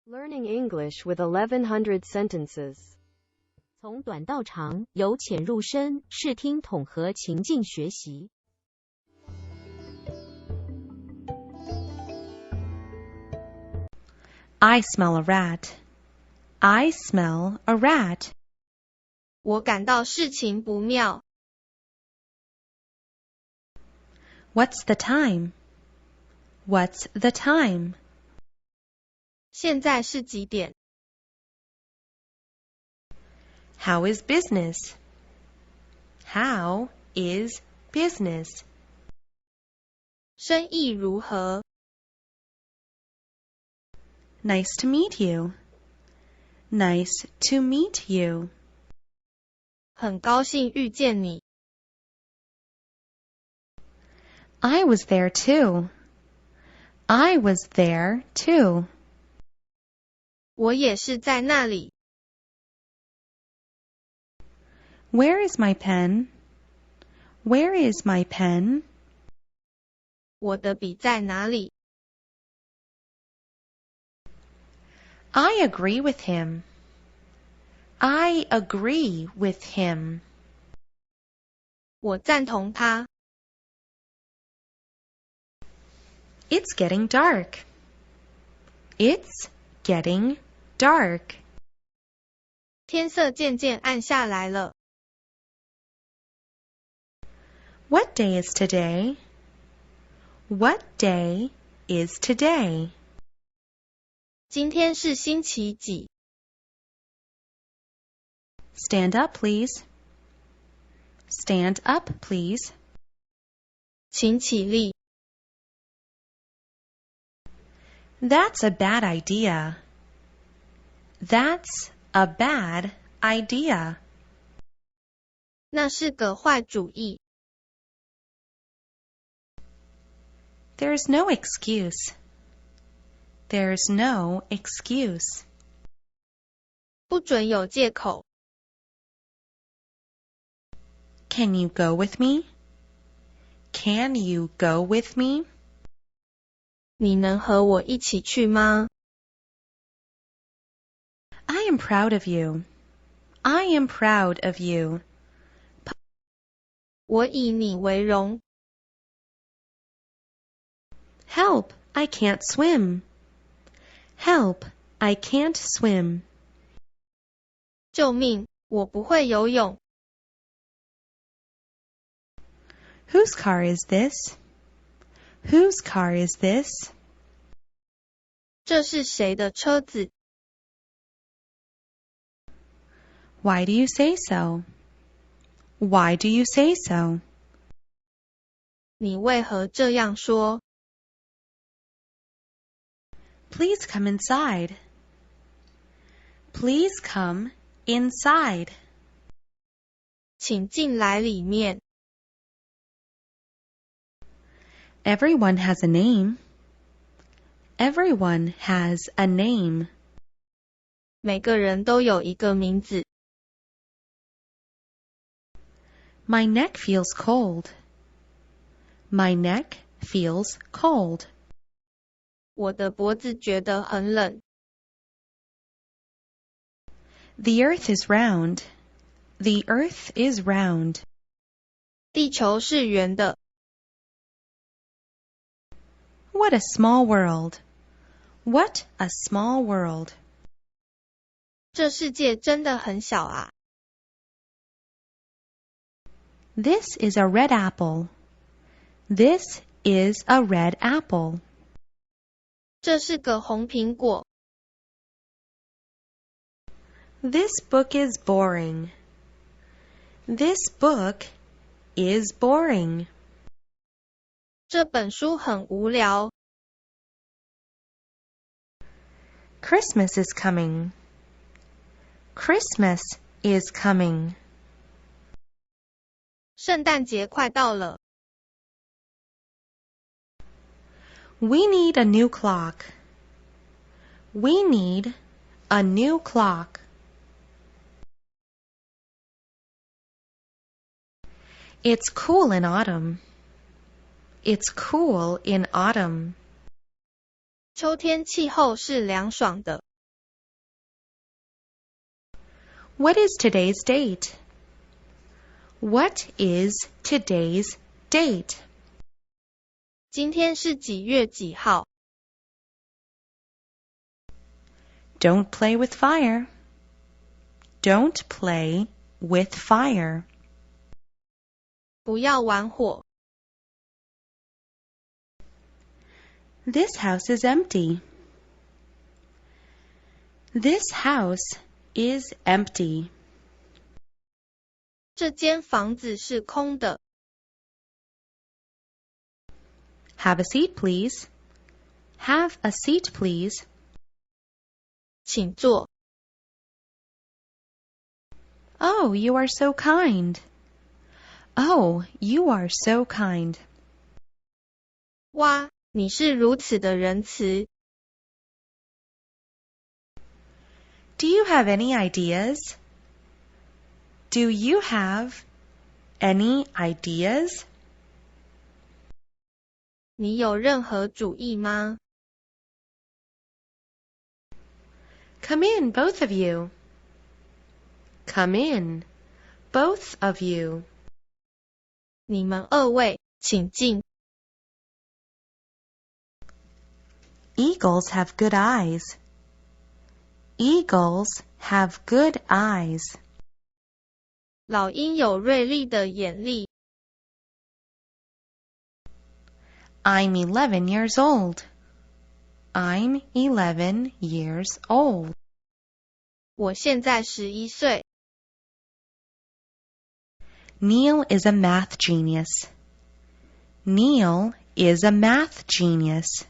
Learning English with 1100 sentences. 从短到长，由浅入深，视听统合情境学习。I smell a rat. I smell a rat. 我感到事情不妙。What's the time? What's the time? 现在是几点？ How is business? How is business? 生意如何？ Nice to meet you. Nice to meet you. 很高兴遇见你。I was there too. I was there too. 我也是在那里。Where is my pen? Where is my pen? 我的笔在哪里？ I agree with him. I agree with him. 我赞同他。It's getting dark. It's getting dark. 天色渐渐暗下来了。What day is today? What day is today? 今天是星期几？ Stand up, please. Stand up, please. 请起立。That's a bad idea. That's a bad idea. 那是个坏主意。There's no excuse. There's no excuse. 不准有借口。Can you go with me? Can you go with me? 你能和我一起去吗？ I am proud of you. I am proud of you. 我以你为荣。Help, I can't swim. Help, I can't swim. 救命，我不会游泳。Whose car is this? Whose car is this? 这是谁的车子？ Why do you say so? Why do you say so? 你为何这样说？ Please come inside. Please come inside. 请进来里面。 Everyone has a name. Everyone has a name. 每个人都有一个名字。 My neck feels cold. My neck feels cold. 我的脖子觉得很冷。 The earth is round. The earth is round. 地球是圆的。 What a small world. What a small world. 这世界真的很小啊。 This is a red apple. This is a red apple. 这是个红苹果。 This book is boring. This book is boring. 这本书很无聊。 Christmas is coming. Christmas is coming. 圣诞节快到了。 We need a new clock. We need a new clock. It's cool in autumn. It's cool in autumn. 秋天气候是凉爽的。What is today's date? What is today's date? 今天是几月几号？ Don't play with fire. Don't play with fire. 不要玩火。 This house is empty. This house is empty. 这间房子是空的。 Have a seat, please. Have a seat, please. 请坐。 Oh, you are so kind. Oh, you are so kind. 哇，你是如此的仁慈。 Do you have any ideas? Do you have any ideas? 你有任何主意吗？ Come in, both of you. Come in, both of you. 你们二位，请进。 Eagles have good eyes. Eagles have good eyes. 老鹰有锐利的眼力。 I'm 11 years old. I'm 11 years old. 我现在11岁。 Neil is a math genius. Neil is a math genius.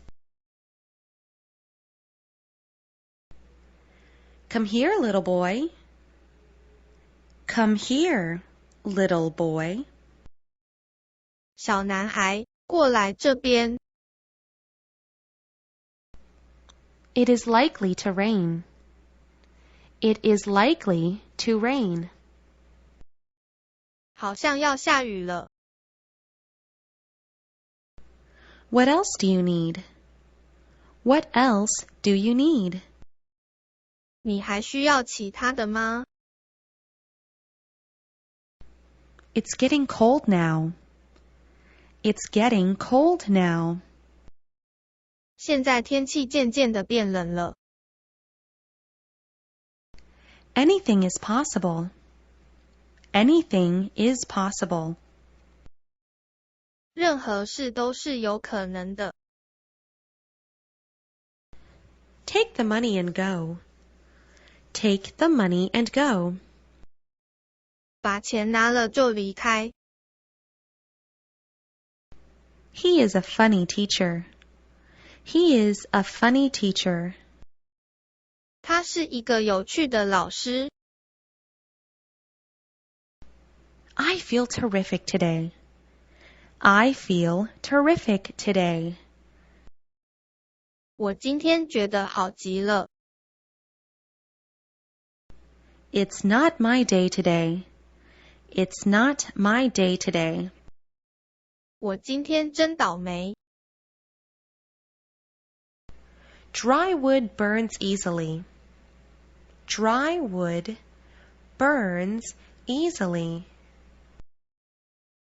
Come here, little boy. Come here, little boy. 小男孩，过来这边。 It is likely to rain. It is likely to rain. 好像要下雨了。 What else do you need? What else do you need? 你还需要其他的吗？ It's getting cold now. It's getting cold now. 现在天气渐渐的变冷了。 Anything is possible. Anything is possible. 任何事都是有可能的。 Take the money and go. Take the money and go. 把钱拿了就离开。 He is a funny teacher. He is a funny teacher. 他是一个有趣的老师。 I feel terrific today. I feel terrific today. 我今天觉得好极了。 It's not my day today. It's not my day today. 我今天真倒霉。 Dry wood burns easily. Dry wood burns easily.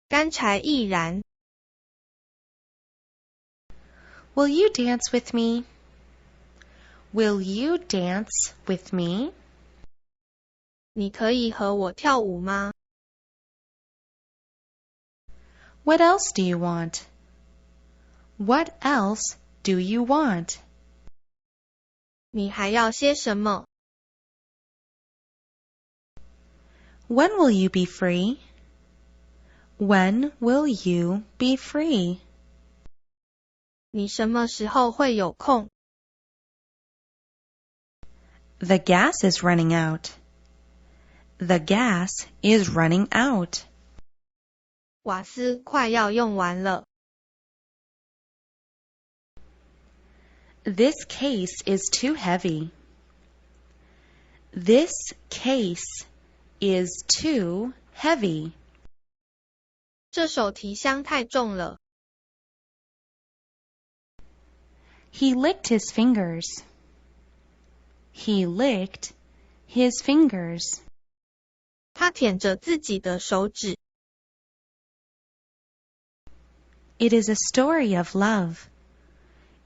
干柴易燃。 Will you dance with me? Will you dance with me? 你可以和我跳舞吗？ What else do you want? What else do you want? 你还要些什么？ When will you be free? When will you be free? 你什么时候会有空？ The gas is running out. The gas is running out. 瓦斯快要用完了。 This case is too heavy. This case is too heavy. 这手提箱太重了。 He licked his fingers. He licked his fingers. 他舔着自己的手指。It is a story of love.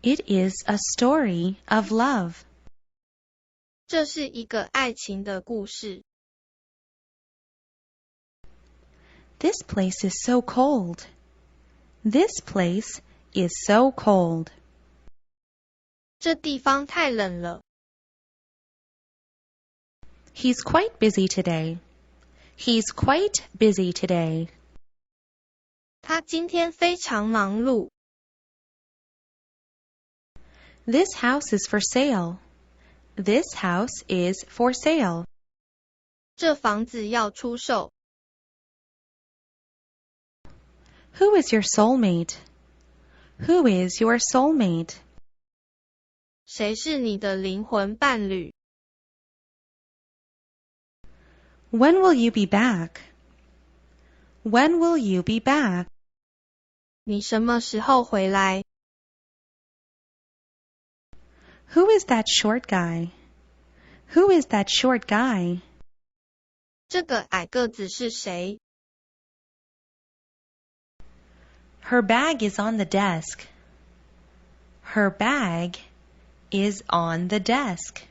It is a story of love. 这是一个爱情的故事。This place is so cold. This place is so cold. 这地方太冷了。He's quite busy today. He's quite busy today. 他今天非常忙碌。This house is for sale. This house is for sale. 这房子要出售。Who is your soulmate? Who is your soulmate? 谁是你的灵魂伴侣？ When will you be back? When will you be back? 你什么时候回来？ Who is that short guy? Who is that short guy? 这个矮个子是谁？ Her bag is on the desk. Her bag is on the desk.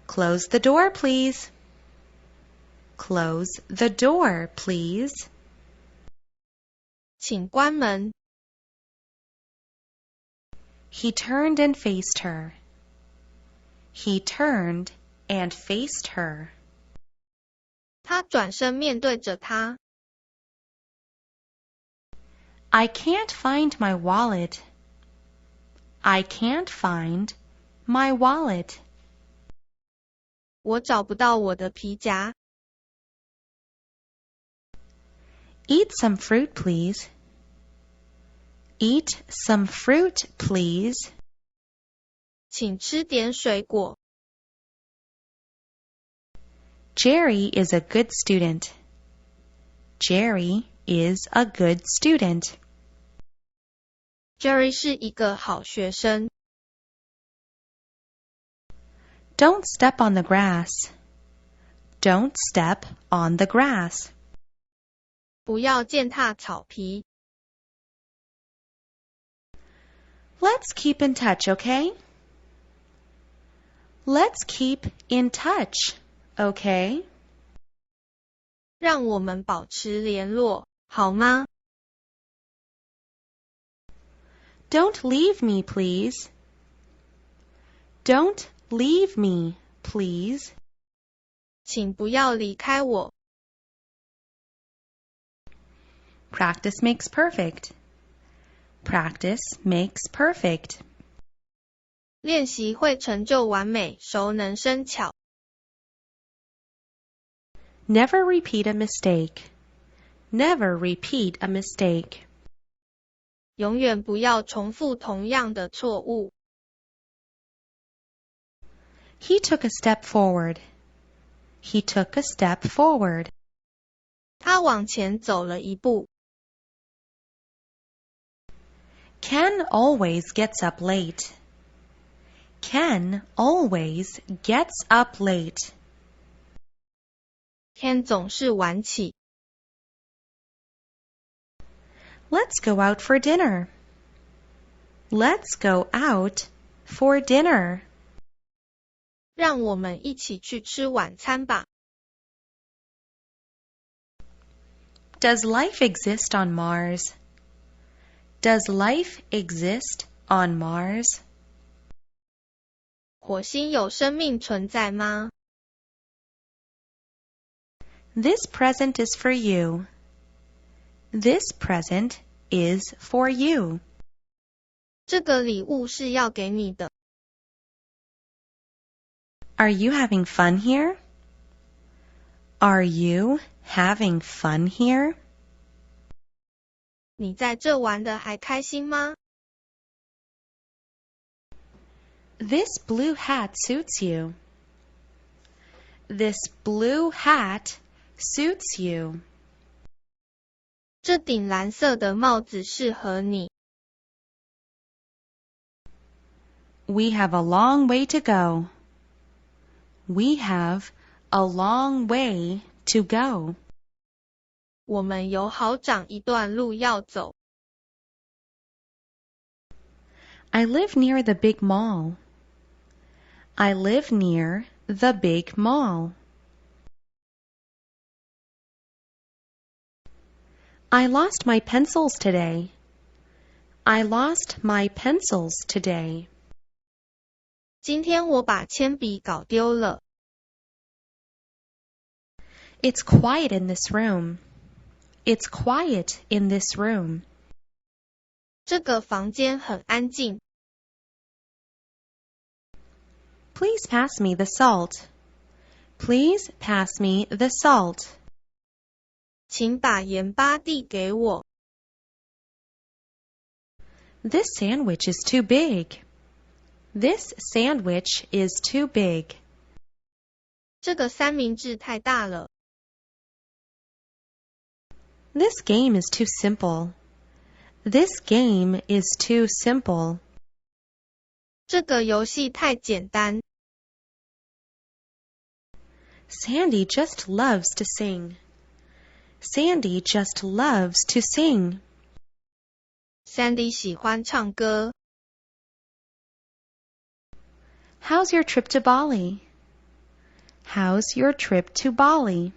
Close the door, please. Close the door, please. 请关门。 He turned and faced her. He turned and faced her. 他转身面对着他。 I can't find my wallet. I can't find my wallet. 我找不到我的皮夹。 Eat some fruit, please. Eat some fruit, please. 请吃点水果。 Jerry is a good student. Jerry is a good student. Jerry 是一个好学生。 Don't step on the grass. Don't step on the grass. 不要践踏草皮。 Let's keep in touch, okay? Let's keep in touch, okay? 让我们保持联络，好吗？ Don't leave me, please. Don't leave me, please. 请不要离开我。 Practice makes perfect. Practice makes perfect. 练习会成就完美，熟能生巧。 Never repeat a mistake. Never repeat a mistake. 永远不要重复同样的错误。 He took a step forward. He took a step forward. 他往前走了一步。 Ken always gets up late. Ken always gets up late. Ken 总是晚起。 Let's go out for dinner. Let's go out for dinner. 让我们一起去吃晚餐吧。 Does life exist on Mars? Does life exist on Mars? 火星有生命存在吗？ This present is for you. This present is for you. 这个礼物是要给你的。 Are you having fun here? Are you having fun here? 你在这玩得还开心吗？ This blue hat suits you. This blue hat suits you. 这顶蓝色的帽子适合你。 We have a long way to go. We have a long way to go. 我们有好长一段路要走。I live near the big mall. I live near the big mall. I lost my pencils today. I lost my pencils today. 今天我把铅笔搞丢了。It's quiet in this room. It's quiet in this room. 这个房间很安静。Please pass me the salt. Please pass me the salt. 请把盐巴递给我。This sandwich is too big. This sandwich is too big. 这个三明治太大了。This game is too simple. This game is too simple. 这个游戏太简单。Sandy just loves to sing. Sandy just loves to sing. Sandy 喜欢唱歌。How's your trip to Bali? How's your trip to Bali?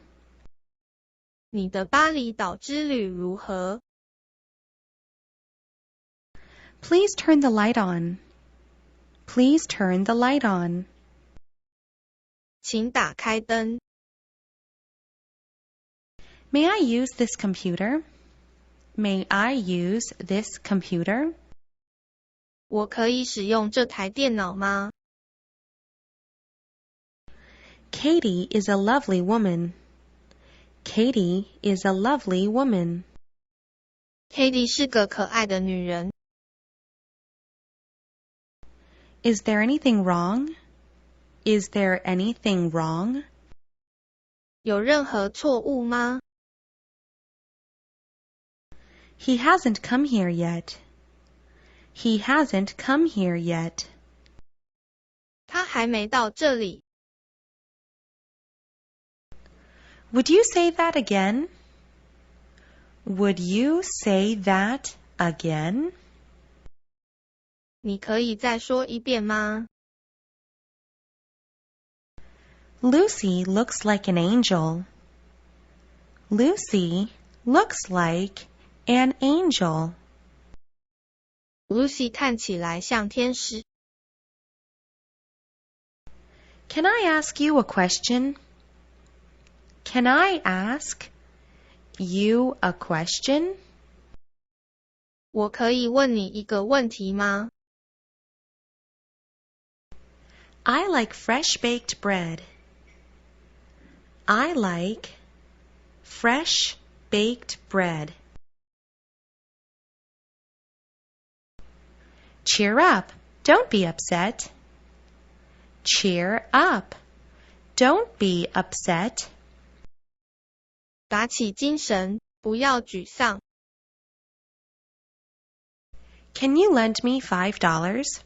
你的巴厘岛之旅如何？ Please turn the light on. Please turn the light on. 请打开灯。May I use this computer? May I use this computer? 我可以使用这台电脑吗？ Katie is a lovely woman. Katie is a lovely woman. Katie 是个可爱的女人。Is there anything wrong? Is there anything wrong? 有任何错误吗？ He hasn't come here yet. He hasn't come here yet. 他还没到这里。Would you say that again? Would you say that again? 你可以再说一遍吗？ Lucy looks like an angel. Lucy looks like an angel. Lucy 看起来像天使。Can I ask you a question? Can I ask you a question? 我可以问你一个问题吗？ I like fresh baked bread. I like fresh baked bread. Cheer up. Don't be upset. Cheer up. Don't be upset. 打起精神，不要沮丧。 Can you lend me $5?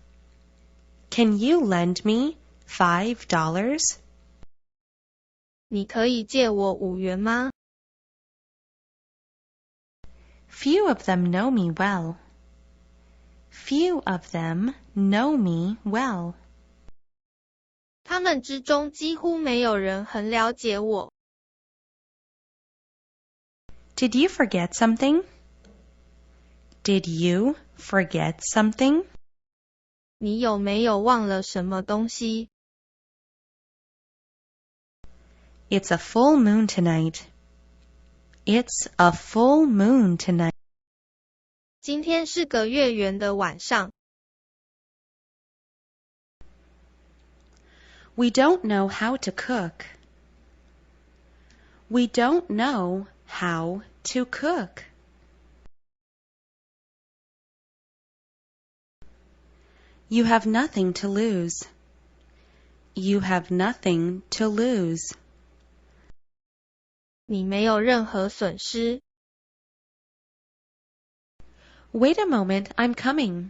Can you lend me $5? 你可以借我5元吗？ Few of them know me well. Few of them know me well. 他们之中几乎没有人很了解我。 Did you forget something? Did you forget something? 你有没有忘了什么东西？ It's a full moon tonight. It's a full moon tonight. 今天是个月圆的晚上。 We don't know how to cook. We don't know how to cook. You have nothing to lose. You have nothing to lose. 你没有任何损失。 Wait a moment, I'm coming.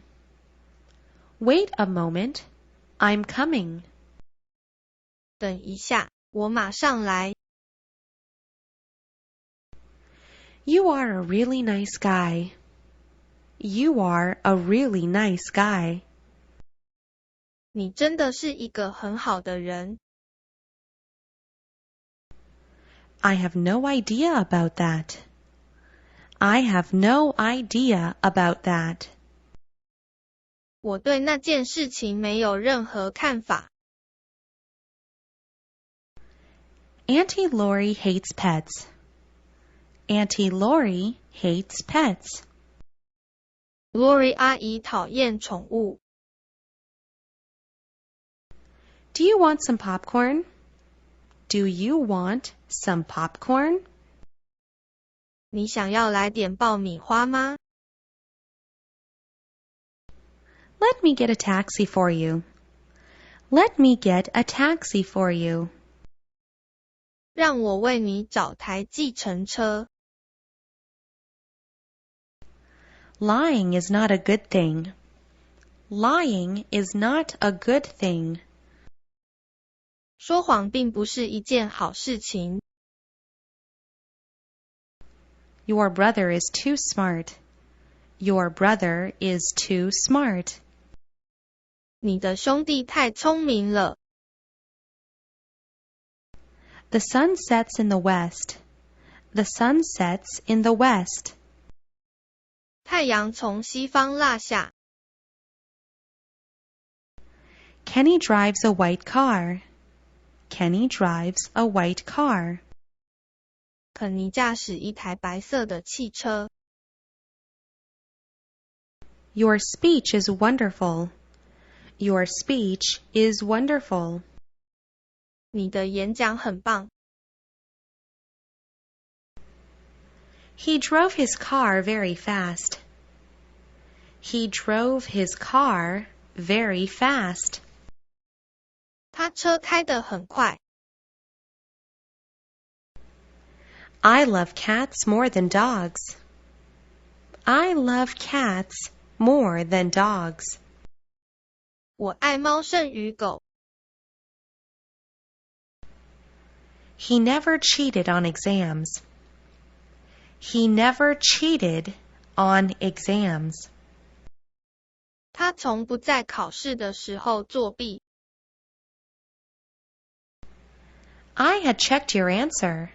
Wait a moment, I'm coming. 等一下，我马上来。You are a really nice guy. You are a really nice guy. 你真的是一个很好的人。I have no idea about that. I have no idea about that. 我对那件事情没有任何看法。Auntie Laurie hates pets. Auntie Laurie hates pets. Lori 阿姨讨厌宠物。Do you want some popcorn? Do you want some popcorn? 你想要来点爆米花吗？ Let me get a taxi for you. Let me get a taxi for you. 让我为你找台计程车。Lying is not a good thing. Lying is not a good thing. 说谎并不是一件好事情。Your brother is too smart. Your brother is too smart. 你的兄弟太聪明了。The sun sets in the west. The sun sets in the west. 太阳从西方落下。Kenny drives a white car. Kenny drives a white car. 肯尼驾驶一台白色的汽车。Your speech is wonderful. Your speech is wonderful. 你的演讲很棒。He drove his car very fast. He drove his car very fast. 他车开得很快。I love cats more than dogs. I love cats more than dogs. 我爱猫胜于狗。He never cheated on exams. He never cheated on exams. 他从不在考試的時候作弊。I had checked your answer.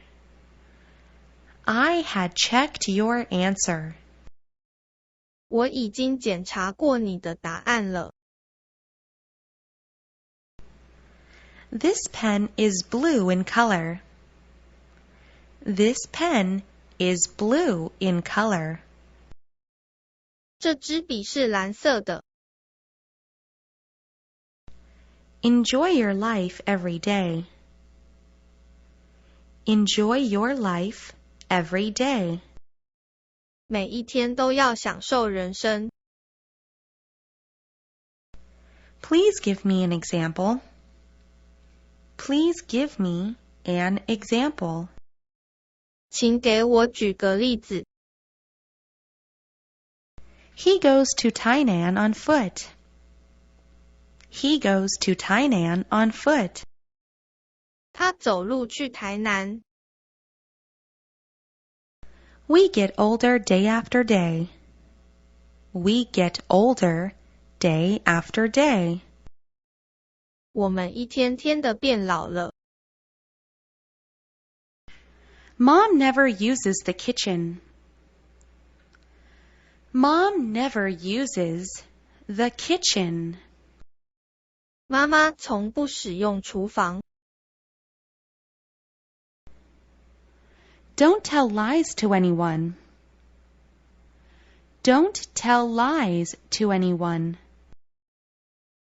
I had checked your answer. 我已經檢查過你的答案了。This pen is blue in color. This pen is blue in color. 這支筆是藍色的。Enjoy your life every day. Enjoy your life every day. 每一天都要享受人生。Please give me an example. Please give me an example. 請給我舉個例子。He goes to Tainan on foot. He goes to Tainan on foot. 他走路去台南。We get older day after day. We get older day after day. 我們一天天的變老了。Mom never uses the kitchen. Mom never uses the kitchen. 媽媽從不使用廚房。Don't tell lies to anyone. Don't tell lies to anyone.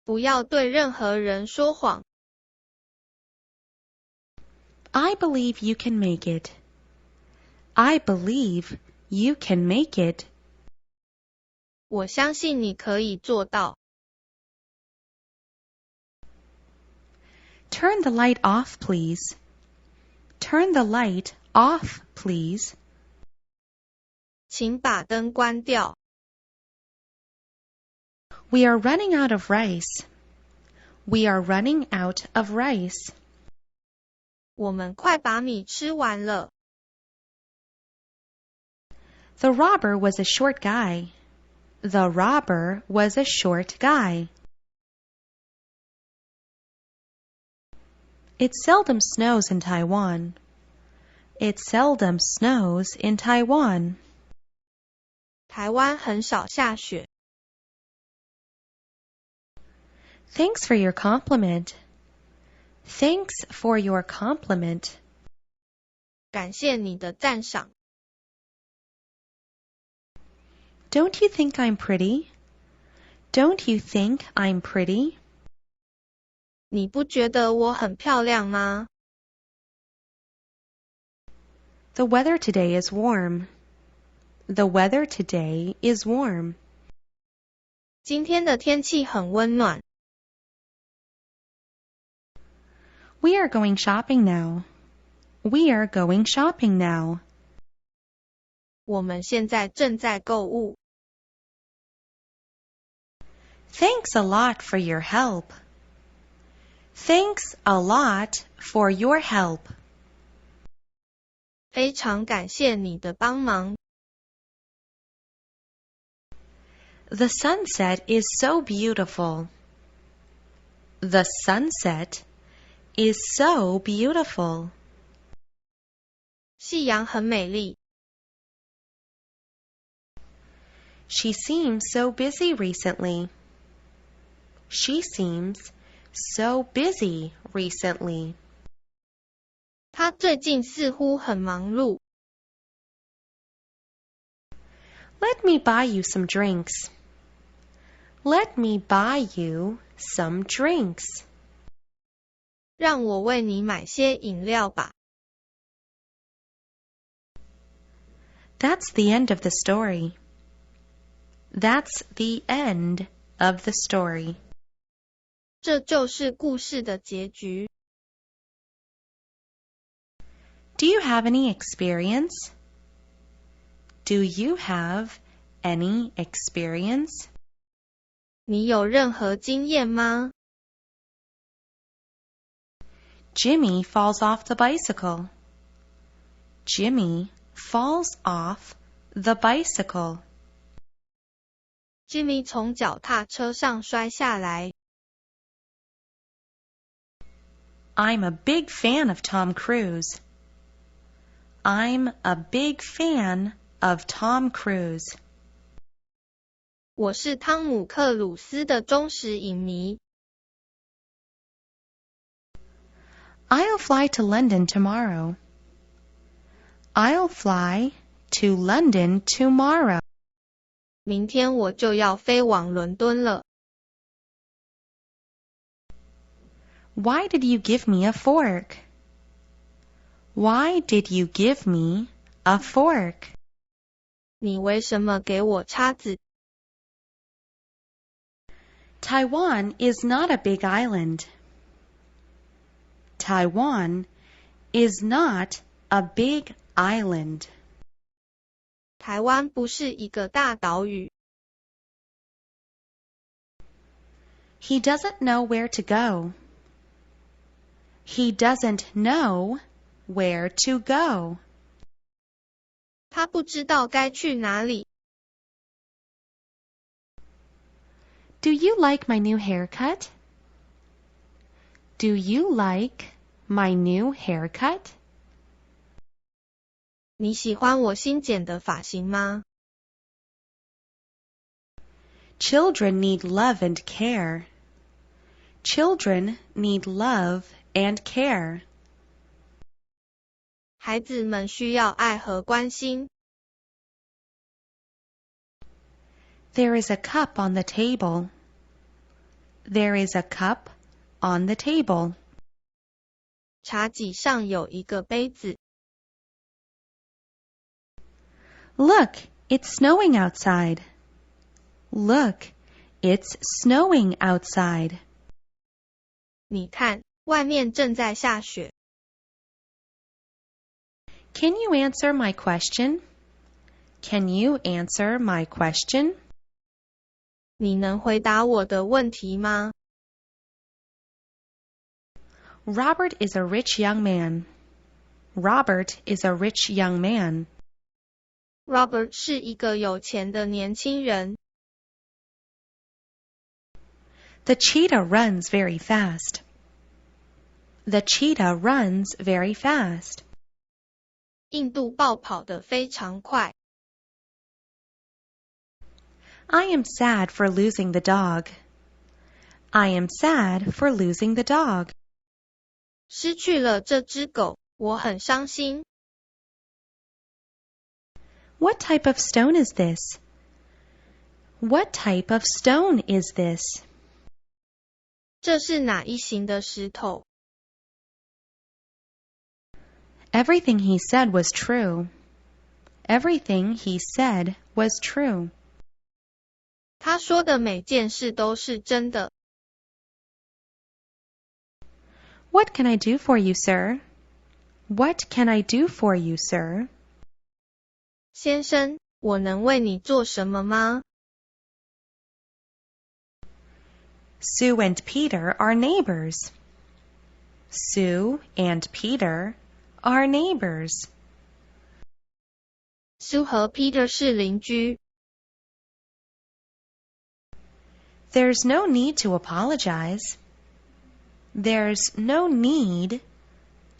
不要對任何人說謊。I believe you can make it. I believe you can make it. 我相信你可以做到。Turn the light off, please. Turn the light off, please. 請把燈關掉。We are running out of rice. We are running out of rice. 我们快把米吃完了。The robber was a short guy. The robber was a short guy. It seldom snows in Taiwan. It seldom snows in Taiwan. 台湾很少下雪。Thanks for your compliment. Thanks for your compliment. 感谢你的赞赏。Don't you think I'm pretty? Don't you think I'm pretty? 你不觉得我很漂亮吗？ The weather today is warm. The weather today is warm. 今天的天气很温暖。We are going shopping now. We are going shopping now. 我们现在正在购物。Thanks a lot for your help. Thanks a lot for your help. 非常感谢你的帮忙。The sunset is so beautiful. The sunset is so beautiful. 夕阳很美丽。She seems so busy recently. She seems so busy recently. 她最近似乎很忙碌。Let me buy you some drinks. Let me buy you some drinks. 让我为你买些饮料吧。That's the end of the story. That's the end of the story. 这就是故事的结局。Do you have any experience? Do you have any experience? 你有任何经验吗？ Jimmy falls off the bicycle. Jimmy falls off the bicycle. Jimmy 从脚踏车上摔下来。I'm a big fan of Tom Cruise. I'm a big fan of Tom Cruise. 我是汤姆克鲁斯的忠实影迷。I'll fly to London tomorrow. I'll fly to London tomorrow. 明天我就要飞往伦敦了。Why did you give me a fork? Why did you give me a fork? 你为什么给我叉子？ Taiwan is not a big island. Taiwan is not a big island. 台湾不是一个大岛屿。He doesn't know where to go. He doesn't know where to go. 他不知道该去哪里。Do you like my new haircut? Do you like my new haircut? 你喜欢我新剪的发型吗？ Children need love and care. Children need love and care. 孩子们需要爱和关心。There is a cup on the table. There is a cup on the table. 茶几上有一个杯子。Look, it's snowing outside. Look, it's snowing outside. 你看，外面正在下雪。Can you answer my question? Can you answer my question? 你能回答我的问题吗？ Robert is a rich young man. Robert is a rich young man. Robert 是一个有钱的年轻人。The cheetah runs very fast. The cheetah runs very fast. 印度豹跑得非常快。I am sad for losing the dog. I am sad for losing the dog. 失去了这只狗，我很伤心。What type of stone is this? What type of stone is this? 这是哪一型的石头？ Everything he said was true. Everything he said was true. 他说的每件事都是真的。What can I do for you, sir? What can I do for you, sir? 先生，我能为你做什么吗？ Sue and Peter are neighbors. Sue and Peter are neighbors. Sue 和 Peter 是邻居。There's no need to apologize. There's no need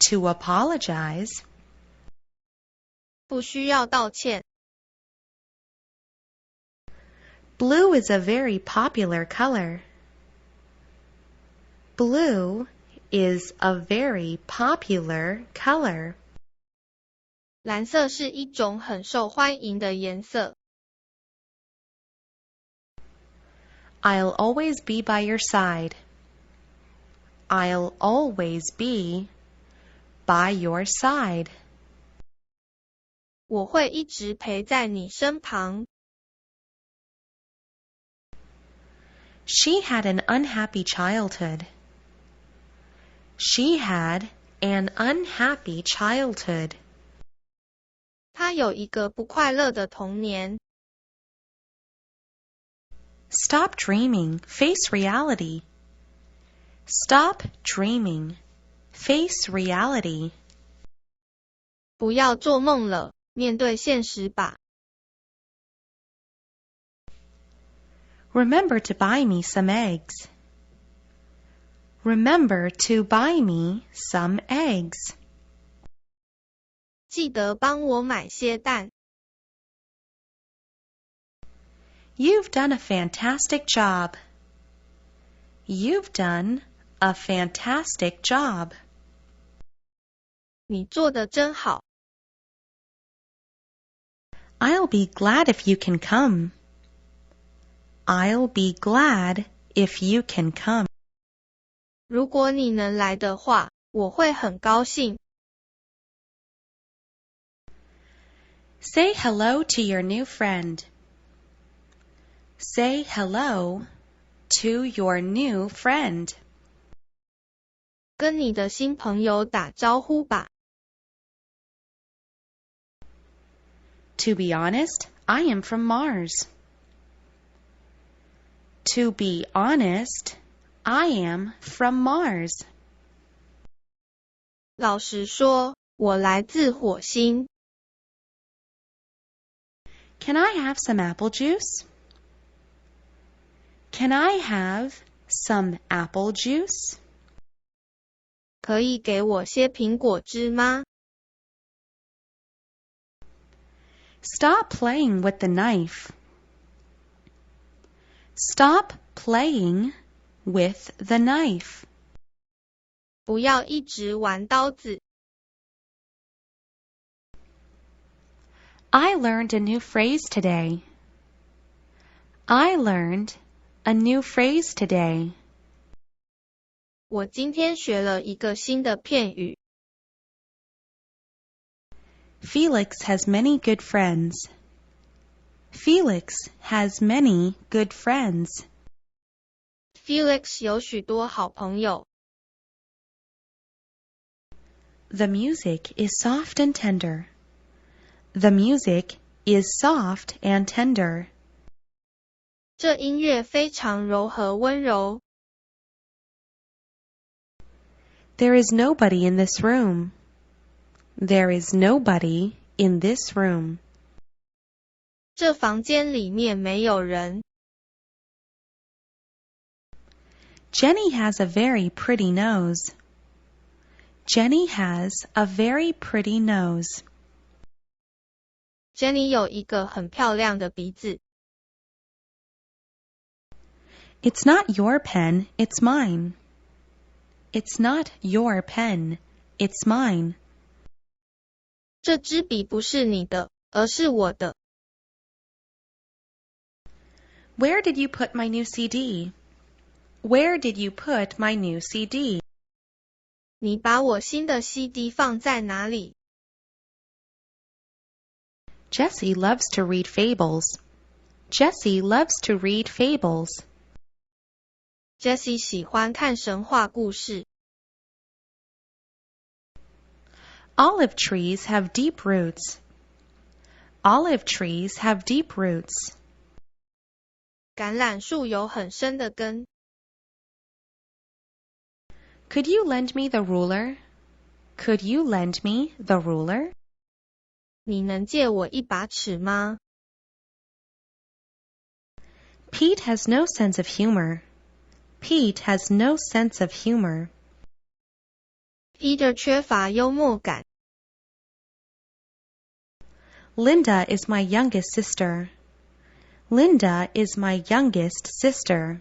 to apologize. 不需要道歉。Blue is a very popular color. Blue is a very popular color. 蓝色是一种很受欢迎的颜色。I'll always be by your side. I'll always be by your side. 我会一直陪在你身旁。She had an unhappy childhood. She had an unhappy childhood. 她有一个不快乐的童年。Stop dreaming. Face reality. Stop dreaming. Face reality. 不要做梦了，面对现实吧。Remember to buy me some eggs. Remember to buy me some eggs. 记得帮我买些蛋。You've done a fantastic job. You've done a fantastic job. 你做得真好。I'll be glad if you can come. I'll be glad if you can come. 如果你能来的话，我会很高兴。Say hello to your new friend. Say hello to your new friend. 跟你的新朋友打招呼吧。To be honest, I am from Mars. To be honest, I am from Mars. 老实说，我来自火星。Can I have some apple juice? Can I have some apple juice? 可以给我些苹果汁吗？ Stop playing with the knife. Stop playing with the knife. 不要一直玩刀子。I learned a new phrase today. I learned a new phrase today. 我今天学了一个新的片语。Felix has many good friends. Felix has many good friends. Felix 有许多好朋友。The music is soft and tender. The music is soft and tender. 这音乐非常柔和温柔。There is nobody in this room. There is nobody in this room. 这房间里面没有人。Jenny has a very pretty nose. Jenny has a very pretty nose. Jenny 有一个很漂亮的鼻子。It's not your pen, it's mine. It's not your pen, it's mine. 这支笔不是你的，而是我的。Where did you put my new CD? Where did you put my new CD? 你把我新的 CD 放在哪里？ Jessie loves to read fables. Jessie loves to read fables. Jessie 喜欢看神话故事。Olive trees have deep roots. Olive trees have deep roots. 橄榄树有很深的根。Could you lend me the ruler? Could you lend me the ruler? 你能借我一把尺吗？ Pete has no sense of humor. Pete has no sense of humor. Peter 缺乏幽默感。Linda is my youngest sister. Linda is my youngest sister.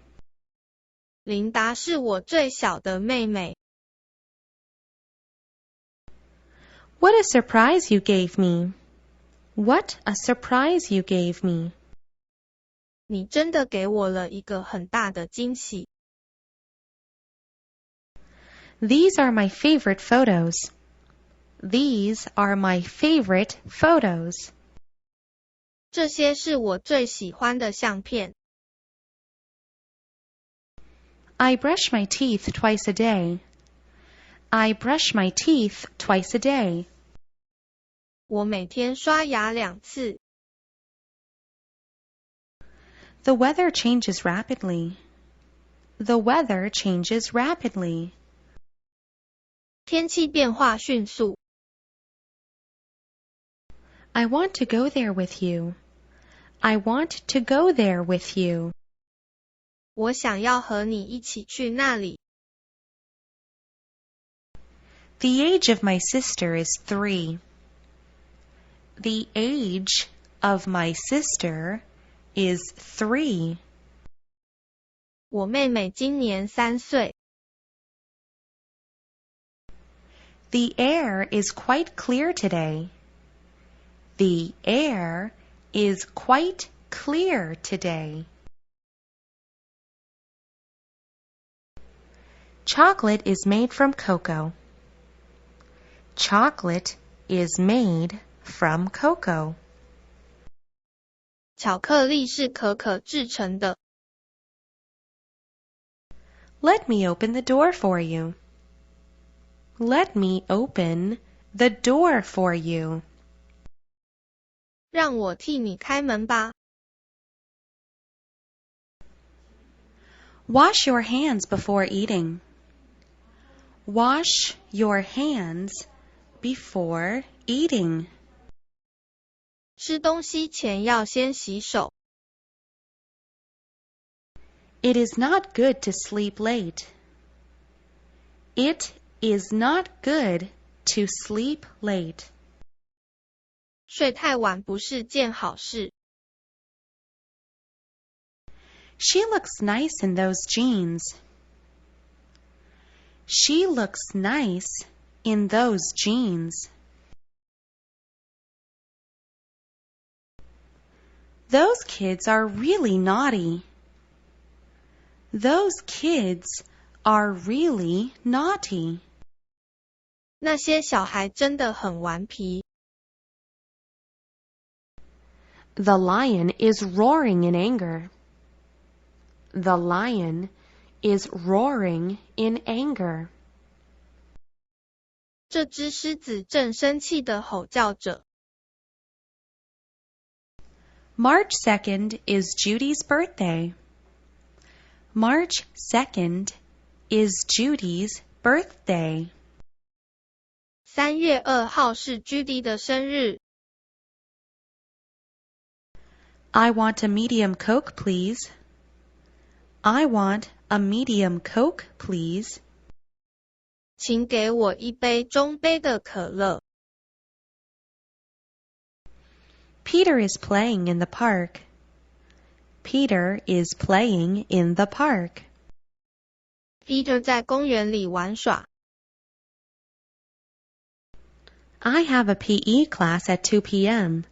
琳达是我最小的妹妹。What a surprise you gave me. What a surprise you gave me. 你真的给我了一个很大的惊喜。These are my favorite photos. These are my favorite photos. 这些是我最喜欢的相片。I brush my teeth twice a day. I brush my teeth twice a day. 我每天刷牙2次。The weather changes rapidly. The weather changes rapidly. 天气变化迅速。I want to go there with you. I want to go there with you. 我想要和你一起去那里。The age of my sister is 3. The age of my sister is 3. 我妹妹今年3岁。The air is quite clear today. The air is quite clear today. Chocolate is made from cocoa. Chocolate is made from cocoa. 巧克力是可可制成的。Let me open the door for you. Let me open the door for you. 让我替你开门吧。Wash your hands before eating. Wash your hands before eating. 吃东西前要先洗手。It is not good to sleep late. It is not good to sleep late. 睡太晚不是件好事。She looks nice in those jeans. She looks nice in those jeans. Those kids are really naughty. Those kids are really naughty. 那些小孩真的很顽皮。The lion is roaring in anger. The lion is roaring in anger. 这只狮子正生气地吼叫着。March 2nd is Judy's birthday. March 2nd is Judy's birthday. 3月2号是 Judy 的生日。I want a medium Coke, please. I want a medium Coke, please. 请给我一杯中杯的可乐。Peter is playing in the park. Peter is playing in the park. Peter 在公园里玩耍。I have a PE class at 2 p.m.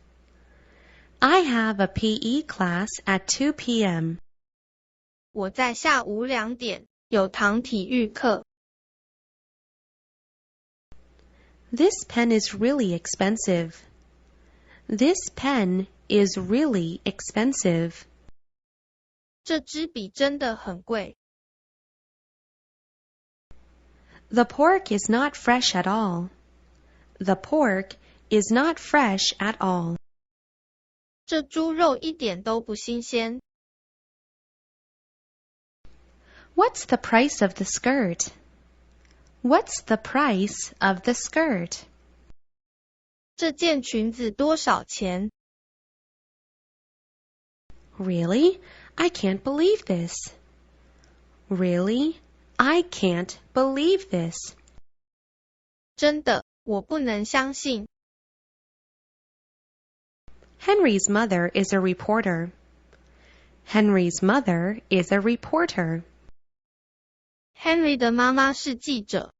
I have a PE class at 2 p.m. 我在下午2点有堂体育课。This pen is really expensive. This pen is really expensive. 这支笔真的很贵。The pork is not fresh at all. The pork is not fresh at all. 这猪肉一点都不新鲜。What's the price of the skirt? What's the price of the skirt? 这件裙子多少钱？ Really? I can't believe this. Really? I can't believe this. 真的，我不能相信。Henry's mother is a reporter. Henry's mother is a reporter. Henry 的妈妈是记者。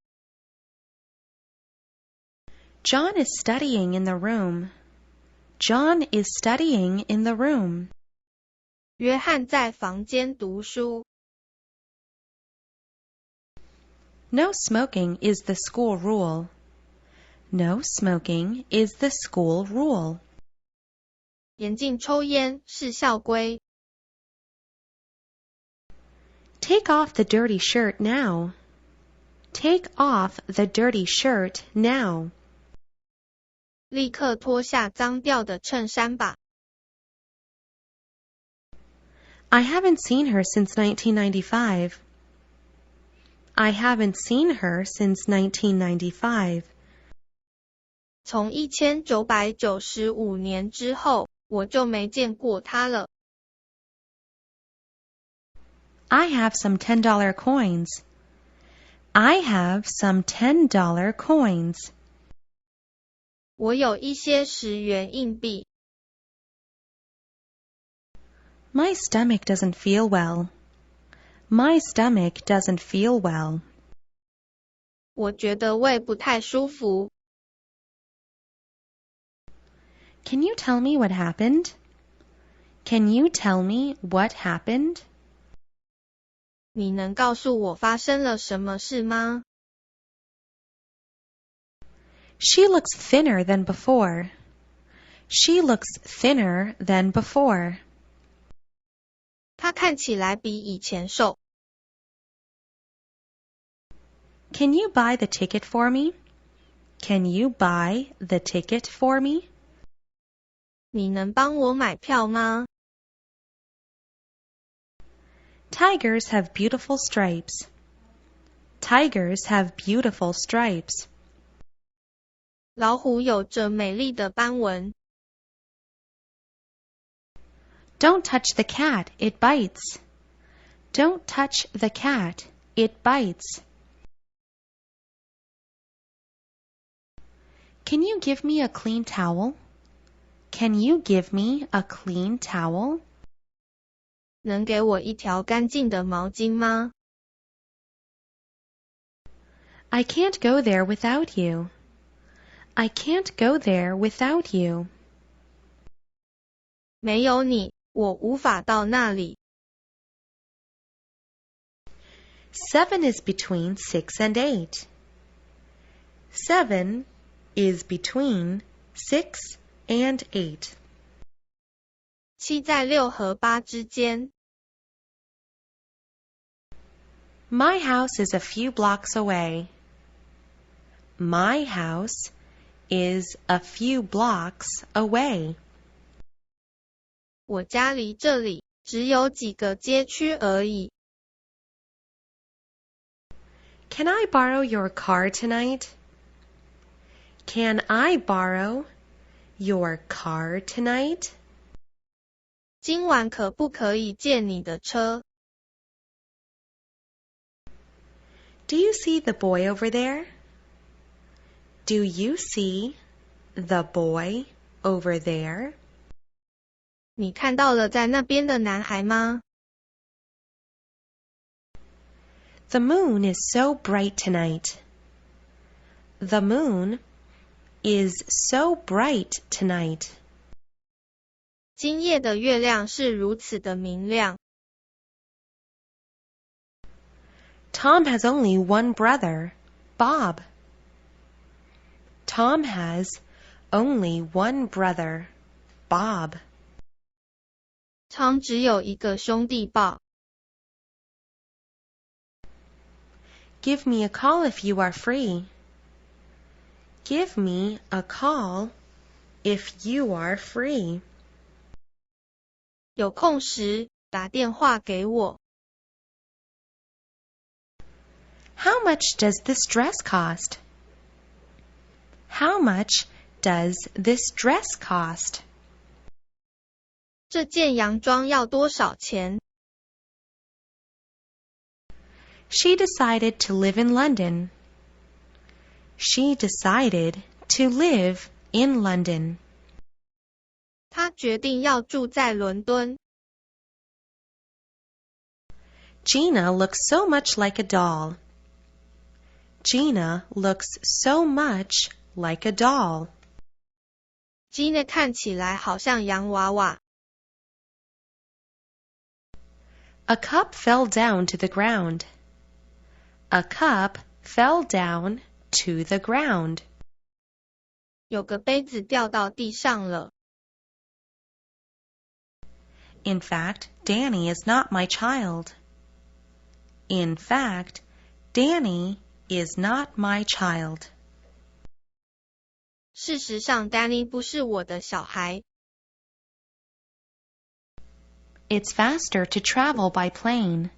John is studying in the room. John is studying in the room. 约翰在房间读书。No smoking is the school rule. No smoking is the school rule. 严禁抽烟是校规。Take off the dirty shirt now. Take off the dirty shirt now. 立刻脱下脏掉的衬衫吧。I haven't seen her since 1995. I haven't seen her since 1995. 从1995年之後，我就沒見過她了。I have some $10 coins. I have some $10 coins. 我有一些10元硬幣。My stomach doesn't feel well. My stomach doesn't feel well. 我覺得胃不太舒服。Can you tell me what happened? Can you tell me what happened? 你能告訴我發生了什麼事嗎？ She looks thinner than before. She looks thinner than before. 她看起來比以前瘦。Can you buy the ticket for me? Can you buy the ticket for me? 你能幫我買票嗎？ Tigers have beautiful stripes. Tigers have beautiful stripes. 老虎有着美麗的斑紋。Don't touch the cat, it bites. Don't touch the cat, it bites. Can you give me a clean towel? Can you give me a clean towel? 能給我一條乾淨的毛巾嗎？ I can't go there without you. I can't go there without you. 沒有你，我無法到那裡。 7 is between 6 and 8. 7 is between 6 and 8. 7在6和8之間。My house is a few blocks away. My house is a few blocks away. 我家離這裡只有幾個街區而已。Can I borrow your car tonight? Can I borrow your car tonight? 今晚可不可以借你的车？ Do you see the boy over there? Do you see the boy over there? 你看到了在那边的男孩吗？ The moon is so bright tonight. The moon is so bright tonight. 今夜的月亮是如此的明亮。 Tom has only one brother, Bob. Tom has only one brother, Bob. 汤只有一个兄弟Bob。 Give me a call if you are free. Give me a call if you are free. 有空时打电话给我。 How much does this dress cost? How much does this dress cost? 这件洋装要多少钱？ She decided to live in London. She decided to live in London. 她决定要住在伦敦。 Gina looks so much like a doll. Gina looks so much like a doll. Gina 看起来好像洋娃娃。 A cup fell down to the ground. A cup fell down to the ground. 有个杯子掉到地上了。 In fact, Danny is not my child. In fact, Danny is not my child. 事实上 Danny 不是我的小孩。 It's faster to travel by plane.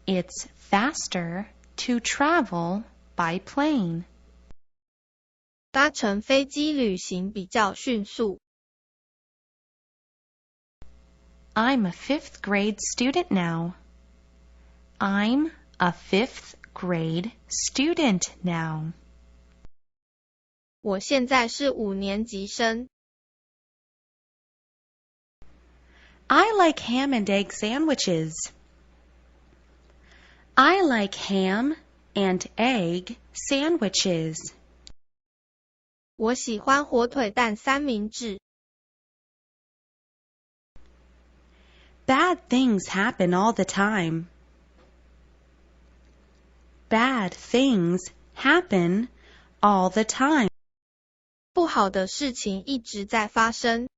It's faster to travel by plane. 搭乘飞机旅行比较迅速。 I'm a 5th grade student now. I'm a 5th grade student now. 我现在是5年级生。 I like ham and egg sandwiches. I like ham and egg sandwiches. 我喜欢火腿蛋三明治。 Bad things happen all the time. Bad things happen all the time. 不好的事情一直在发生。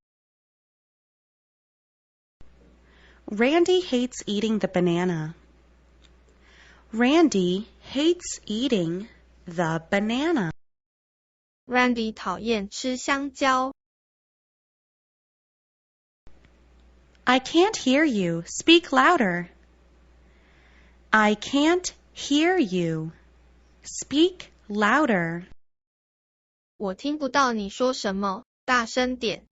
Randy hates eating the banana. Randy hates eating the banana. Randy 讨厌吃香蕉。 I can't hear you. Speak louder. I can't hear you. Speak louder. 我听不到你说什么，大声点。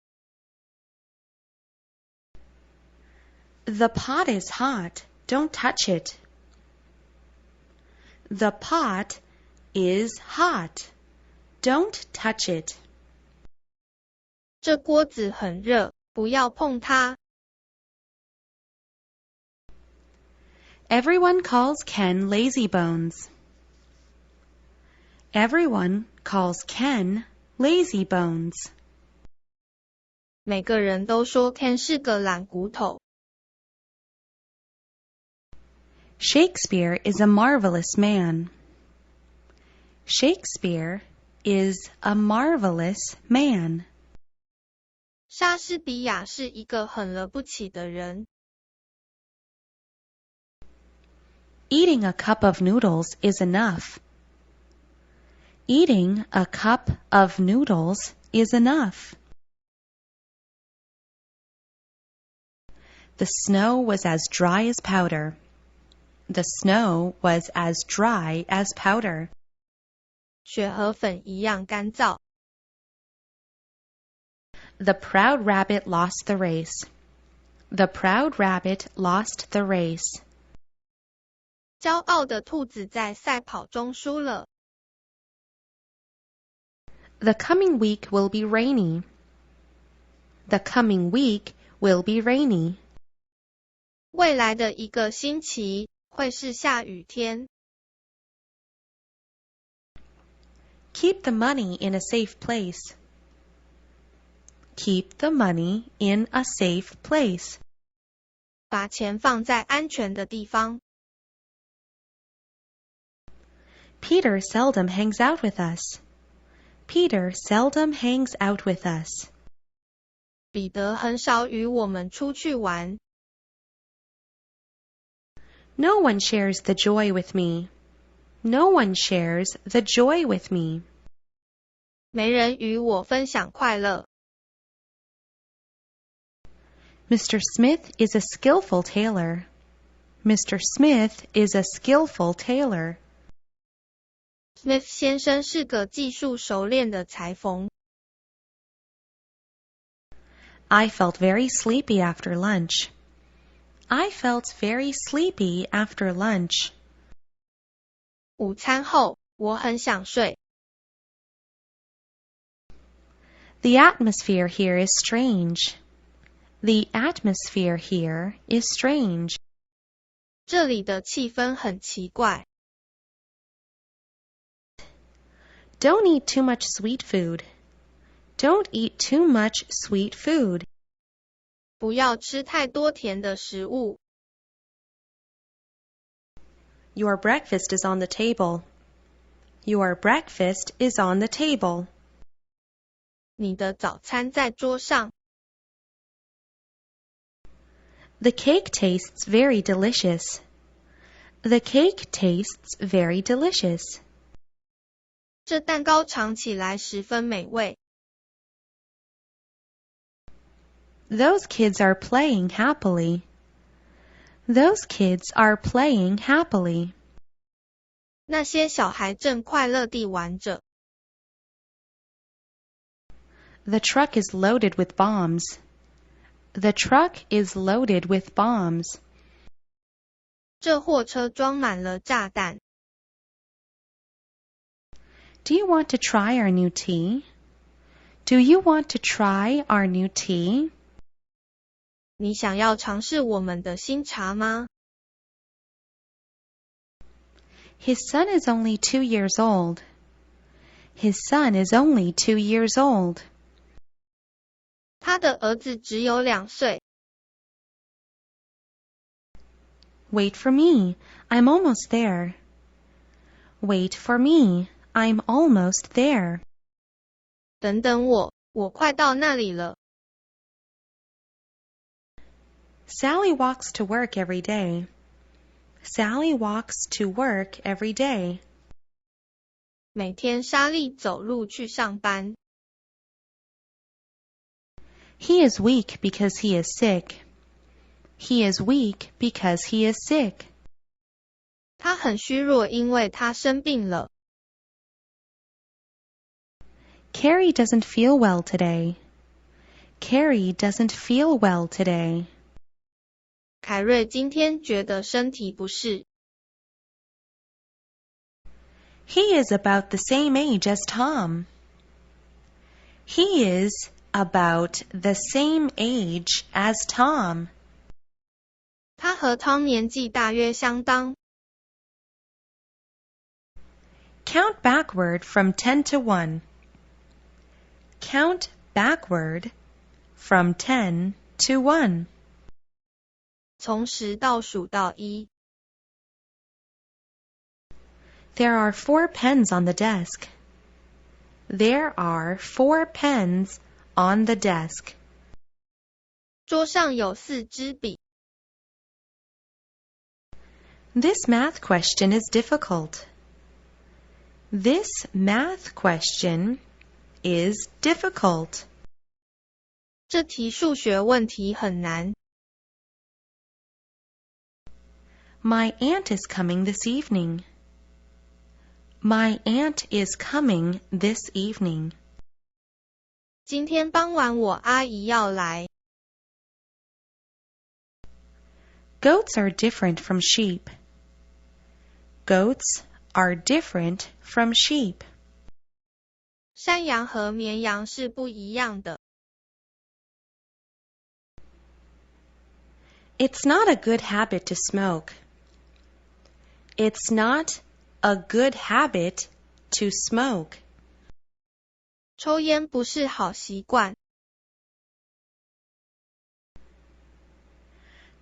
The pot is hot. Don't touch it. The pot is hot. Don't touch it. 这锅子很热，不要碰它。 Everyone calls Ken lazybones. Everyone calls Ken lazybones. 每个人都说 Ken 是个懒骨头。 Shakespeare is a marvelous man. Shakespeare is a marvelous man. 莎士比亚是一个很了不起的人。 Eating a cup of noodles is enough. Eating a cup of noodles is enough. The snow was as dry as powder. The snow was as dry as powder. 雪和粉一样干燥。The proud rabbit lost the race. The proud rabbit lost the race. 骄傲的兔子在赛跑中输了。The coming week will be rainy. The coming week will be rainy. 未来的一个星期会是下雨天。Keep the money in a safe place. Keep the money in a safe place. 把钱放在安全的地方。Peter seldom hangs out with us. Peter seldom hangs out with us. 彼得很少与我们出去玩。No one shares the joy with me. No one shares the joy with me. 没人与我分享快乐。Mr. Smith is a skillful tailor. Mr. Smith is a skillful tailor. Smith 先生是个技术熟练的裁缝。I felt very sleepy after lunch. I felt very sleepy after lunch. 午餐后，我很想睡。The atmosphere here is strange. The atmosphere here is strange. 这里的气氛很奇怪。Don't eat too much sweet food. Don't eat too much sweet food. 不要吃太多甜的食物。Your breakfast is on the table. Your breakfast is on the table. 你的早餐在桌上。The cake tastes very delicious. The cake tastes very delicious. 这蛋糕尝起来十分美味。Those kids are playing happily. Those kids are playing happily. 那些小孩正快乐地玩着。The truck is loaded with bombs. The truck is loaded with bombs. 这货车装满了炸弹。Do you want to try our new tea? Do you want to try our new tea? 你想要尝试我们的新茶吗？ His son is only 2 years old. His son is only 2 years old. 他的儿子只有2岁。Wait for me. I'm almost there. Wait for me. I'm almost there. 等等我，我快到那里了。Sally walks to work every day. Sally walks to work every day. 每天莎莉走路去上班。He is weak because he is sick. He is weak because he is sick. 他很虚弱，因为他生病了。Carrie doesn't feel well today. Carrie doesn't feel well today. 凯瑞今天觉得身体不适。He is about the same age as Tom. He is about the same age as Tom. 他和汤年纪大约相当。Count backward from 10 to 1. Count backward from 10 to 1. 从10倒数到1。There are 4 pens on the desk. There are 4 pens on the desk. 桌上有4支笔。This math question is difficult. This math question is difficult. 这题数学问题很难。My aunt is coming this evening. My aunt is coming this evening. 今天傍晚我阿姨要来。Goats are different from sheep. Goats are different from sheep. 山羊和绵羊是不一样的。It's not a good habit to smoke. It's not a good habit to smoke. 抽烟不是好习惯。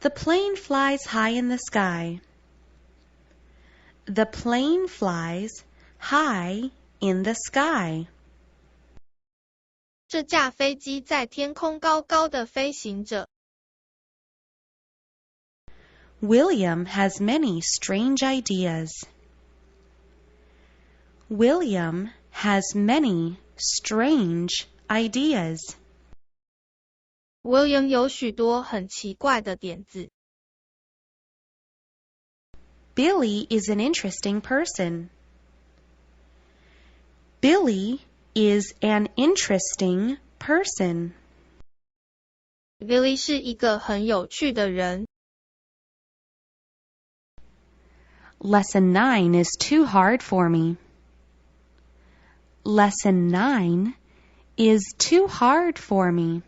The plane flies high in the sky. The plane flies high in the sky. 这架飞机在天空高高的飞行着。William has many strange ideas. William has many strange ideas. William 有许多很奇怪的点子。Billy is an interesting person. Billy is an interesting person. Billy 是一个很有趣的人。Lesson 9 is too hard for me. Lesson 9 is too hard for me.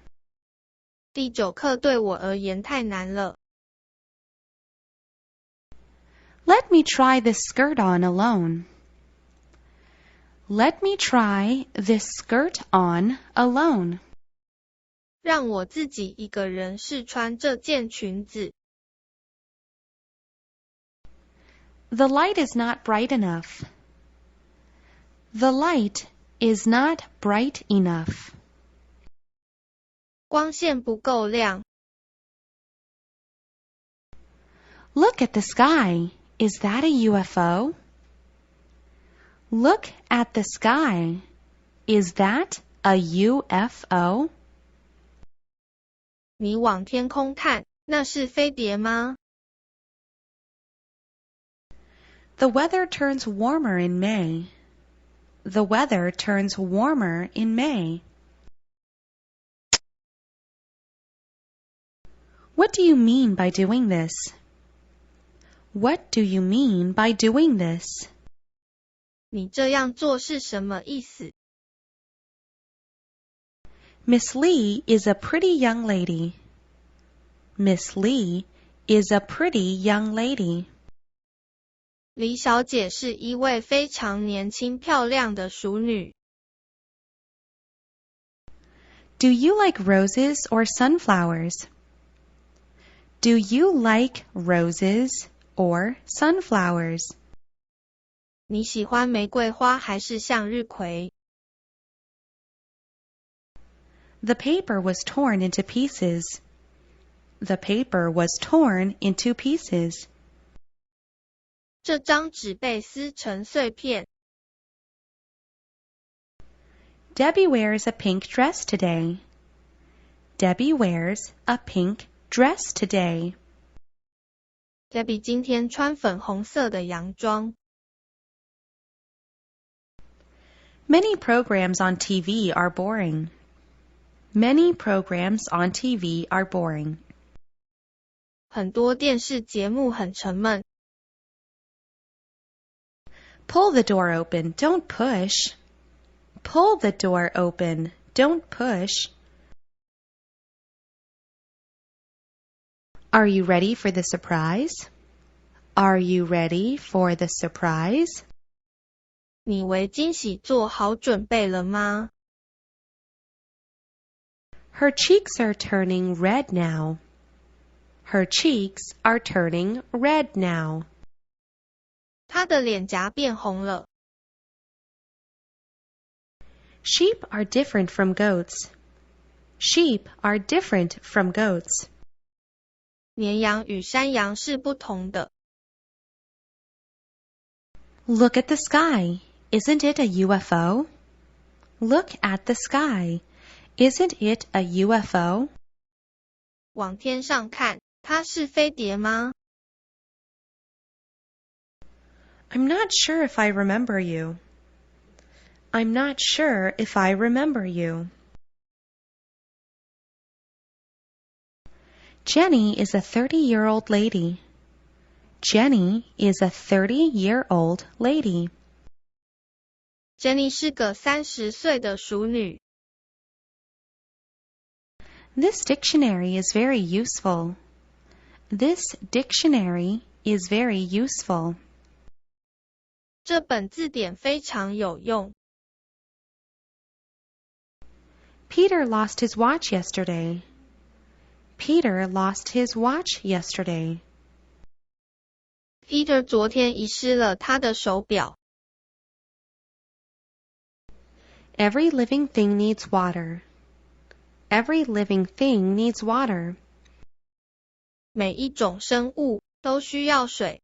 第9课对我而言太难了。Let me try this skirt on alone. Let me try this skirt on alone. 让我自己一个人试穿这件裙子。The light is not bright enough. The light is not bright enough. 光线不够亮。Look at the sky. Is that a UFO? Look at the sky. Is that a UFO? 你往天空看，那是飞碟吗？ The weather turns warmer in May. The weather turns warmer in May. What do you mean by doing this? What do you mean by doing this? 你这样做是什么意思？ Miss Lee is a pretty young lady. Miss Lee is a pretty young lady. 李小姐是一位非常年轻漂亮的淑女。Do you like roses or sunflowers? Do you like roses or sunflowers? 你喜欢玫瑰花还是向日葵？ The paper was torn into pieces. The paper was torn into pieces. 这张纸被撕成碎片。 Debbie wears a pink dress today. Debbie wears a pink dress today. Debbie 今天穿粉红色的洋装。 Many programs on TV are boring. Many programs on TV are boring. 很多电视节目很沉闷。 Pull the door open, don't push. Pull the door open, don't push. Are you ready for the surprise? Are you ready for the surprise? 你为惊喜做好准备了吗？ Her cheeks are turning red now. Her cheeks are turning red now. 她的脸颊变红了。 Sheep are different from goats. Sheep are different from goats. 绵羊与山羊是不同的。 Look at the sky. Isn't it a UFO? Look at the sky. Isn't it a UFO? 往天上看，它是飞碟吗？ I'm not sure if I remember you. I'm not sure if I remember you. Jenny is a 30-year-old lady. Jenny is a 30-year-old lady. Jenny 是个30岁的淑女。This dictionary is very useful. This dictionary is very useful. 这本字典非常有用。Peter lost his watch yesterday. Peter lost his watch yesterday. Peter 昨天遗失了他的手表。Every living thing needs water. Every living thing needs water. 每一种生物都需要水。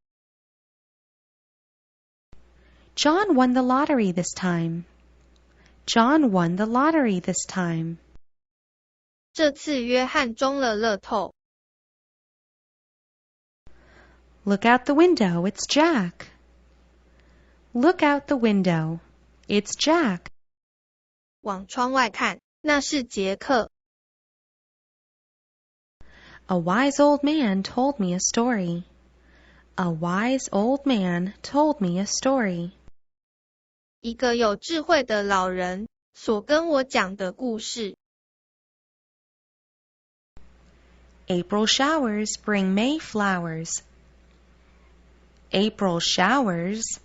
John won the lottery this time. John won the lottery this time. 这次约翰中了乐透。Look out the window, it's Jack. Look out the window, it's Jack. 往窗外看，那是杰克。A wise old man told me a story. A wise old man told me a story. 一个有智慧的老人所跟我讲的故事。April showers bring May flowers. April showers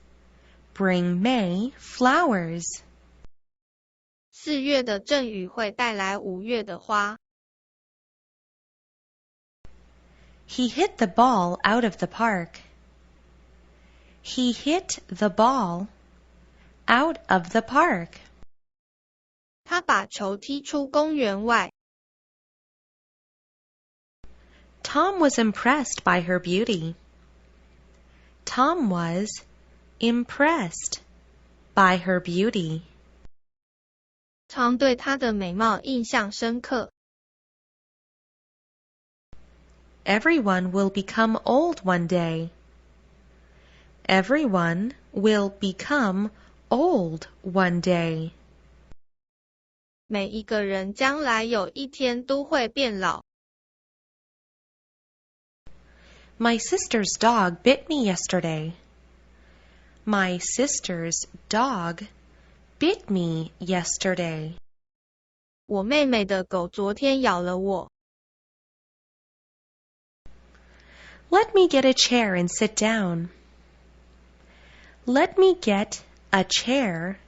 bring May flowers. 4月的阵雨会带来5月的花。He hit the ball out of the park. He hit the ball out of the park. 他把球踢出公园外。Tom was impressed by her beauty. Tom was impressed by her beauty. Tom 对她的美貌印象深刻。Everyone will become old one day. Everyone will become old one day. 每一个人将来有一天都会变老。My sister's dog bit me yesterday. My sister's dog bit me yesterday. 我妹妹的狗昨天咬了我。Let me get a chair and sit down. Let me get a chair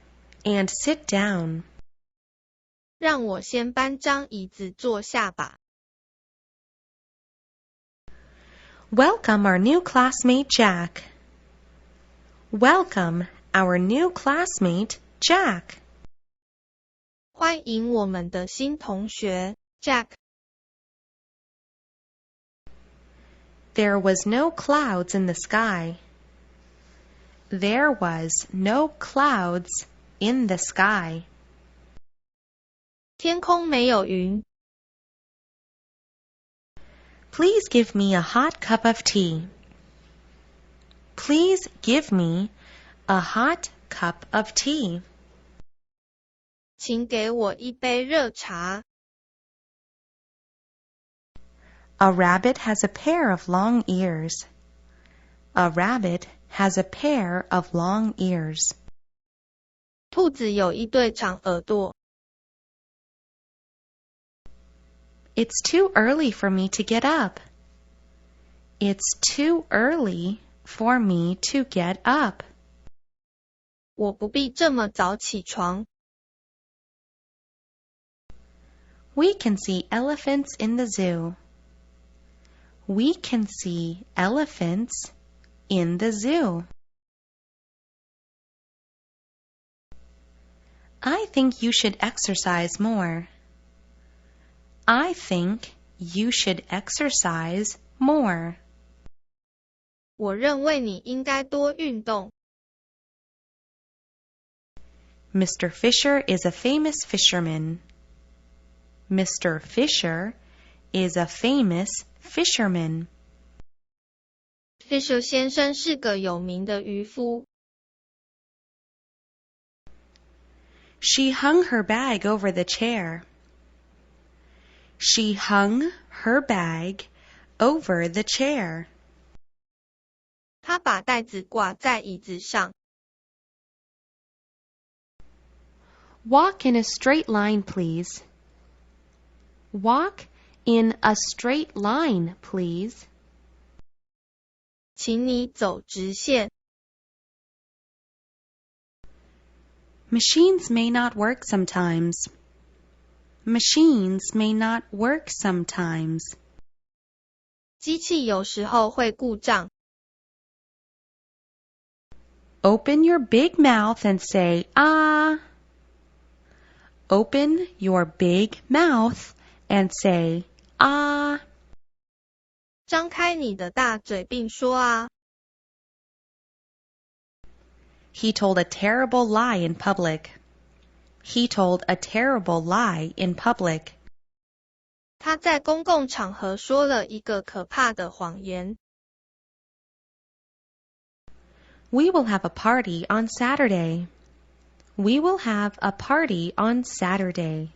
and sit down. 让我先搬张椅子坐下吧。Welcome our new classmate Jack. Welcome our new classmate Jack. 欢迎我们的新同学 Jack。There was no clouds in the sky. There was no clouds in the sky. 天空没有云。Please give me a hot cup of tea. Please give me a hot cup of tea. 请给我一杯热茶。A rabbit has a pair of long ears. A rabbit has a pair of long ears. 兔子有一对长耳朵。It's too early for me to get up. It's too early for me to get up. 我不必这么早起床。We can see elephants in the zoo. We can see elephants in the zoo. I think you should exercise more. I think you should exercise more. 我认为你应该多运动。Mr. Fisher is a famous fisherman. Mr. Fisher is a famous fisherman. Fisher 先生是个有名的渔夫。She hung her bag over the chair. She hung her bag over the chair. 他把袋子挂在椅子上。Walk in a straight line, please. Walk in a straight line, please. 请你走直线。Machines may not work sometimes. Machines may not work sometimes. 机器有时候会故障。Open your big mouth and say, ah. Open your big mouth and say, ah. 张开你的大嘴并说啊。He told a terrible lie in public. He told a terrible lie in public. 他在公共场合说了一个可怕的谎言。We will have a party on Saturday. We will have a party on Saturday.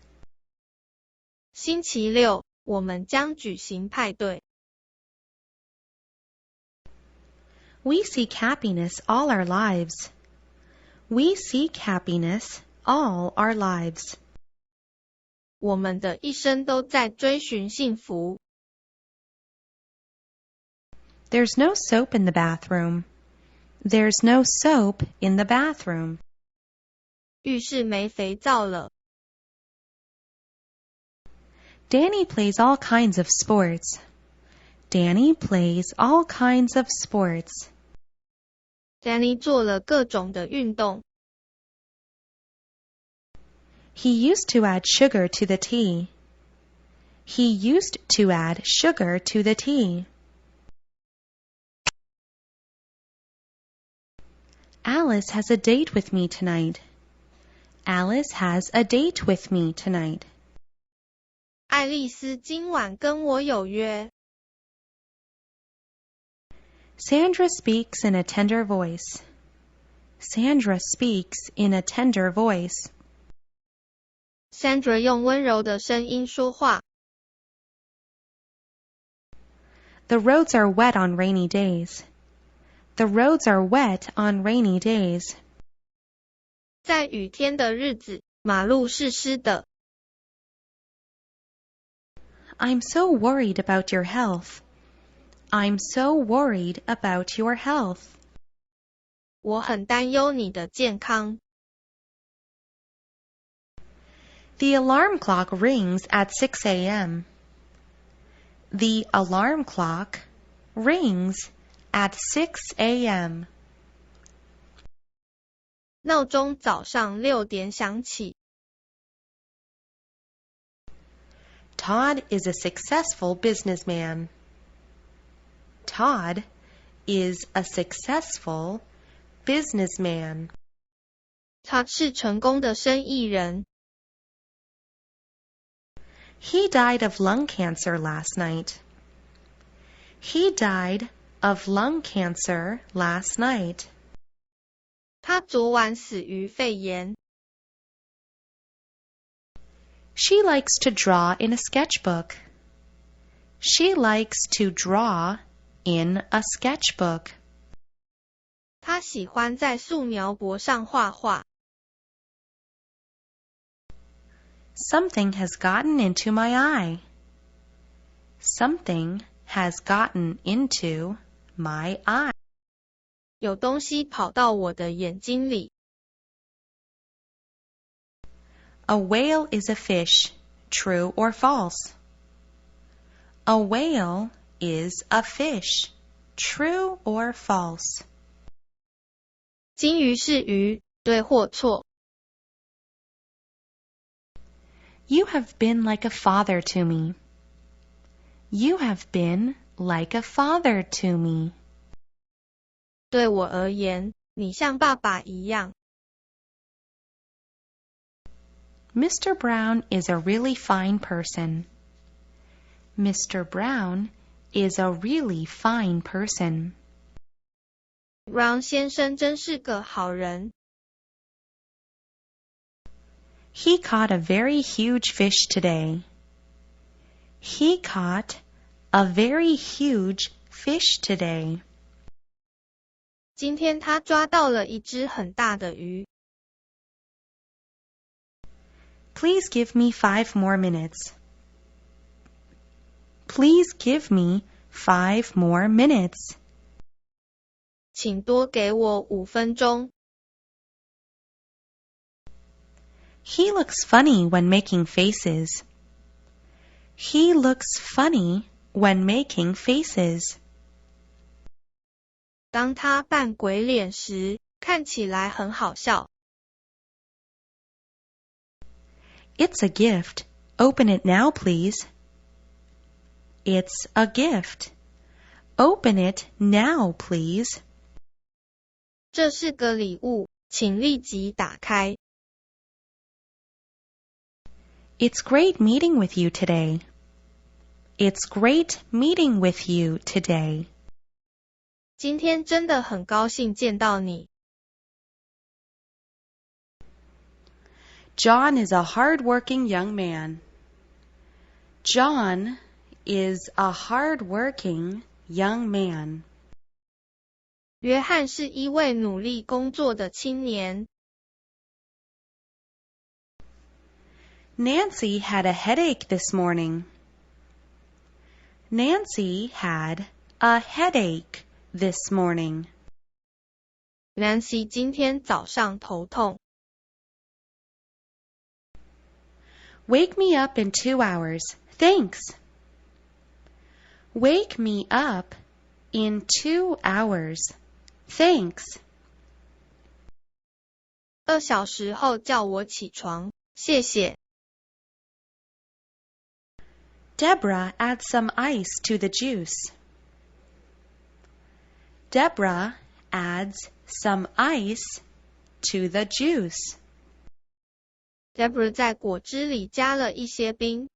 星期六，我们将举行派对。We seek happiness all our lives. We seek happiness all our lives. 我们的一生都在追寻幸福。There's no soap in the bathroom. There's no soap in the bathroom. 浴室没肥皂了。Danny plays all kinds of sports. Danny plays all kinds of sports. Danny 做了各种的运动。He used to add sugar to the tea. He used to add sugar to the tea. Alice has a date with me tonight. Alice has a date with me tonight. 爱丽丝今晚跟我有约。Sandra speaks in a tender voice. Sandra speaks in a tender voice. Sandra 用温柔的声音说话。The roads are wet on rainy days. The roads are wet on rainy days. 在雨天的日子，马路是湿的。I'm so worried about your health. I'm so worried about your health. 我很担忧你的健康。The alarm clock rings at 6 a.m. The alarm clock rings at 6 a.m. 闹钟早上6点响起。Todd is a successful businessman. Todd is a successful businessman. 他是成功的生意人。He died of lung cancer last night. He died of lung cancer last night. 他昨晚死于肺炎。She likes to draw in a sketchbook. She likes to draw in a sketchbook. 他喜欢在素描簿上画画。Something has gotten into my eye. Something has gotten into my eye. 有东西跑到我的眼睛里。A whale is a fish, true or false? A whale is a fish, true or false? 金鱼是鱼，对或错。You have been like a father to me. You have been like a father to me. 对我而言，你像爸爸一样。Mr. Brown is a really fine person. Mr. Brown is a really fine person. Brown 先生真是个好人。He caught a very huge fish today. He caught a very huge fish today. 今天他抓到了一只很大的鱼。Please give me 5 more minutes. Please give me 5 more minutes. 请多给我5分钟。He looks funny when making faces. He looks funny when making faces. 当他扮鬼脸时，看起来很好笑。It's a gift. Open it now, please. It's a gift. Open it now, please. 这是个礼物，请立即打开。It's great meeting with you today. It's great meeting with you today. 今天真的很高兴见到你。John is a hard-working young man. John is a hard-working young man. 约翰是一位努力工作的青年。Nancy had a headache this morning. Nancy had a headache this morning. Nancy 今天早上头痛。Wake me up in 2 hours. Thanks. Wake me up in 2 hours. Thanks. 2小时后叫我起床，谢谢。Deborah adds some ice to the juice. Deborah adds some ice to the juice. Deborah 在果汁里加了一些冰。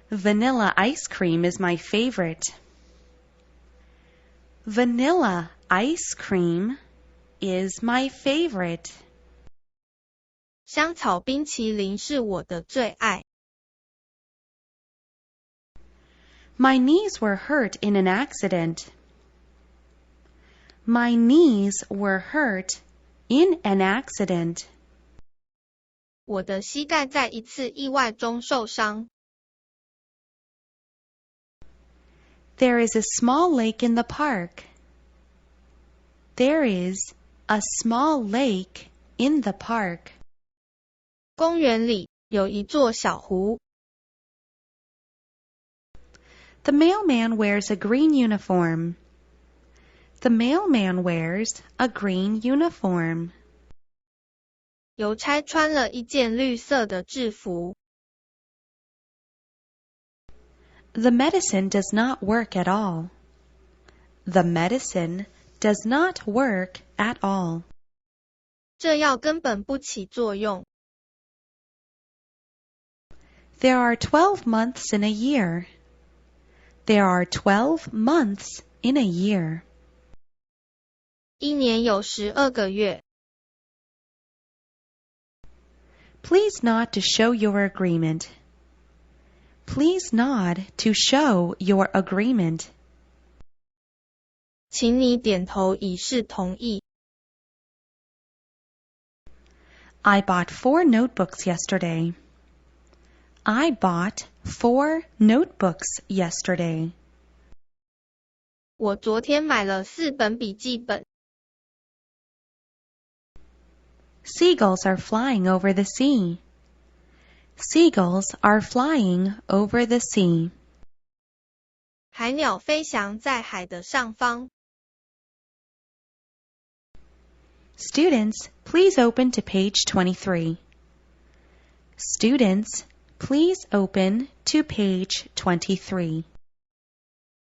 Vanilla ice cream is my favorite. Vanilla ice cream is my favorite. 香草冰淇淋是我的最爱。My knees were hurt in an accident. My knees were hurt in an accident. 我的膝盖在一次意外中受伤。There is a small lake in the park. There is a small lake in the park. 公园里有一座小湖。The mailman wears a green uniform. The mailman wears a green uniform. 邮差穿了一件绿色的制服。The medicine does not work at all. The medicine does not work at all. 这药根本不起作用。There are 12 months in a year. There are 12 months in a year. 一年有12个月。Please nod to show your agreement. Please nod to show your agreement. 请你点头以示同意。I bought 4 notebooks yesterday. I bought 4 notebooks yesterday. 我昨天买了4本笔记本。Seagulls are flying over the sea. Seagulls are flying over the sea. 海鸟飞翔在海的上方。Students, please open to page 23. Students, please open to page 23.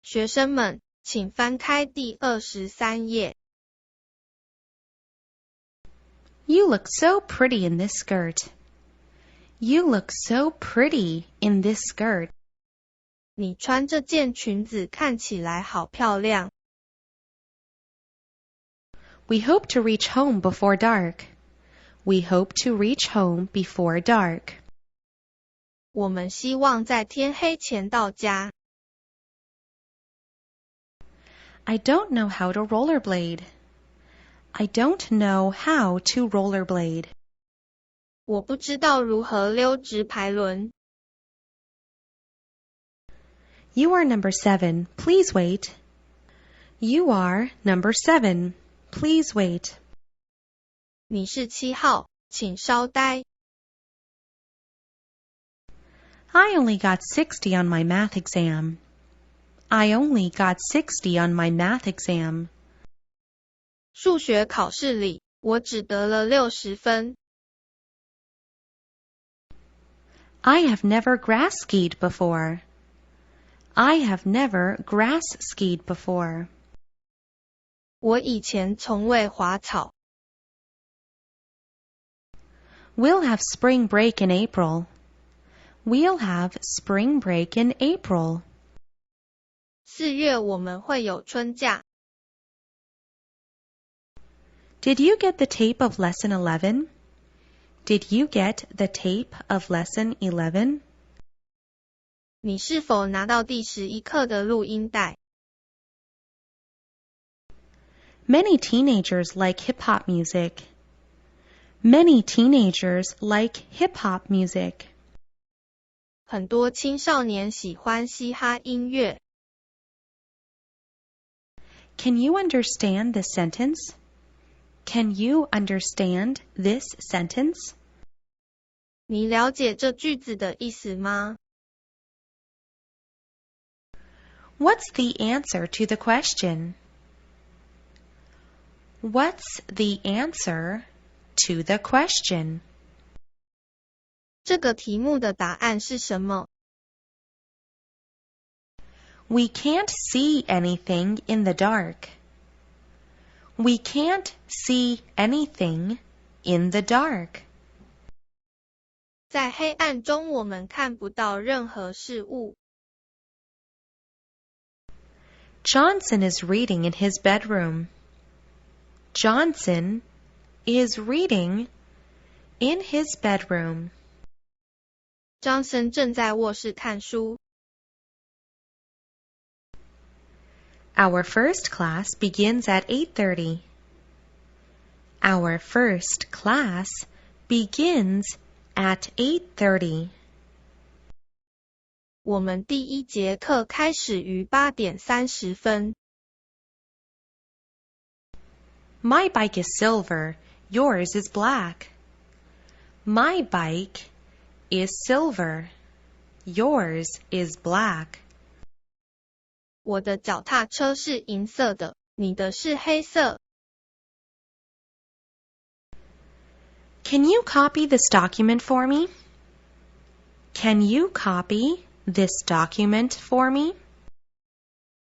学生们，请翻开第23页。You look so pretty in this skirt. You look so pretty in this skirt. 你穿这件裙子看起来好漂亮。We hope to reach home before dark. We hope to reach home before dark. 我们希望在天黑前到家。I don't know how to rollerblade. I don't know how to rollerblade. 我不知道如何溜直排轮。You are number 7. Please wait. You are number 7. Please wait. 你是7号，请稍待。I only got 60 on my math exam. I only got 60 on my math exam. 数学考试里，我只得了60分。I have never grass skied before. I have never grass skied before. 我以前从未滑草。We'll have spring break in April. We'll have spring break in April. 4月我们会有春假。Did you get the tape of lesson 11? Did you get the tape of lesson 11? 你是否拿到第11课的录音带？ Many teenagers like hip-hop music. Many teenagers like hip-hop music. 很多青少年喜欢嘻哈音乐。Can you understand this sentence? Can you understand this sentence? 你了解这句子的意思吗？ What's the answer to the question? What's the answer to the question? 这个题目的答案是什么？ We can't see anything in the dark. We can't see anything in the dark. 在黑暗中我们看不到任何事物。Johnson is reading in his bedroom. Johnson is reading in his bedroom. Johnson 正在卧室看书。Our first class begins at 8:30. Our first class begins at 8:30. 我们第一节课开始于8点30分。My bike is silver. Yours is black. My bike is silver. Yours is black. 我的脚踏车是银色的，你的是黑色。Can you copy this document for me? Can you copy this document for me?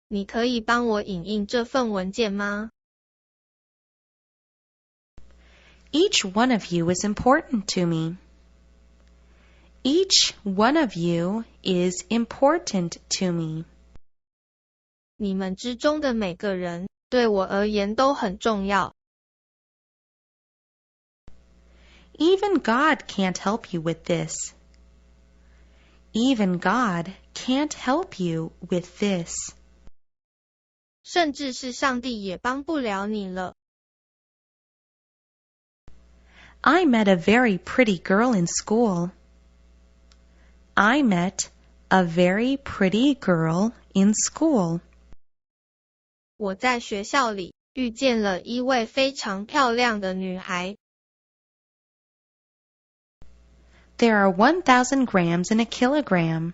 你可以帮我影印这份文件吗？ Each one of you is important to me. Each one of you is important to me. 你们之中的每个人，对我而言都很重要。Even God can't help you with this. Even God can't help you with this. 甚至是上帝也帮不了你了。I met a very pretty girl in school. I met a very pretty girl in school. 我在学校里遇见了一位非常漂亮的女孩。There are 1,000 grams in a kilogram.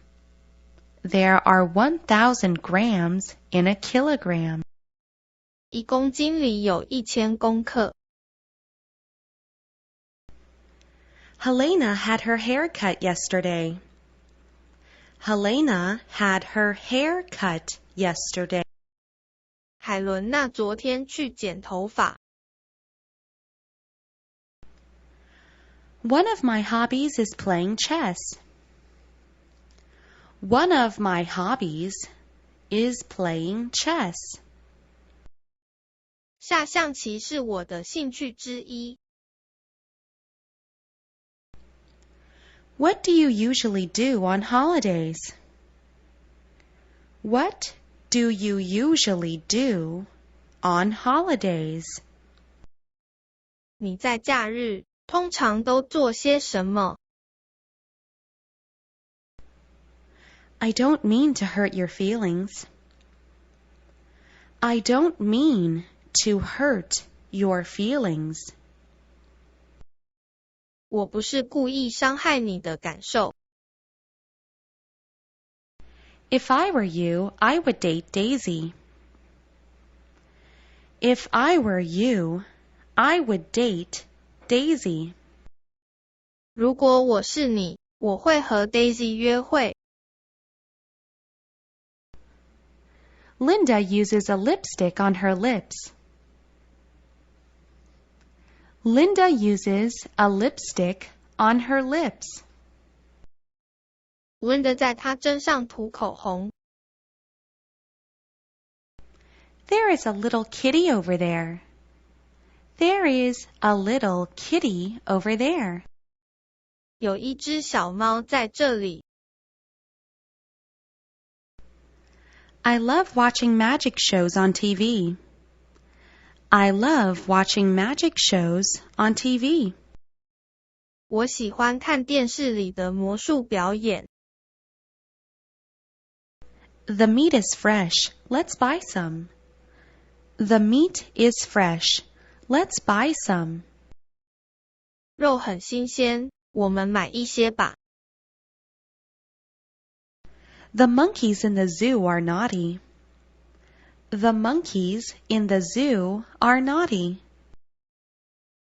There are 1,000 grams in a kilogram. 1公斤里有1000公克。Helena had her hair cut yesterday. Helena had her hair cut yesterday. 海伦娜昨天去剪头发。One of my hobbies is playing chess. One of my hobbies is playing chess. 下象棋是我的兴趣之一。What do you usually do on holidays? What do you usually do on holidays? 你在假日通常都做些什么？ I don't mean to hurt your feelings. I don't mean to hurt your feelings. 我不是故意伤害你的感受。If I were you, I would date Daisy. If I were you, I would date Daisy. 如果我是你，我会和 Daisy 约会。Linda uses a lipstick on her lips. Linda uses a lipstick on her lips. Linda 在她针上涂口红。There is a little kitty over there. There is a little kitty over there. 有一只小猫在这里。I love watching magic shows on TV. I love watching magic shows on TV. 我喜欢看电视里的魔术表演。The meat is fresh. Let's buy some. The meat is fresh. Let's buy some. 肉很新鲜，我们买一些吧。The monkeys in the zoo are naughty. The monkeys in the zoo are naughty.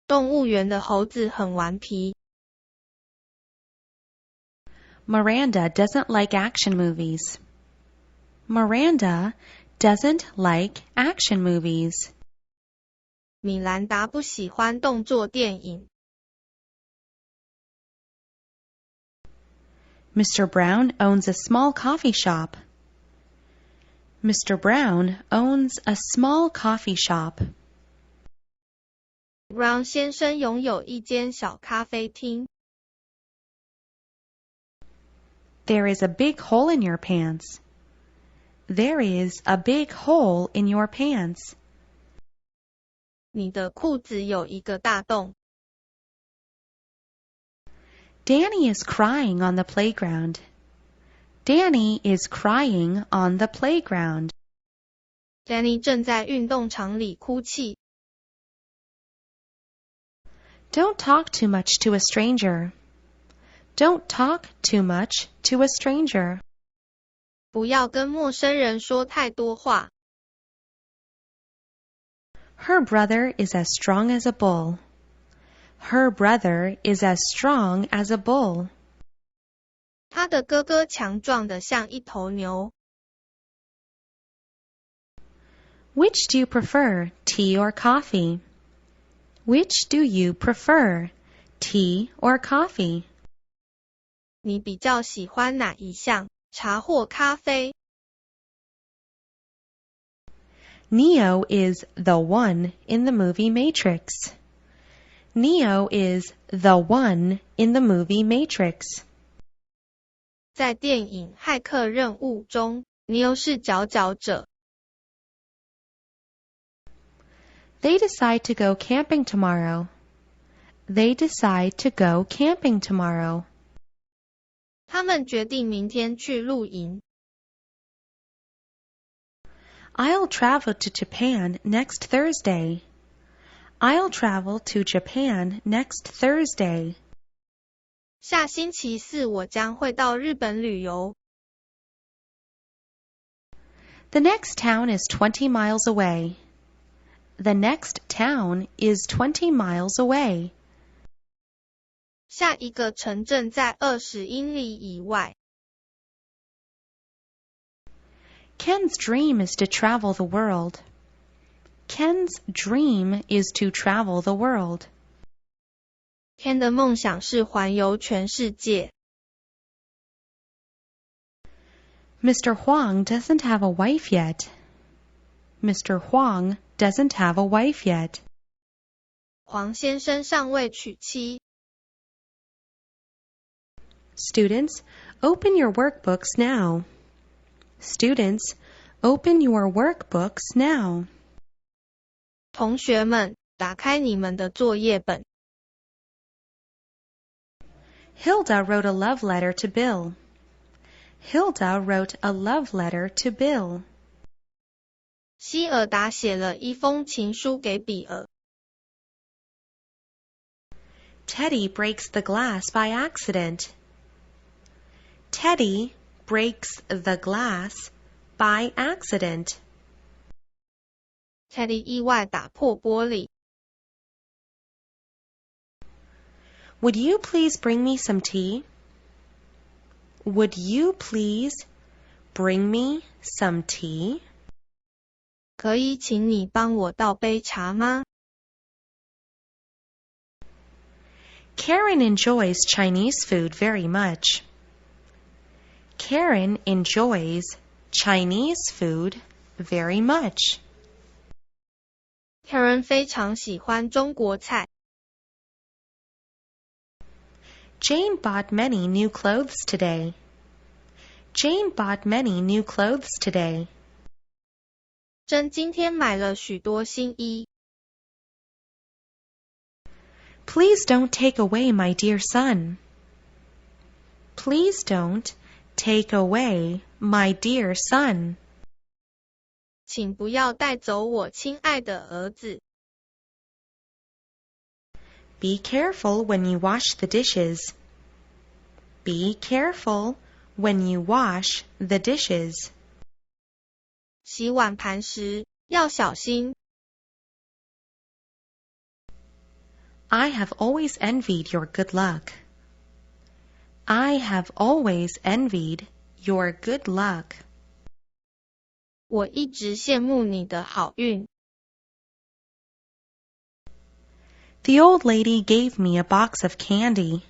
动物园的猴子很顽皮。Miranda doesn't like action movies. Miranda doesn't like action movies. 米兰达不喜欢动作电影。Mr. Brown owns a small coffee shop. Mr. Brown owns a small coffee shop. Brown 先生拥有一间小咖啡厅。There is a big hole in your pants. There is a big hole in your pants. 你的裤子有一个大洞。Danny is crying on the playground. Danny is crying on the playground. Danny 正在运动场里哭泣。Don't talk too much to a stranger. Don't talk too much to a stranger. 不要跟陌生人说太多话。Her brother is as strong as a bull. Her brother is as strong as a bull. 他的哥哥强壮得像一头牛。Which do you prefer, tea or coffee? Which do you prefer, tea or coffee? 你比较喜欢哪一项，茶或咖啡？ Neo is the one in the movie Matrix. Neo is the one in the movie Matrix. 在电影《骇客任务》中，尼欧是佼佼者。They decide to go camping tomorrow. They decide to go camping tomorrow. 他们决定明天去露营。I'll travel to Japan next Thursday. I'll travel to Japan next Thursday. 下星期四我将会到日本旅游。The next town is 20 miles away. The next town is 20 miles away. 下一个城镇在20英里以外。Ken's dream is to travel the world. Ken's dream is to travel the world. Ken 的梦想是环游全世界。Mr. Huang doesn't have a wife yet. Mr. Huang doesn't have a wife yet. 黄先生尚未娶妻。Students, open your workbooks now. Students, open your workbooks now. 同学们，打开你们的作业本。Hilda wrote a love letter to Bill. Hilda wrote a love letter to Bill. 希尔达写了一封情书给比尔。Teddy breaks the glass by accident. Teddy breaks the glass by accident. Teddy 意外打破玻璃。Would you please bring me some tea? Would you please bring me some tea? 可以请你帮我倒杯茶吗？ Karen enjoys Chinese food very much. Karen enjoys Chinese food very much. Karen 非常喜欢中国菜。Jane bought many new clothes today. Jane bought many new clothes today. 珍今天买了许多新衣。Please don't take away my dear son. Please don't take away my dear son. 请不要带走我亲爱的儿子。Be careful when you wash the dishes. Be careful when you wash the dishes. 洗碗盘时要小心。I have always envied your good luck. I have always envied your good luck. 我一直羡慕你的好运。The old lady gave me a box of candy.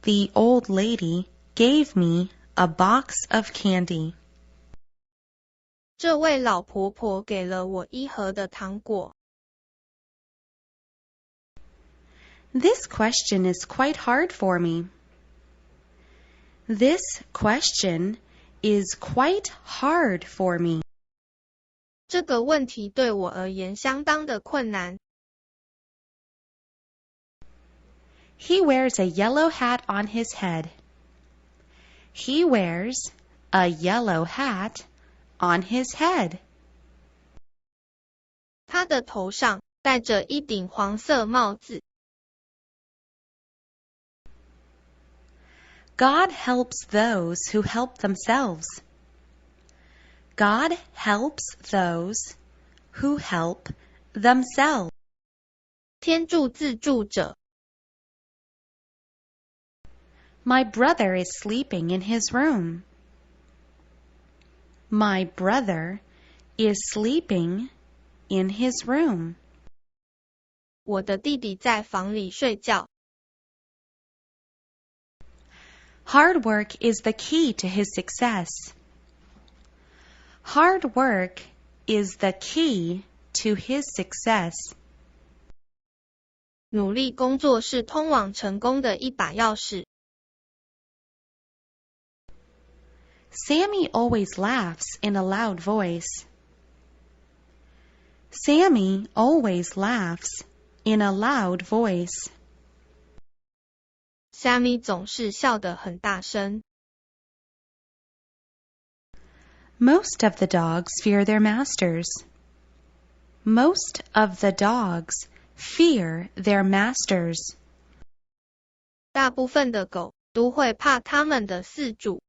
The old lady gave me a box of candy. 这位老婆婆给了我一盒的糖果。This question is quite hard for me. This question is quite hard for me. 这个问题对我而言相当的困难。He wears a yellow hat on his head. He wears a yellow hat on his head. 他的头上戴着一顶黄色帽子。God helps those who help themselves. God helps those who help themselves. 天助自助者。My brother is sleeping in his room. My brother is sleeping in his room. 我的弟弟在房里睡觉。Hard work is the key to his success. Hard work is the key to his success. 努力工作是通往成功的一把钥匙。Sammy always laughs in a loud voice. Sammy always laughs in a loud voice. Sammy 总是笑得很大声。Most of the dogs fear their masters. Most of the dogs fear their masters. 大部分的狗都会怕它们的饲主。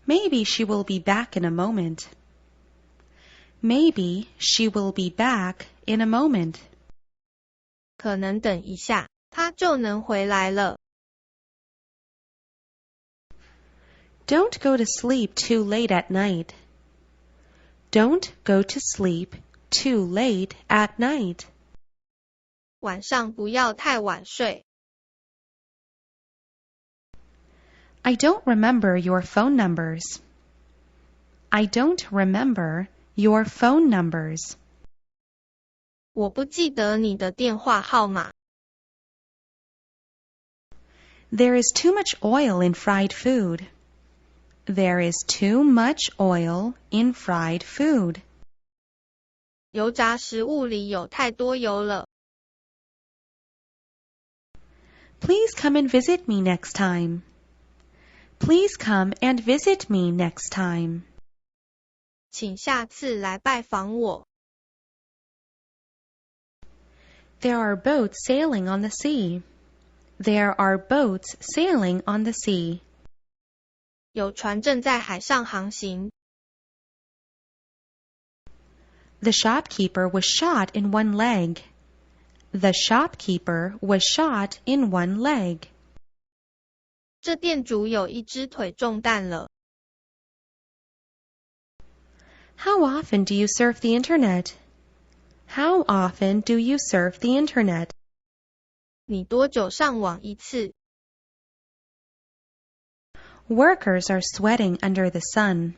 Maybe she will be back in a moment. Maybe she will be back in a moment. 可能等一下，它就能回来了。Don't go to sleep too late at night. Don't go to sleep too late at night. 晚上不要太晚睡。I don't remember your phone numbers. I don't remember your phone numbers. 我不记得你的电话号码。There is too much oil in fried food. There is too much oil in fried food. 油炸食物里有太多油了。Please come and visit me next time. Please come and visit me next time. 请下次来拜访我。There are boats sailing on the sea. There are boats sailing on the sea. 有船正在海上航行。The shopkeeper was shot in one leg. The shopkeeper was shot in one leg. 这店主有一只腿中弹了。How often do you surf the internet? How often do you surf the internet? 你多久上网一次？ Workers are sweating under the sun.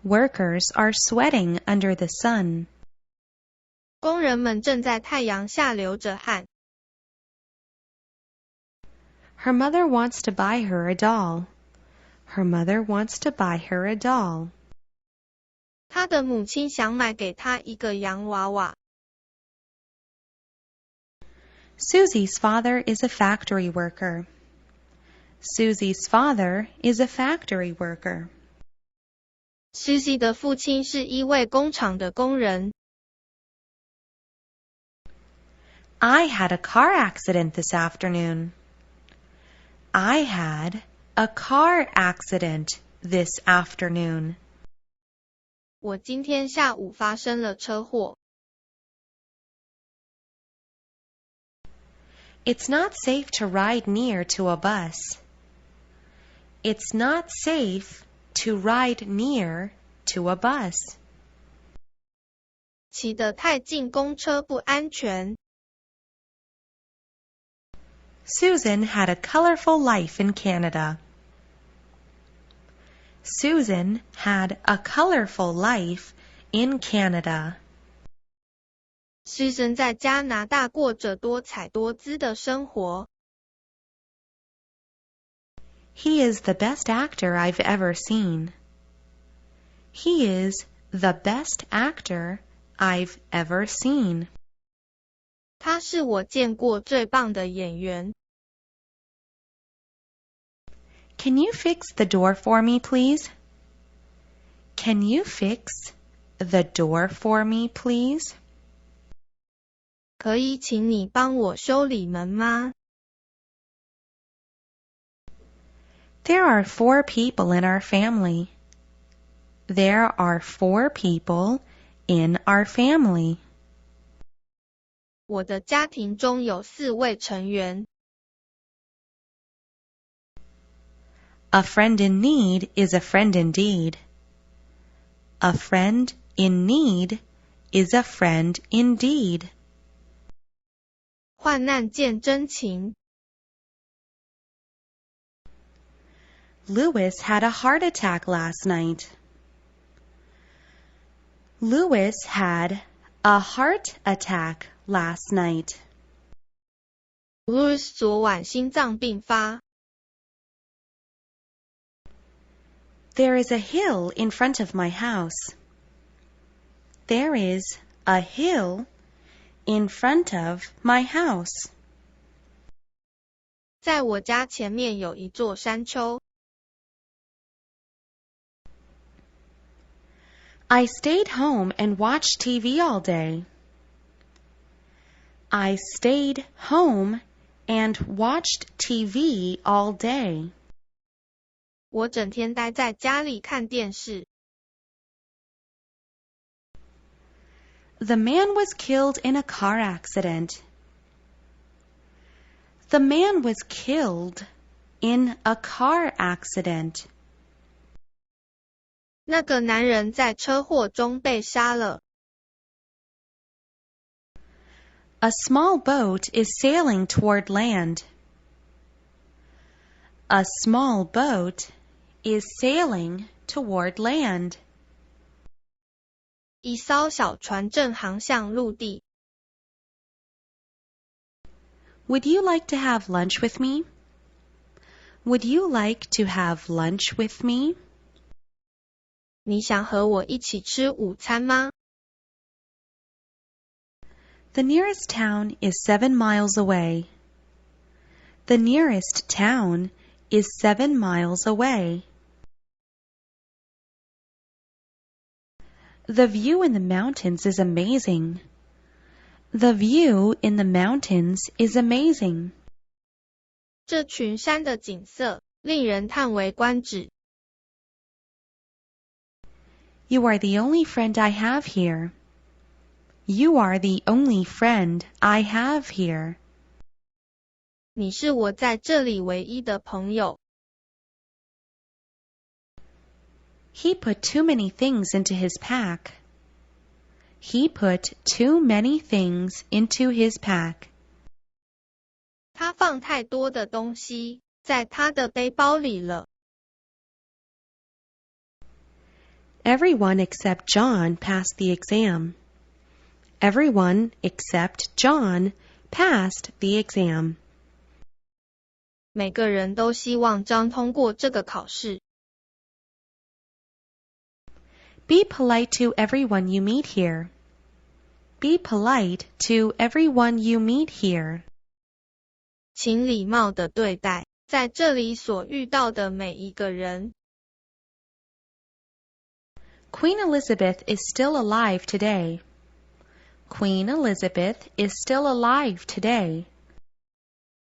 Workers are sweating under the sun. 工人们正在太阳下流着汗。Her mother wants to buy her a doll. Her mother wants to buy her a doll. 她的母亲想买给她一个洋娃娃。Susie's father is a factory worker. Susie's father is a factory worker. Susie 的父亲是一位工厂的工人。I had a car accident this afternoon. I had a car accident this afternoon. 我今天下午发生了车祸。It's not safe to ride near to a bus. It's not safe to ride near to a bus. 骑得太近公车不安全。Susan had a colorful life in Canada. Susan had a colorful life in Canada. Susan 在加拿大过着多彩多姿的生活。He is the best actor I've ever seen. He is the best actor I've ever seen. 他是我见过最棒的演员。Can you fix the door for me, please? Can you fix the door for me, please? 可以请你帮我修理门吗？ There are 4 people in our family. There are 4 people in our family. 我的家庭中有4位成员。A friend in need is a friend indeed. A friend in need is a friend indeed. 患难见真情。Lewis had a heart attack last night. Lewis had a heart attack last night. Louis 昨晚心脏病发。There is a hill in front of my house. There is a hill in front of my house. 在我家前面有一座山丘。I stayed home and watched TV all day. I stayed home and watched TV all day. 我整天待在家里看电视。The man was killed in a car accident. The man was killed in a car accident. 那个男人在车祸中被杀了。A small boat is sailing toward land. A small boat is sailing toward land. 一艘小船正航向陆地。Would you like to have lunch with me? Would you like to have lunch with me? 你想和我一起吃午餐吗？ The nearest town is 7 miles away. The nearest town is 7 miles away. The view in the mountains is amazing. The view in the mountains is amazing. 这群山的景色令人叹为观止。You are the only friend I have here. You are the only friend I have here. 你是我在这里唯一的朋友。He put too many things into his pack. He put too many things into his pack. 他放太多的东西在他的背包里了。Everyone except John passed the exam. Everyone except John passed the exam. 每个人都希望张通过这个考试。Be polite to everyone you meet here. Be polite to everyone you meet here. 请礼貌地对待在这里所遇到的每一个人。Queen Elizabeth is still alive today. Queen Elizabeth is still alive today.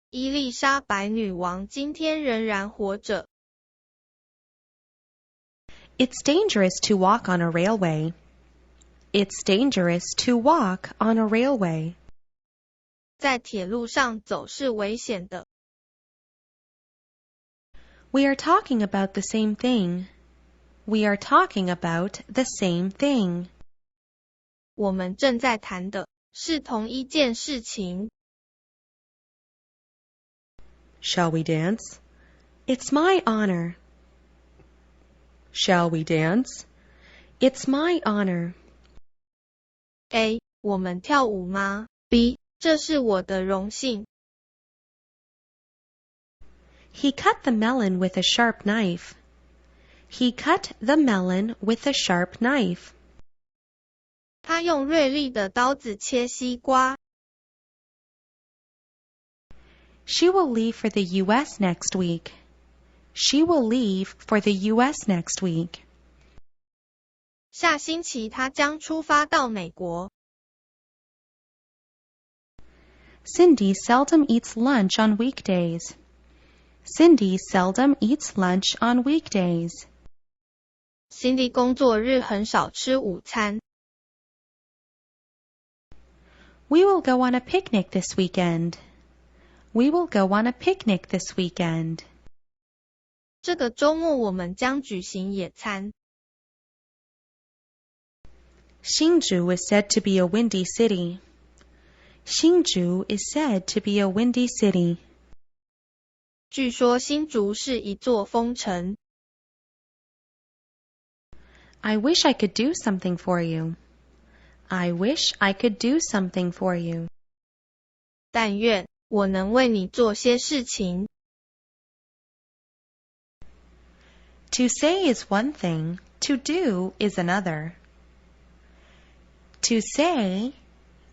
伊丽莎白女王今天仍然活着。It's dangerous to walk on a railway. It's dangerous to walk on a railway. 在铁路上走是危险的。We are talking about the same thing. We are talking about the same thing. 我们正在谈的是同一件事情。Shall we dance? It's my honor. Shall we dance? It's my honor. A. 我们跳舞吗？ B. 这是我的荣幸。He cut the melon with a sharp knife. He cut the melon with a sharp knife. 他用锐利的刀子切西瓜。She will leave for the U.S. next week. She will leave for the U.S. next week. 下星期他将出发到美国。Cindy seldom eats lunch on weekdays. Cindy seldom eats lunch on weekdays. Cindy 工作日很少吃午餐。We will go on a picnic this weekend. We will go on a picnic this weekend. 这个周末我们将举行野餐。Hsinchu is said to be a windy city. Hsinchu is said to be a windy city. 据说新竹是一座风城。I wish I could do something for you. I wish I could do something for you. 但愿我能为你做些事情。To say is one thing, to do is another. To say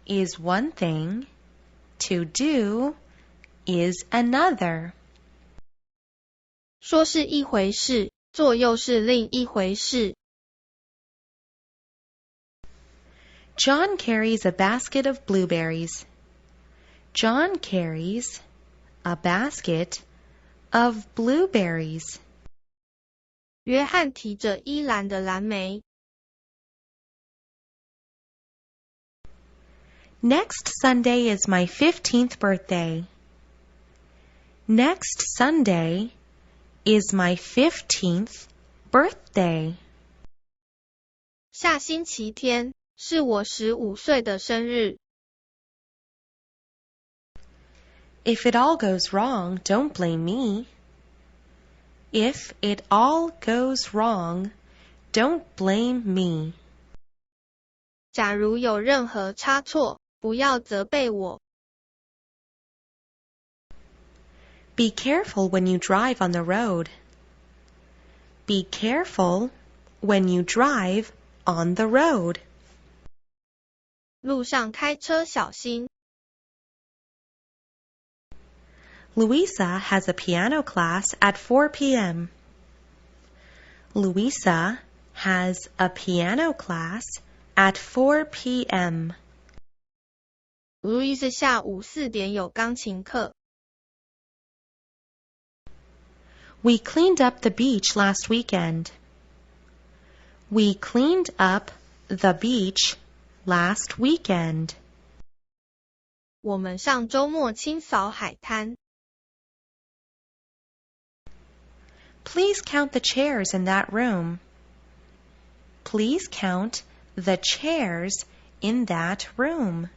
is one thing, to do is another. 说是一回事，做又是另一回事。John carries a basket of blueberries. John carries a basket of blueberries. 约翰提着一篮的蓝莓。Next Sunday is my 15th birthday. Next Sunday is my 15th birthday. 下星期天是我15岁的生日。If it all goes wrong, don't blame me. If it all goes wrong, don't blame me. 假如有任何差错，不要责备我。Be careful when you drive on the road. Be careful when you drive on the road. 路上开车小心。Louisa has a piano class at 4 p.m. Louisa has a piano class at 4 p.m. 路易斯下午4点有钢琴课。We cleaned up the beach last weekend. We cleaned up the beach last weekend. 我们上周末清扫海滩。Please count the chairs in that room. Please count the chairs in that room.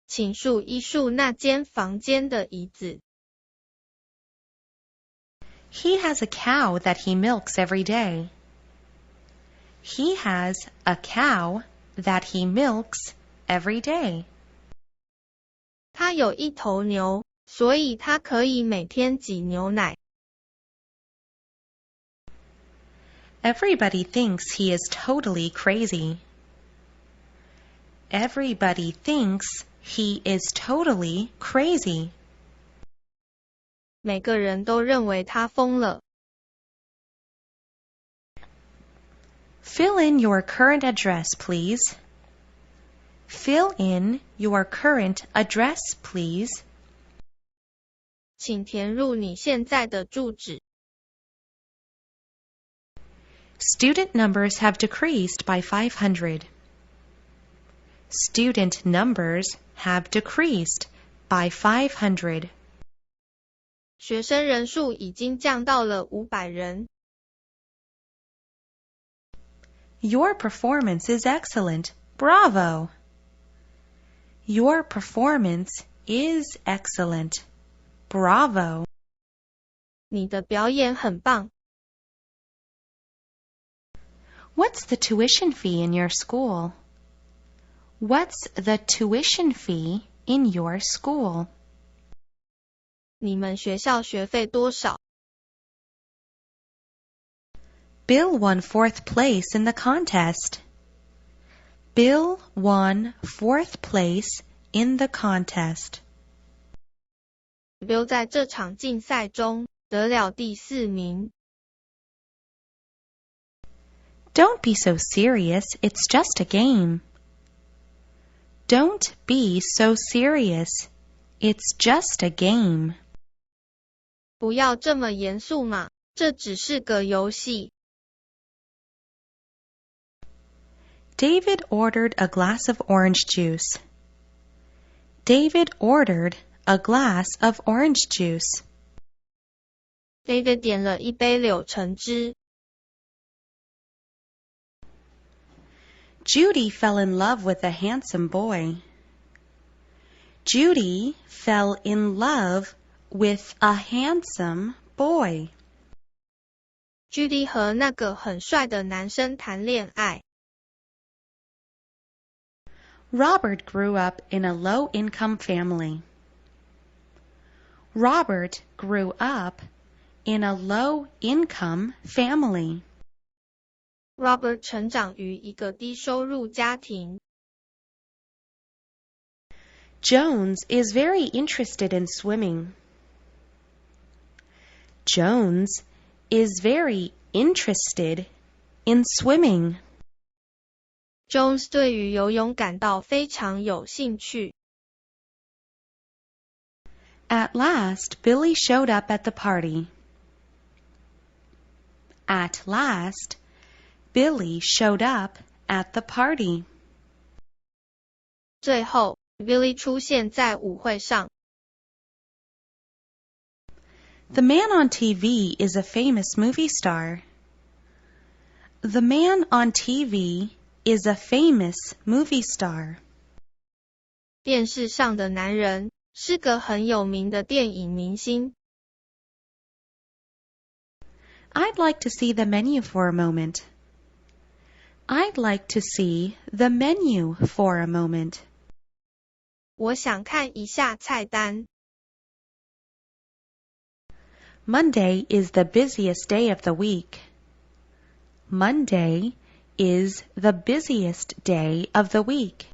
请数一数那间房间的椅子。He has a cow that he milks every day. He has a cow that he milks every day. 他有一头牛，所以他可以每天挤牛奶。Everybody thinks he is totally crazy. Everybody thinks he is totally crazy. 每个人都认为他疯了。Fill in your current address, please. Fill in your current address, please. 请填入你现在的住址。Student numbers have decreased by 500. Student numbers have decreased by 500. 学生人数已经降到了500人。Your performance is excellent. Bravo! Your performance is excellent. Bravo! 你的表演很棒。What's the tuition fee in your school? What's the tuition fee in your school? 你们学校学费多少？ Bill won 4th place in the contest. Bill won 4th place in the contest. Bill 在这场竞赛中得了第4名。Don't be so serious, it's just a game. Don't be so serious, it's just a game. 不要这么严肃嘛，这只是个游戏。David ordered a glass of orange juice. David ordered a glass of orange juice. David 点了一杯柳橙汁。Judy fell in love with a handsome boy. Judy fell in love with a handsome boy. Judy 和那个很帅的男生谈恋爱。Robert grew up in a low-income family. Robert grew up in a low-income family. Robert 成长于一个低收入家庭。Jones is very interested in swimming. Jones is very interested in swimming. Jones 对于游泳感到非常有兴趣。At last, Billy showed up at the party. At last, Billy showed up at the party. 最后 Billy 出现在舞会上。The man on TV is a famous movie star. The man on TV is a famous movie star. 电视上的男人是个很有名的电影明星。I'd like to see the menu for a moment. I'd like to see the menu for a moment. 我想看一下菜单。Monday is the busiest day of the week. Monday is the busiest day of the week.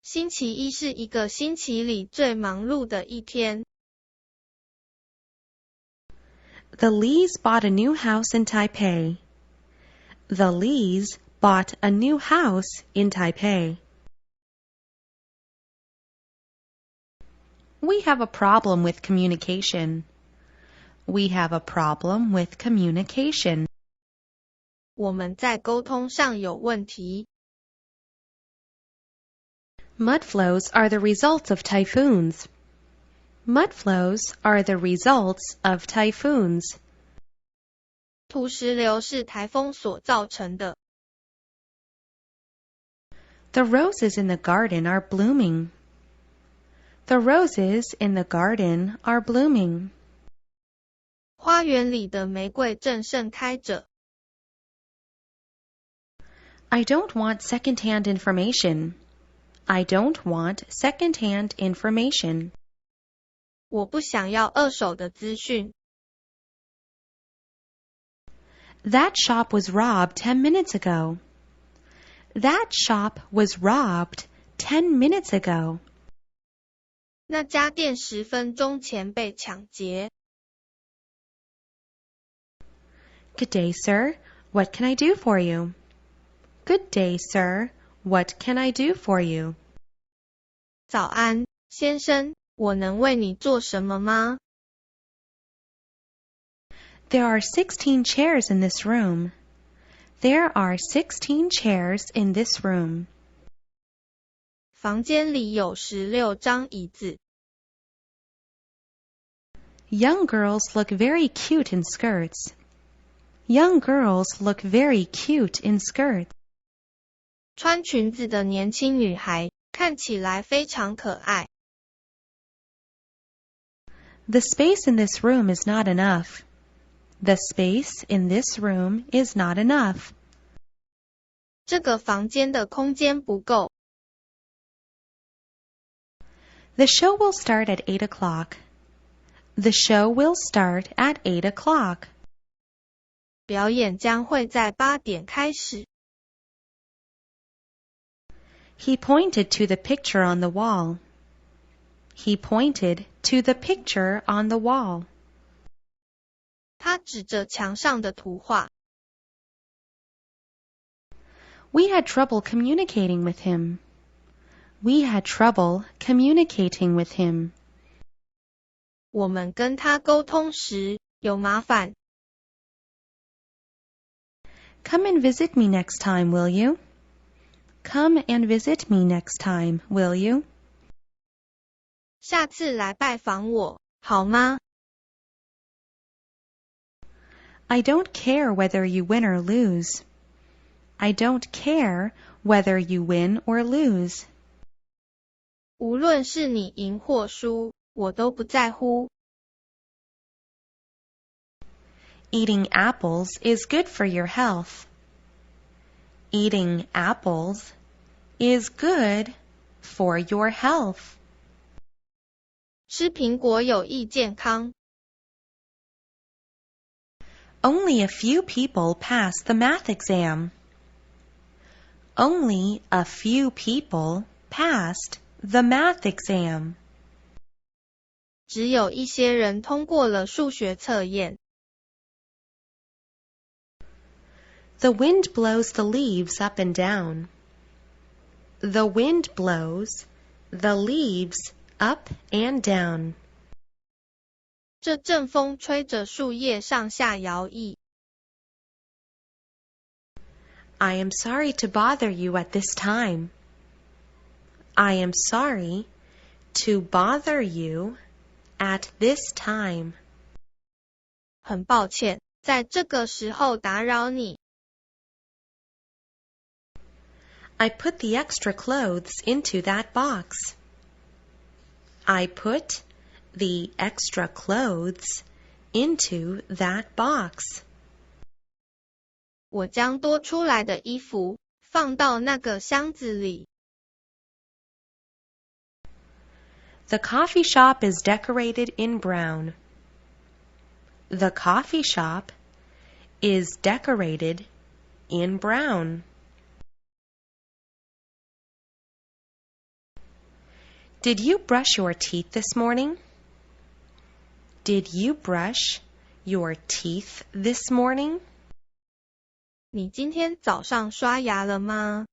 星期一是一个星期里最忙碌的一天。The Lees bought a new house in Taipei. The Lees bought a new house in Taipei. We have a problem with communication. We have a problem with communication. 我们在沟通上有问题。Mud flows are the results of typhoons. Mud flows are the results of typhoons. 土石流是台风所造成的。The roses in the garden are blooming. The roses in the garden are blooming. 花园里的玫瑰正盛开着。I don't want second-hand information. I don't want second-hand information. 我不想要二手的资讯。That shop was robbed 10 minutes ago. That shop was robbed 10 minutes ago. 那家店10分钟前被抢劫。Good day, sir. What can I do for you? Good day, sir. What can I do for you? 早安，先生，我能为你做什么吗？ There are 16 chairs in this room. There are 16 chairs in this room. 房间里有16张椅子。Young girls look very cute in skirts. Young girls look very cute in skirts. 穿裙子的年轻女孩看起来非常可爱。The space in this room is not enough. The space in this room is not enough. 这个房间的空间不够。The show will start at 8 o'clock. The show will start at 8 o'clock. 表演将会在8点开始。He pointed to the picture on the wall. He pointed to the picture on the wall. 他指着墙上的图画。We had trouble communicating with him. We had trouble communicating with him. 我们跟他沟通时有麻烦。Come and visit me next time, will you? Come and visit me next time, will you? 下次来拜访我，好吗？ I don't care whether you win or lose. I don't care whether you win or lose. 无论是你赢或输，我都不在乎。Eating apples is good for your health. Eating apples is good for your health. 吃苹果有益健康。Only a few people pass the math exam. Only a few people passed the math exam. 只有一些人通过了数学测验。The wind blows the leaves up and down. The wind blows the leaves up and down. 这阵风吹着树叶上下摇曳。I am sorry to bother you at this time. I am sorry to bother you at this time. 很抱歉，在这个时候打扰你。I put the extra clothes into that box. I put the extra clothes into that box. 我将多出来的衣服放到那个箱子里。The coffee shop is decorated in brown. The coffee shop is decorated in brown. Did you brush your teeth this morning? Did you brush your teeth this morning? 你今天早上刷牙了吗？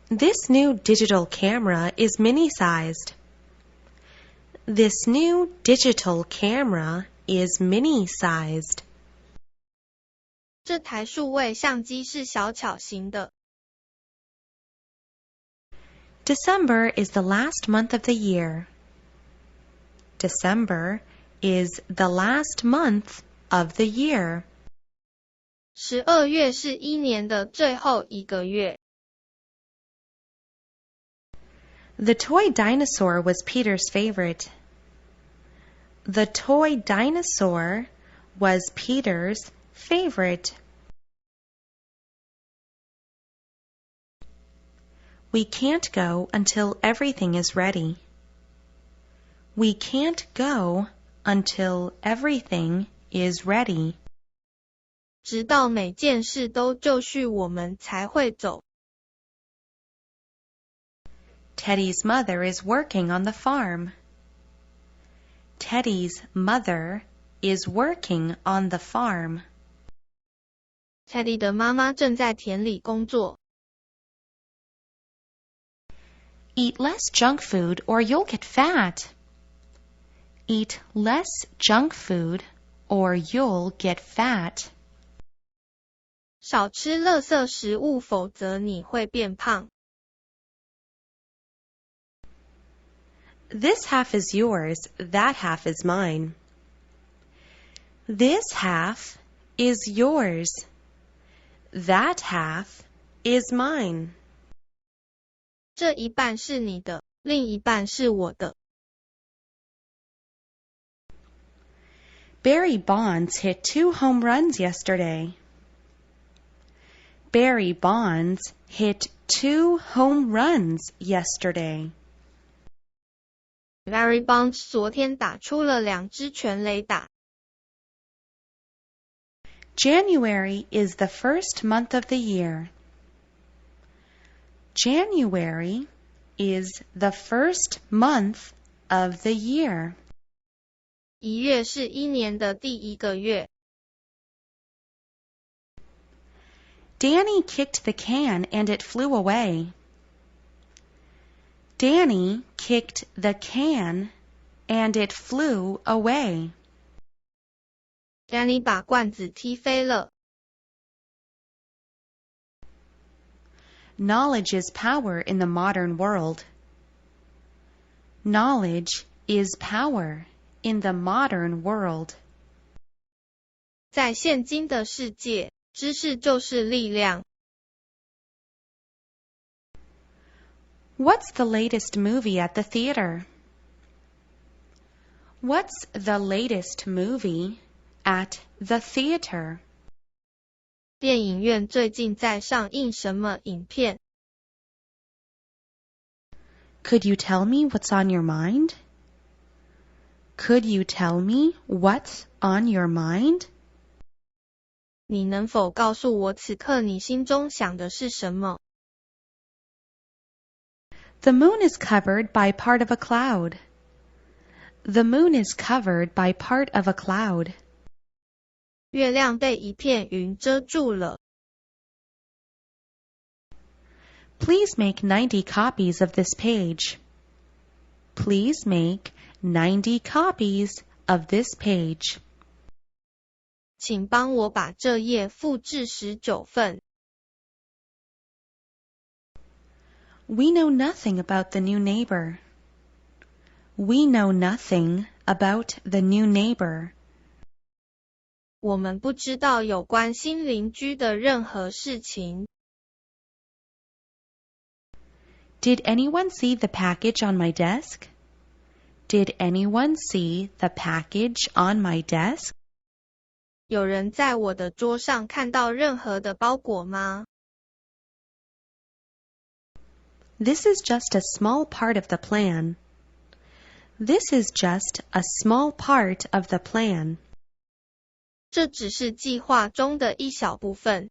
This new digital camera is mini-sized. This new digital camera is mini-sized. 这台数位相机是小巧型的。December is the last month of the year. December is the last month of the year. 12月是一年的最后一个月。The toy dinosaur was Peter's favorite. The toy dinosaur was Peter's favorite. We can't go until everything is ready. We can't go until everything is ready. 直到每件事都就绪，我们才会走。Teddy's mother is working on the farm. Teddy's mother is working on the farm. Teddy 的妈妈正在田里工作。Eat less junk food or you'll get fat. Eat less junk food or you'll get fat. 少吃垃圾食物，否则你会变胖。This half is yours, that half is mine. This half is yours, that half is mine. 这一半是你的，另一半是我的。Barry Bonds hit 2 home runs yesterday. Barry Bonds hit 2 home runs yesterday. Barry Bonds 昨天打出了2支全垒打。January is the first month of the year. January is the first month of the year. 1月是一年的第一个月。Danny kicked the can and it flew away. Danny kicked the can and it flew away. Danny 把罐子踢飞了。Knowledge is power in the modern world. Knowledge is power in the modern world. 在现今的世界，知识就是力量。What's the latest movie at the theater? What's the latest movie at the theater? 电影院最近在上映什么影片？ Could you tell me what's on your mind? Could you tell me what's on your mind? 你能否告诉我此刻你心中想的是什么？ The moon is covered by part of a cloud. The moon is covered by part of a cloud. 月亮被一片云遮住了。Please make 90 copies of this page. Please make 90 copies of this page. 请帮我把这页复制19份。We know nothing about the new neighbor. We know nothing about the new neighbor. 我们不知道有关新邻居的任何事情。Did anyone see the package on my desk? Did anyone see the package on my desk? 有人在我的桌上看到任何的包裹吗？ This is just a small part of the plan. This is just a small part of the plan. 这只是计划中的一小部分。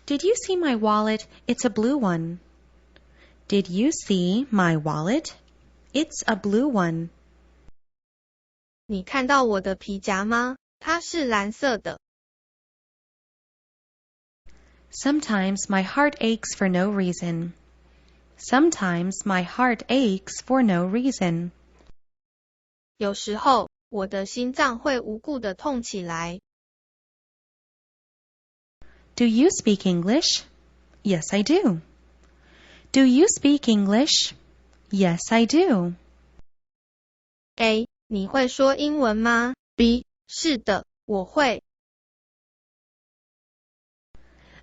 Did you see my wallet? It's a blue one. Did you see my wallet? It's a blue one. 你看到我的皮夹吗？它是蓝色的。Sometimes my heart aches for no reason. Sometimes my heart aches for no reason. 有时候，我的心脏会无故的痛起来。Do you speak English? Yes, I do. Do you speak English? Yes, I do. A. 你会说英文吗？ B. 是的，我会。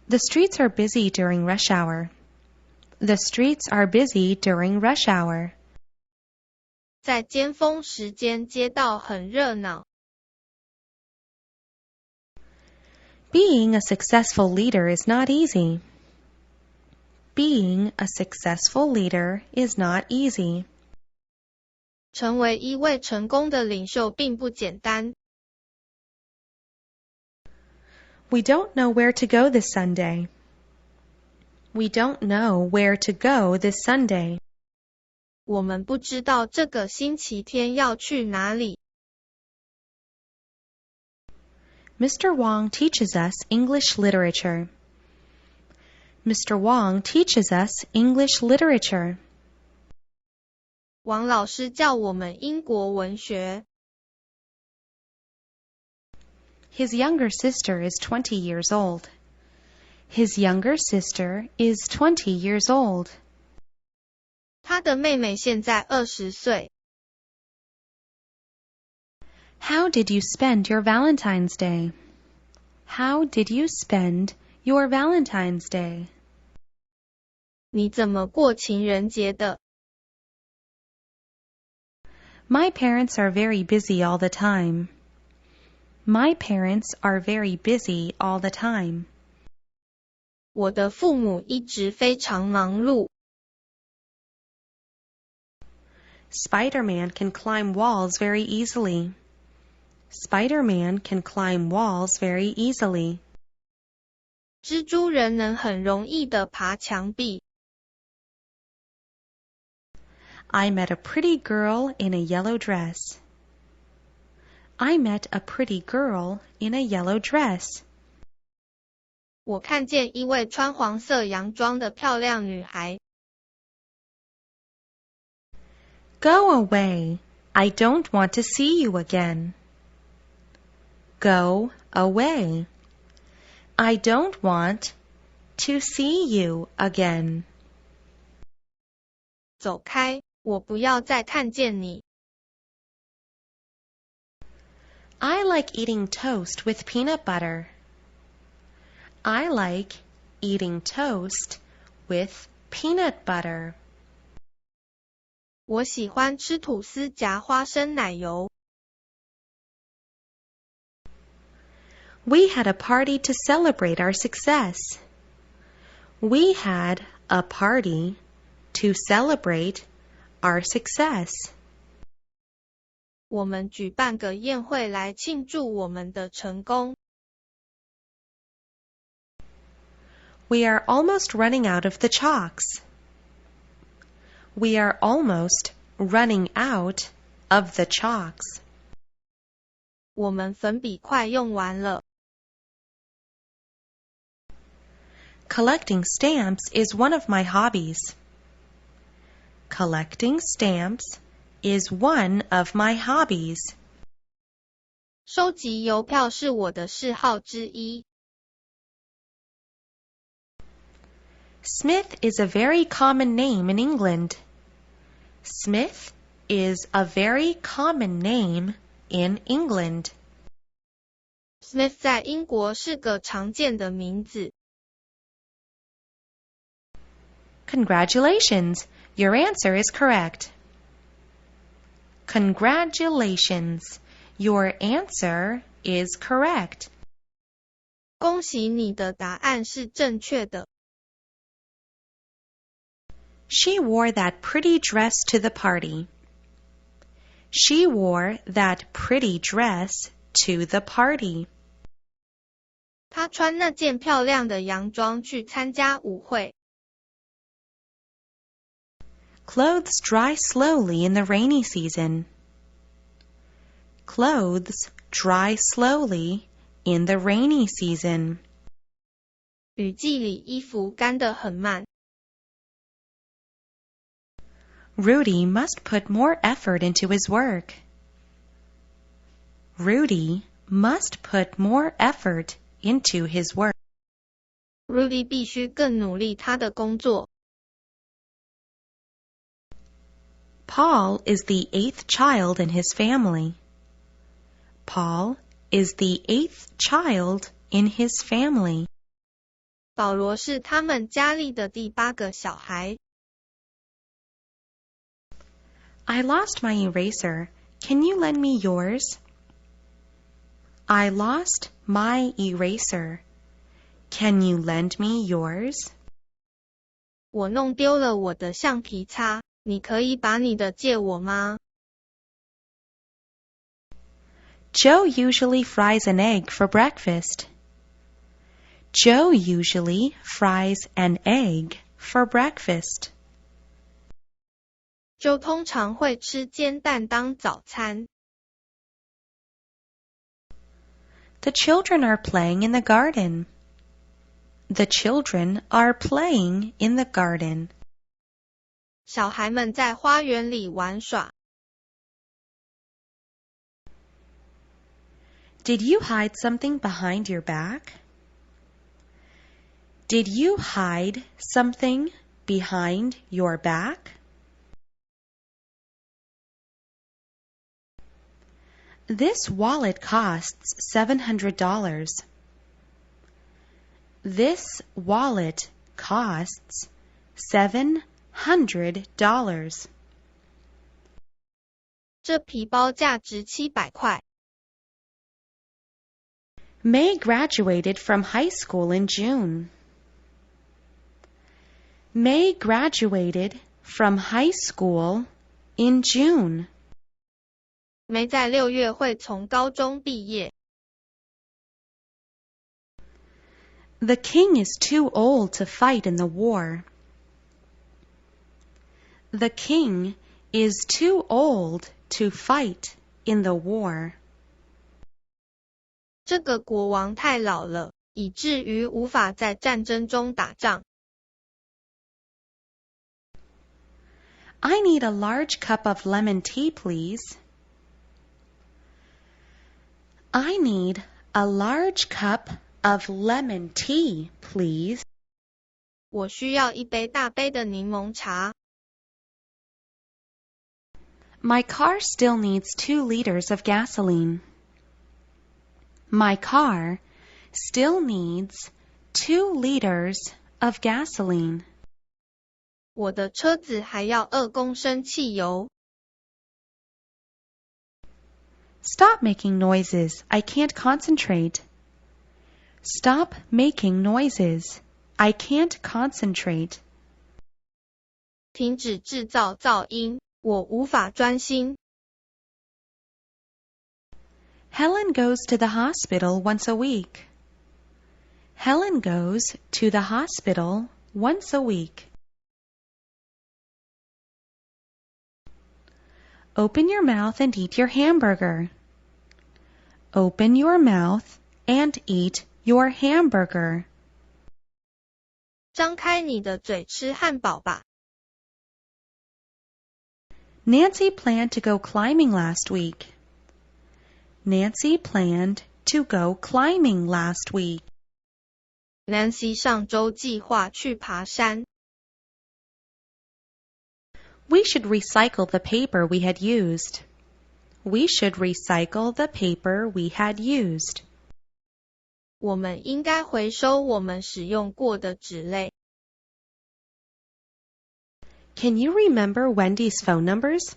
The streets are busy during rush hour. The streets are busy during rush hour. 在尖峰时间，街道很热闹。Being a successful leader is not easy. Being a successful leader is not easy. 成为一位成功的领袖并不简单。We don't know where to go this Sunday. We don't know where to go this Sunday. 我们不知道这个星期天要去哪里。Mr. Wong teaches us English literature. Mr. Wong teaches us English literature. 王老师教我们英国文学。His younger sister is 20 years old. His younger sister is 20 years old. 他的妹妹现在20岁。How did you spend your Valentine's Day? How did you spend your Valentine's Day? 你怎么过情人节的？ My parents are very busy all the time. My parents are very busy all the time. 我的父母一直非常忙碌。Spider-Man can climb walls very easily. Spider-Man can climb walls very easily. 蜘蛛人能很容易地爬墙壁。I met a pretty girl in a yellow dress. I met a pretty girl in a yellow dress. 我看见一位穿黄色洋装的漂亮女孩。Go away. I don't want to see you again. Go away. I don't want to see you again. 走开，我不要再看见你。I like eating toast with peanut butter. I like eating toast with peanut butter. 我喜欢吃吐司夹花生奶油。We had a party to celebrate our success. We had a party to celebrate our success. 我们举办个宴会来庆祝我们的成功。We are almost running out of the chalks. We are almost running out of the chalks. 我们粉笔快用完了。Collecting stamps is one of my hobbies. Collecting stamps is one of my hobbies. 收集邮票是我的嗜好之一。Smith is a very common name in England. Smith is a very common name in England. Smith 在英国是个常见的名字。Congratulations! Your answer is correct. Congratulations. Your answer is correct. 恭喜你的答案是正确的。She wore that pretty dress to the party. She wore that pretty dress to the party. 她穿那件漂亮的洋装去参加舞会。Clothes dry slowly in the rainy season. Clothes dry slowly in the rainy season. 雨季里衣服干得很慢。Rudy must put more effort into his work. Rudy must put more effort into his work. Rudy 必须更努力他的工作。Paul is the 8th child in his family. Paul is the 8th child in his family. 保罗是他们家里的第8个小孩。I lost my eraser. Can you lend me yours? I lost my eraser. Can you lend me yours? 我弄丢了我的橡皮擦，你可以把你的借我吗？ Joe usually fries an egg for breakfast. Joe usually fries an egg for breakfast. Joe 通常会吃煎蛋当早餐。The children are playing in the garden. The children are playing in the garden. 小孩们在花园里玩耍。Did you hide something behind your back? Did you hide something behind your back? This wallet costs $700. This wallet costs $700. 这皮包价值700块。May graduated from high school in June. May graduated from high school in June. May 在6月会从高中毕业。The king is too old to fight in the war. The king is too old to fight in the war. 这个国王太老了，以至于无法在战争中打仗。I need a large cup of lemon tea, please. I need a large cup of lemon tea, please. 我需要一杯大杯的柠檬茶。My car still needs 2 liters of gasoline. My car still needs 2 liters of gasoline. 我的车子还要2公升汽油。Stop making noises. I can't concentrate. Stop making noises. I can't concentrate. 停止制造噪音，我无法专心。Helen goes to the hospital once a week. Helen goes to the hospital once a week. Open your mouth and eat your hamburger. Open your mouth and eat your hamburger. 张开你的嘴吃汉堡吧。Nancy planned to go climbing last week. Nancy planned to go climbing last week. Nancy 上周计划去爬山。We should recycle the paper we had used. We should recycle the paper we had used. 我们应该回收我们使用过的纸类。Can you remember Wendy's phone numbers?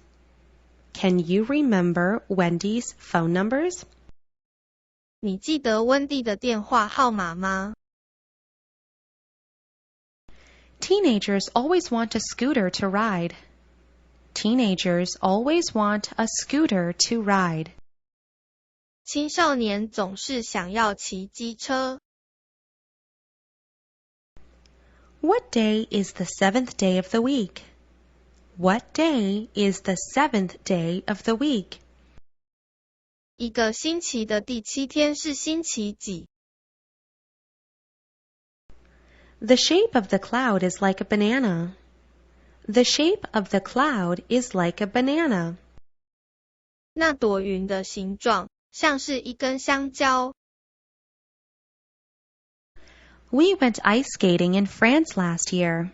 Can you remember Wendy's phone numbers? 你记得温蒂的电话号码吗？ Teenagers always want a scooter to ride. Teenagers always want a scooter to ride. 青少年总是想要骑机车。What day is the seventh day of the week? What day is the seventh day of the week? 一个星期的第7天是星期几？ The shape of the cloud is like a banana. The shape of the cloud is like a banana. 那朵云的形状像是一根香蕉。We went ice skating in France last year.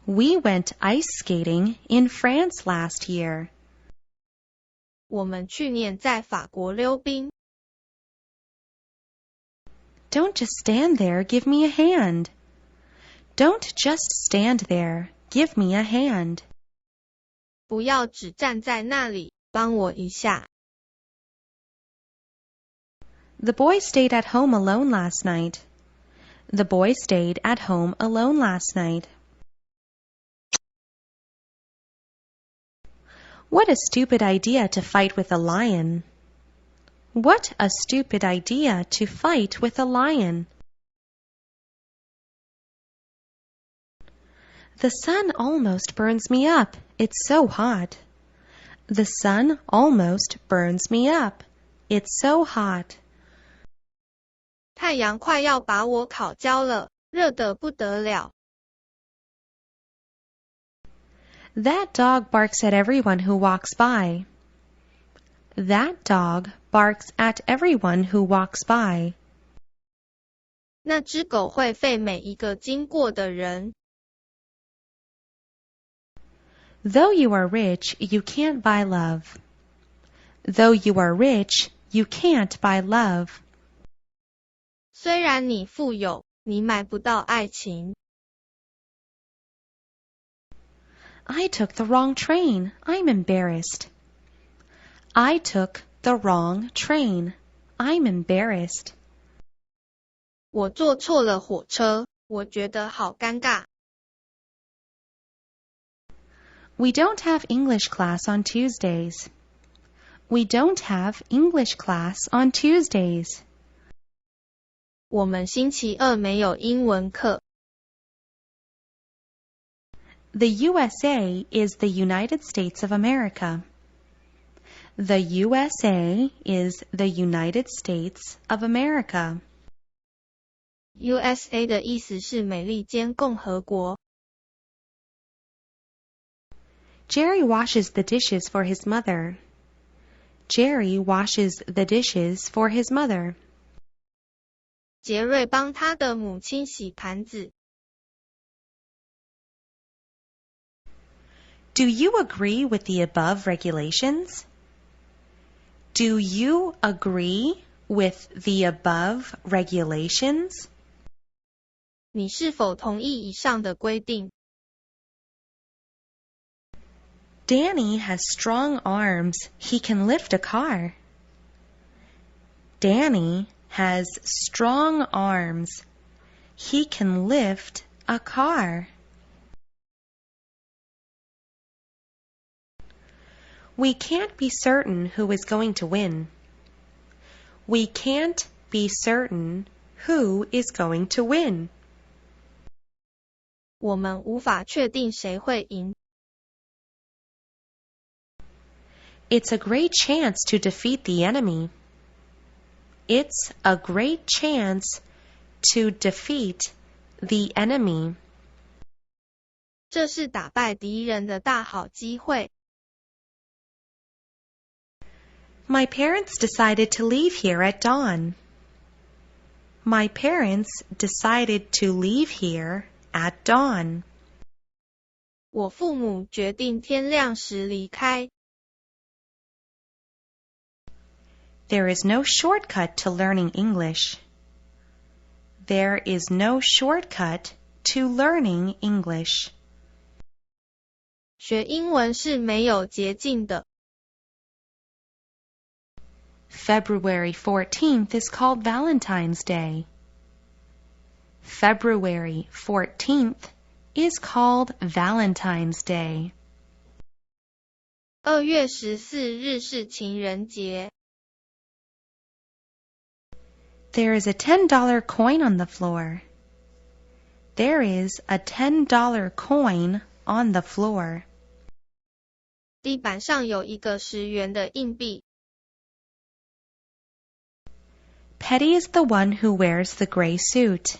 We went ice skating in France last year. 我们去年在法国溜冰。Don't just stand there, give me a hand. Don't just stand there, give me a hand. 不要只站在那里，帮我一下。The boy stayed at home alone last night. The boy stayed at home alone last night. What a stupid idea to fight with a lion. What a stupid idea to fight with a lion. The sun almost burns me up. It's so hot. The sun almost burns me up. It's so hot. 太阳快要把我烤焦了，热得不得了。That dog barks at everyone who walks by. That dog barks at everyone who walks by. 那只狗会吠每一个经过的人。Though you are rich, you can't buy love. Though you are rich, you can't buy love. 虽然你富有，你买不到爱情。I took the wrong train. I'm embarrassed. I took the wrong train. I'm embarrassed. 我坐错了火车，我觉得好尴尬。We don't have English class on Tuesdays. We don't have English class on Tuesdays. 我们星期二没有英文课。The USA is the United States of America. The USA is the United States of America. USA 的意思是美利坚共和国。Jerry washes the dishes for his mother. Jerry washes the dishes for his mother. 杰瑞帮他的母亲洗盘子。Do you agree with the above regulations? Do you agree with the above regulations? 你是否同意以上的规定？ Danny has strong arms. He can lift a car. Danny has strong arms. He can lift a car. We can't be certain who is going to win. We can't be certain who is going to win. 我们无法确定谁会赢。It's a great chance to defeat the enemy. It's a great chance to defeat the enemy. 这是打败敌人的大好机会。My parents decided to leave here at dawn. My parents decided to leave here at dawn. 我父母决定天亮时离开。There is no shortcut to learning English. There is no shortcut to learning English. 学英文是没有捷径的。February 14th is called Valentine's Day. February 14th is called Valentine's Day. 2月14日是情人节。There is a $10 coin on the floor. There is a $10 coin on the floor. 地板上有一个10元的硬币。Petty is the one who wears the gray suit.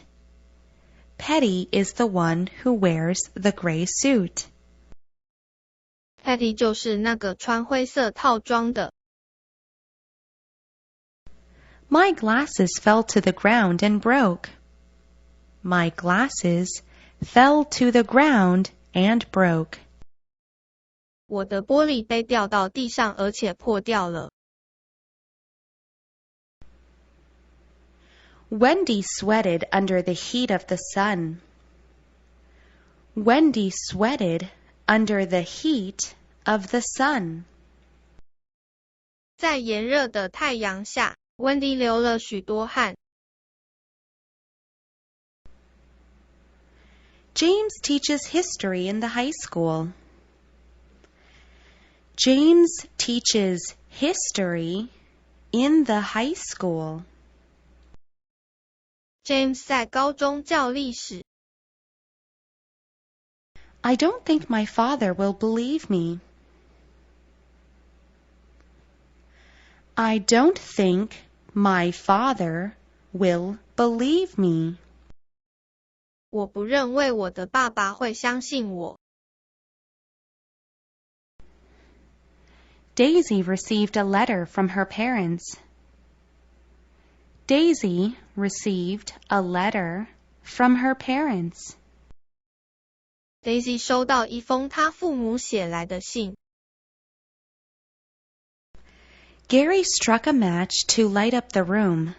Petty is the one who wears the gray suit. Patty 就是那个穿灰色套装的。My glasses fell to the ground and broke. My glasses fell to the ground and broke. 我的玻璃杯掉到地上，而且破掉了。Wendy sweated under the heat of the sun. Wendy sweated under the heat of the sun. 在炎热的太阳下，温迪流了许多汗。James teaches history in the high school. James teaches history in the high school. James 在高中教历史。I don't think my father will believe me. I don't think my father will believe me. 我不认为我的爸爸会相信我。Daisy received a letter from her parents. Daisy received a letter from her parents. Daisy 收到一封她父母写来的信。Gary struck a match to light up the room.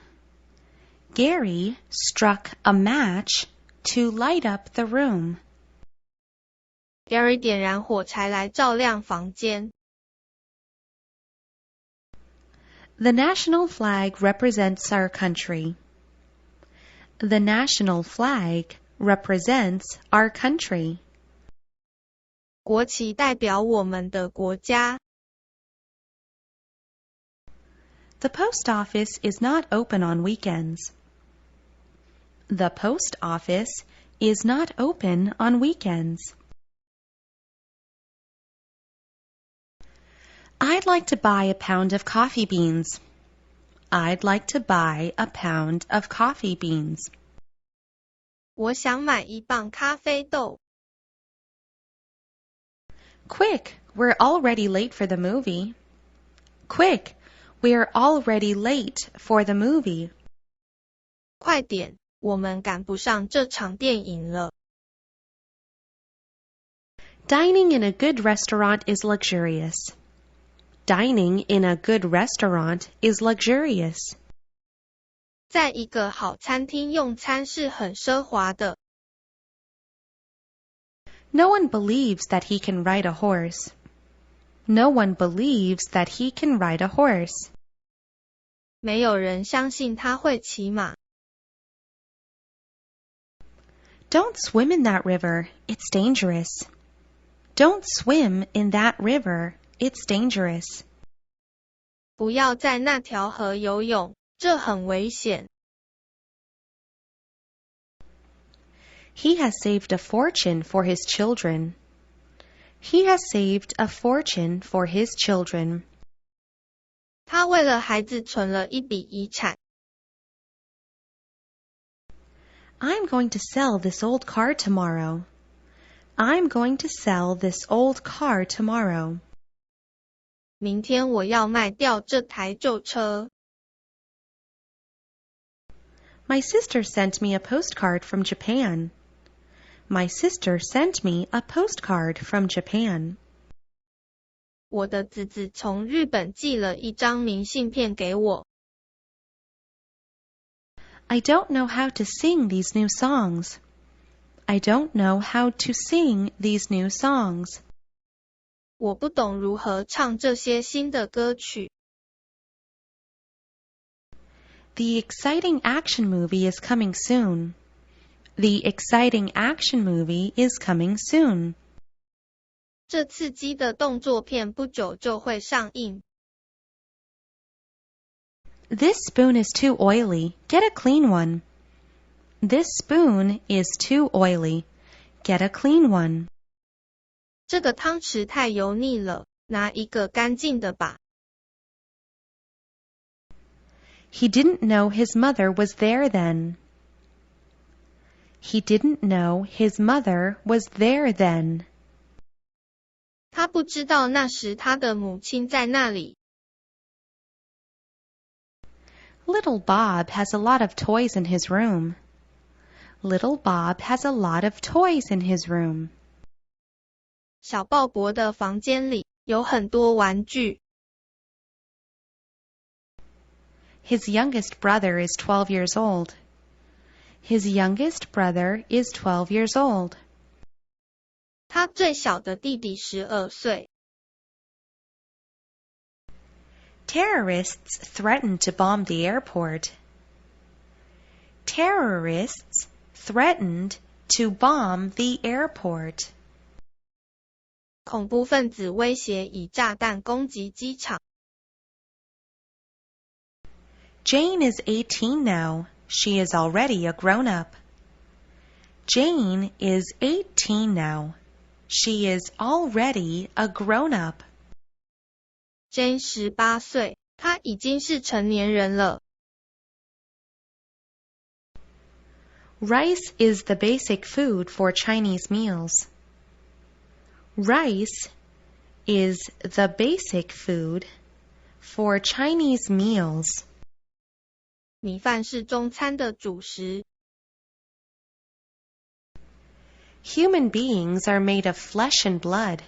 Gary struck a match to light up the room. Gary 点燃火柴来照亮房间。The national flag represents our country. The national flag represents our country. 国旗代表我们的国家。The post office is not open on weekends. The post office is not open on weekends. I'd like to buy a pound of coffee beans. I'd like to buy a pound of coffee beans. 我想买1磅咖啡豆。Quick, we're already late for the movie. Quick, we're already late for the movie. 快点，我们赶不上这场电影了。Dining in a good restaurant is luxurious. Dining in a good restaurant is luxurious. 在一个好餐厅用餐是很奢华的。No one believes that he can ride a horse. No one believes that he can ride a horse. 没有人相信他会骑马。Don't swim in that river. It's dangerous. Don't swim in that river. It's dangerous. 不要在那条河游泳，这很危险。He has saved a fortune for his children. He has saved a fortune for his children. 他为了孩子存了一笔遗产。I'm going to sell this old car tomorrow. I'm going to sell this old car tomorrow. 明天我要卖掉这台旧车。My sister sent me a postcard from Japan. My sister sent me a postcard from Japan. 我的侄子从日本寄了一张明信片给我。I don't know how to sing these new songs. I don't know how to sing these new songs. 我不懂如何唱这些新的歌曲。The exciting action movie is coming soon. The exciting action movie is coming soon. 这刺激的动作片不久就会上映。This spoon is too oily. Get a clean one. This spoon is too oily. Get a clean one. 这个汤匙太油腻了，拿一个干净的吧。He didn't know his mother was there then. He didn't know his mother was there then. 他不知道那时他的母亲在那里。Little Bob has a lot of toys in his room. Little Bob has a lot of toys in his room. 小鲍勃的房间里有很多玩具。His youngest brother is 12 years old. His youngest brother is 12 years old. 他最小的弟弟12岁。Terrorists threatened to bomb the airport. Terrorists threatened to bomb the airport. 恐怖分子威胁以炸弹攻击机场。Jane is 18 now. She is already a grown-up. Jane is 18 now. She is already a grown-up. Jane 18岁，她已经是成年人了。Rice is the basic food for Chinese meals. Rice is the basic food for Chinese meals. 米饭是中餐的主食。Human beings are made of flesh and blood.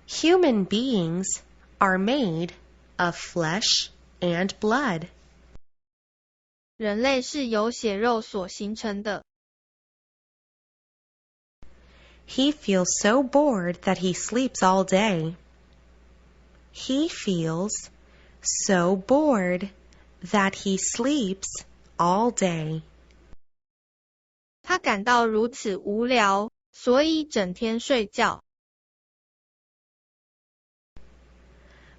Human beings are made of flesh and blood. 人类是由血肉所形成的。He feels so bored that he sleeps all day. He feels so bored that he sleeps all day. 他感到如此无聊，所以整天睡觉。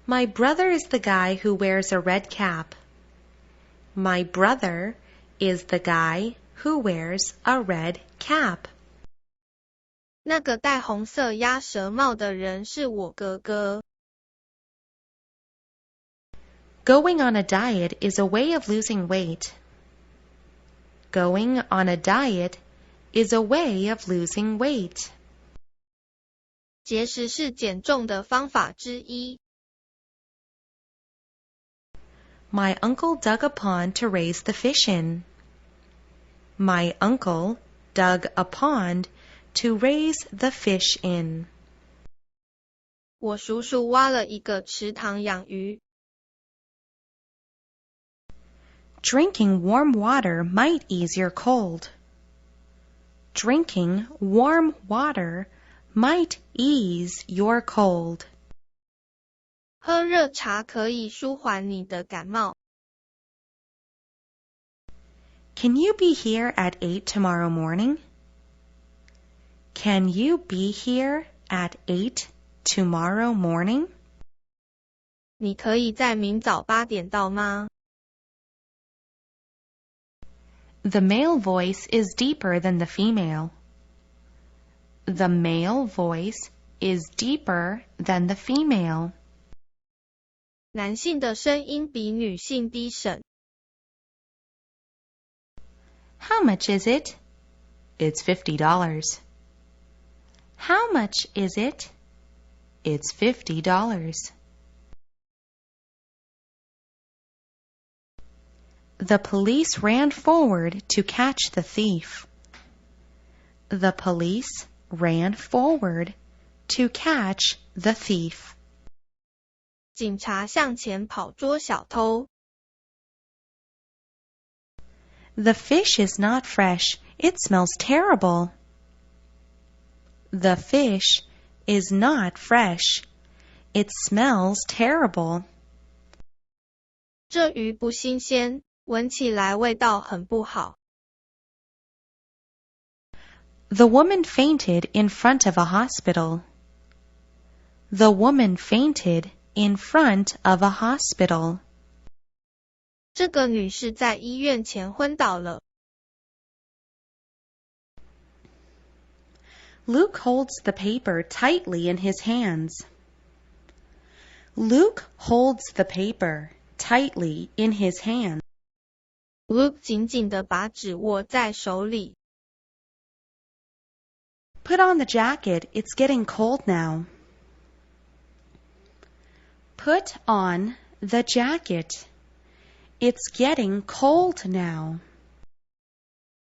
My brother is the guy who wears a red cap. My brother is the guy who wears a red cap. 那个戴红色鸭舌帽的人是我哥哥。Going on a diet is a way of losing weight. Going on a diet is a way of losing weight. 节食是减重的方法之一。My uncle dug a pond to raise the fish in. My uncle dug a pond to raise the fish in. 我叔叔挖了一个池塘养鱼。Drinking warm water might ease your cold. Drinking warm water might ease your cold. 喝热茶可以舒缓你的感冒。Can you be here at 8 tomorrow morning? Can you be here at 8 tomorrow morning? 你可以在明早8点到吗？ The male voice is deeper than the female. The male voice is deeper than the female. 男性的声音比女性低沉。How much is it? It's $50. How much is it? It's $50. The police ran forward to catch the thief. The police ran forward to catch the thief. 警察向前跑捉小偷。The fish is not fresh. It smells terrible. The fish is not fresh. It smells terrible. 这鱼不新鲜，闻起来味道很不好。The woman fainted in front of a hospital. The woman fainted in front of a hospital. 这个女士在医院前昏倒了。Luke holds the paper tightly in his hands. Luke holds the paper tightly in his hands. Luke 紧紧地把纸握在手里。Put on the jacket, it's getting cold now. Put on the jacket. It's getting cold now.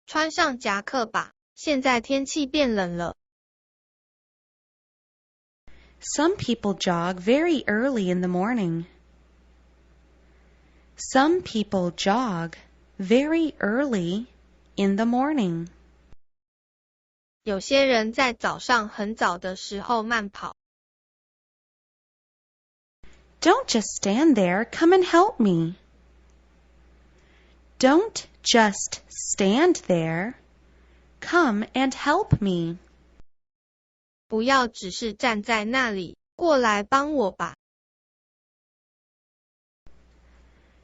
穿上夹克吧，现在天气变冷了。Some people jog very early in the morning. Some people jog very early in the morning. 有些人在早上很早的时候慢跑。Don't just stand there, come and help me. Don't just stand there, come and help me. 不要只是站在那里，过来帮我吧。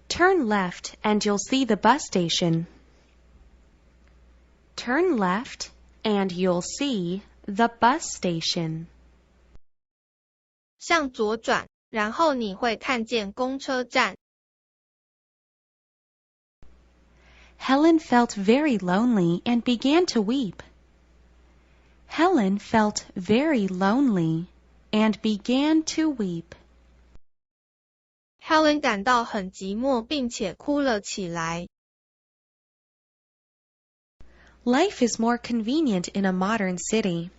Turn left and you'll see the bus station. Turn left and you'll see the bus station. 向左转，然后你会看见公车站。Helen felt very lonely and began to weep. Helen felt very lonely and began to weep. Helen 感到很寂寞，并且哭了起来。Life is more convenient in a modern city.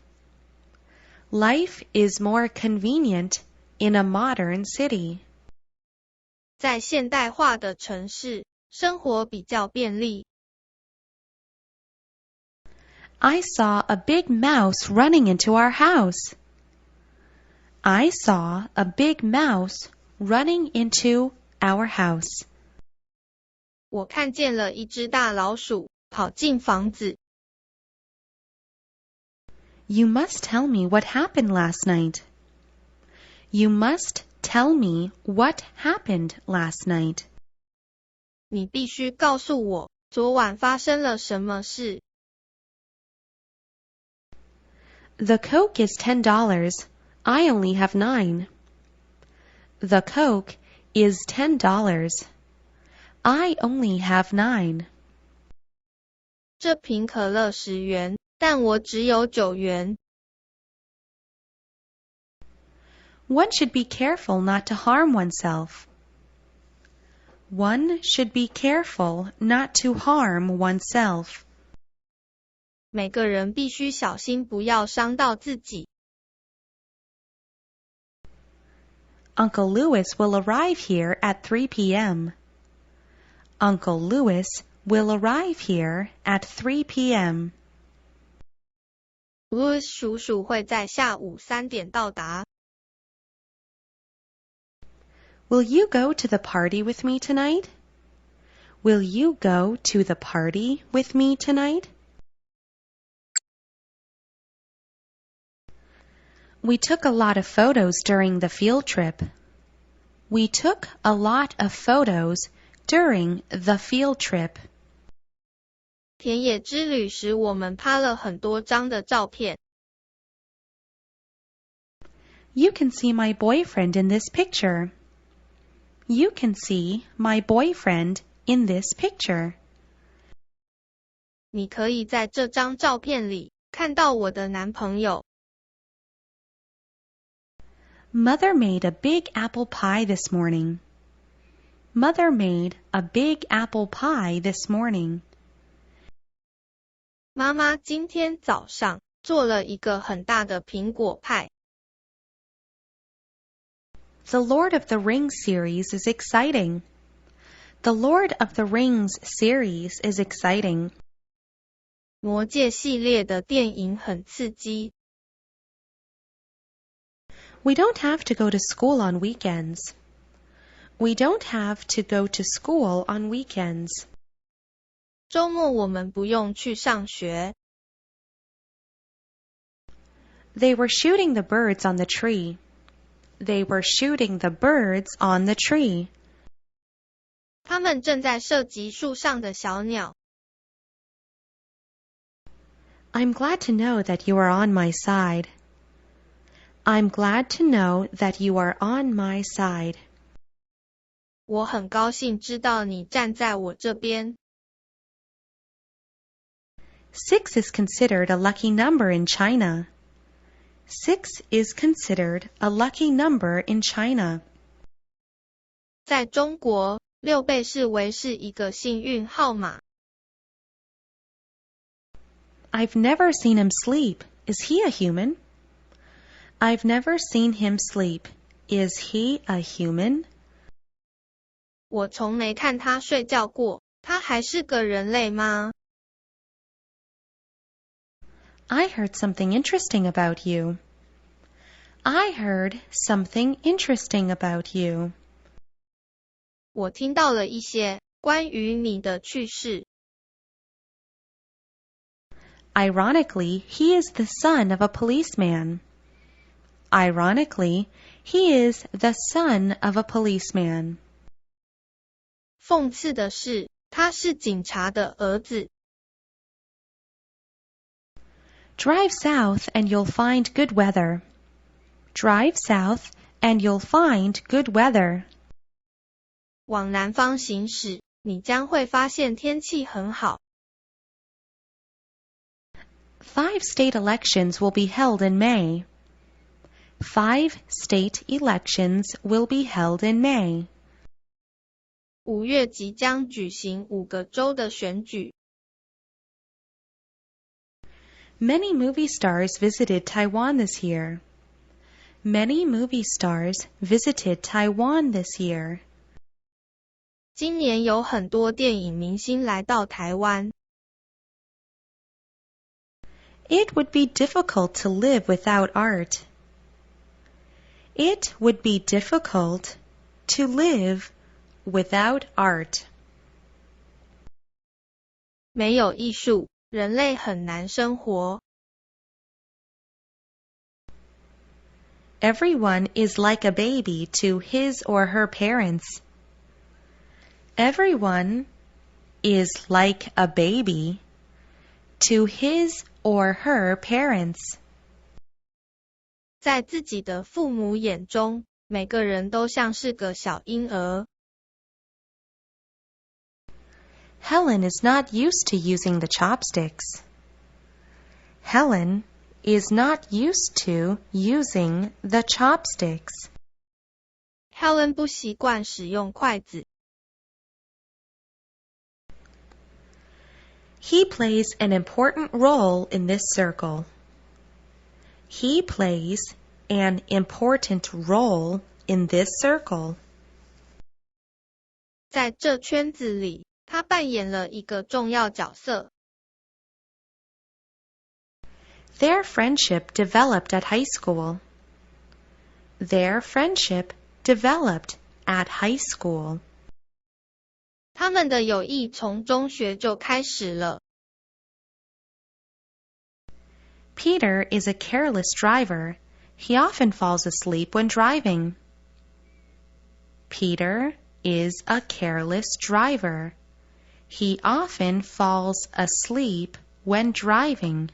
Life is more convenient in a modern city. 在现代化的城市，生活比较便利。I saw a big mouse running into our house. I saw a big mouse running into our house. 我看见了一只大老鼠跑进房子。You must tell me what happened last night. You must tell me what happened last night. 你必须告诉我，昨晚发生了什么事。The Coke is $10. I only have 9. The Coke is $10. I only have 9. 这瓶可乐10元，但我只有9元。One should be careful not to harm oneself. One should be careful not to harm oneself. 每个人必须小心，不要伤到自己。Uncle Louis will arrive here at 3 p.m. Uncle Louis will arrive here at 3 p.m. Louis 叔叔会在下午3点到达。Will you go to the party with me tonight? Will you go to the party with me tonight? We took a lot of photos during the field trip. We took a lot of photos during the field trip. 田野之旅时，我们拍了很多张的照片。You can see my boyfriend in this picture. You can see my boyfriend in this picture. 你可以在这张照片里看到我的男朋友。Mother made a big apple pie this morning. Mother made a big apple pie this morning. 妈妈今天早上做了一个很大的苹果派。The Lord of the Rings series is exciting. The Lord of the Rings series is exciting. 魔戒系列的电影很刺激。We don't have to go to school on weekends. We don't have to go to school on weekends. 周末我们不用去上学。They were shooting the birds on the tree. They were shooting the birds on the tree. 他们正在射击树上的小鸟。I'm glad to know that you are on my side. I'm glad to know that you are on my side. 我很高兴知道你站在我这边。Six is considered a lucky number in China. Six is considered a lucky number in China. 在中国，6被视为是一个幸运号码。I've never seen him sleep. Is he a human? I've never seen him sleep. Is he a human? 我从没看他睡觉过，他还是个人类吗？ I heard something interesting about you. I heard something interesting about you. 我听到了一些关于你的趣事。Ironically, he is the son of a policeman. Ironically, he is the son of a policeman. 讽刺的是，他是警察的儿子。Drive south and you'll find good weather. Drive south and you'll find good weather. 往南方行驶，你将会发现天气很好。5 state elections will be held in May. 5 state elections will be held in May. 5月即将举行5个州的选举。Many movie stars visited Taiwan this year. Many movie stars visited Taiwan this year. 今年有很多电影明星来到台湾。It would be difficult to live without art. It would be difficult to live without art. 没有艺术，人类很难生活。Everyone is like a baby to his or her parents. Everyone is like a baby to his or her parents. 在自己的父母眼中，每个人都像是个小婴儿。Helen is not used to using the chopsticks. Helen is not used to using the chopsticks. Helen 不习惯使用筷子。He plays an important role in this circle. He plays an important role in this circle. 在这圈子里，他扮演了一个重要角色。Their friendship developed at high school. Their friendship developed at high school. 他们的友谊从中学就开始了。Peter is a careless driver. He often falls asleep when driving. Peter is a careless driver. He often falls asleep when driving.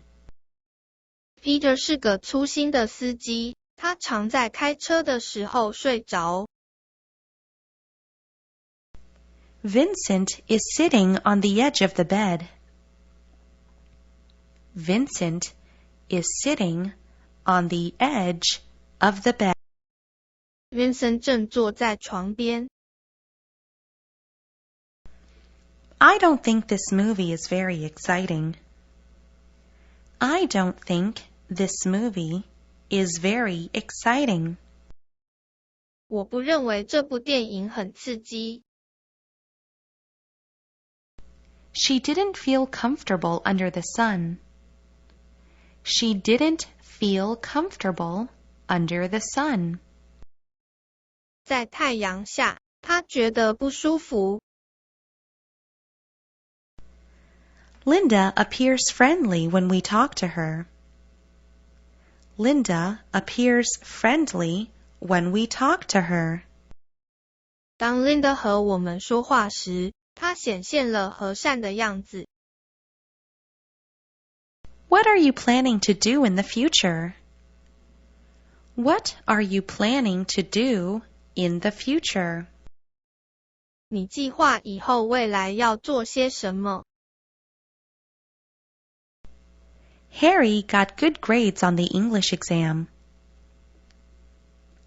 Peter 是个粗心的司机，他常在开车的时候睡着。Vincent is sitting on the edge of the bed. Vincent is sitting on the edge of the bed. Vincent 正坐在床边。I don't think this movie is very exciting. I don't think this movie is very exciting. 我不认为这部电影很刺激。She didn't feel comfortable under the sun. She didn't feel comfortable under the sun. 在太阳下，他觉得不舒服。Linda appears friendly when we talk to her. Linda appears friendly when we talk to her. 当 Linda 和我们说话时，她显现了和善的样子。What are you planning to do in the future? What are you planning to do in the future? 你计划以后未来要做些什么？ Harry got good grades on the English exam.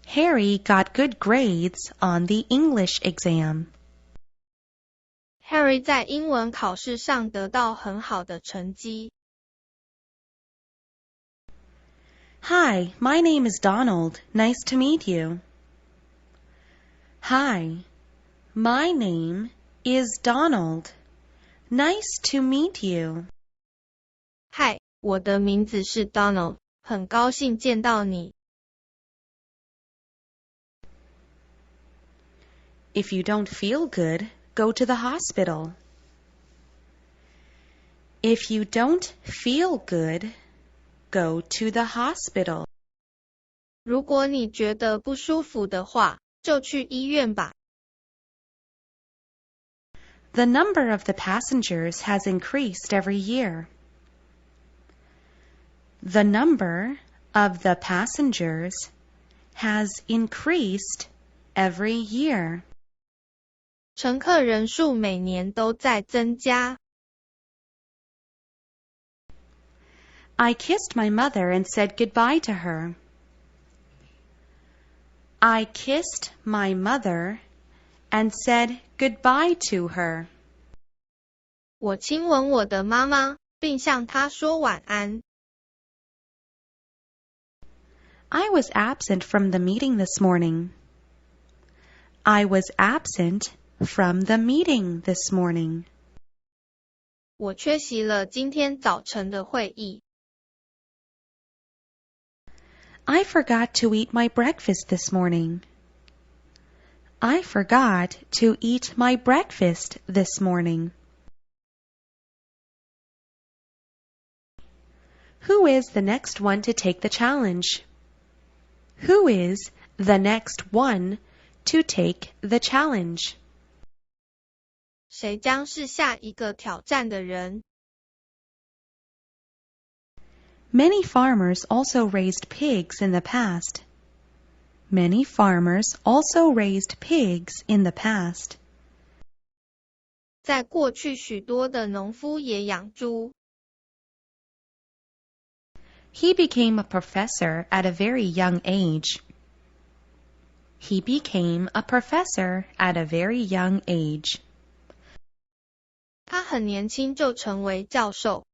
Harry got good grades on the English exam. Harry 在英文考试上得到很好的成绩。Hi, my name is Donald. Nice to meet you. Hi, my name is Donald. Nice to meet you. 嗨，我的名字是 Donald， 很高兴见到你。If you don't feel good, go to the hospital. If you don't feel good, go to the hospital. 如果你觉得不舒服的话，就去医院吧。The number of the passengers has increased every year. The number of the passengers has increased every year. 乘客人数每年都在增加。I kissed my mother and said goodbye to her. I kissed my mother and said goodbye to her. 我亲吻我的妈妈，并向她说晚安。I was absent from the meeting this morning. I was absent from the meeting this morning. 我缺席了今天早晨的会议。I forgot to eat my breakfast this morning. I forgot to eat my breakfast this morning. Who is the next one to take the challenge? Who is the next one to take the challenge? 谁将是下一个挑战的人？ Many farmers also raised pigs in the past. Many farmers also raised pigs in the past. 在过去许多的农夫也养猪。He became a professor at a very young age. He became a professor at a very young age. 他很年轻就成为教授。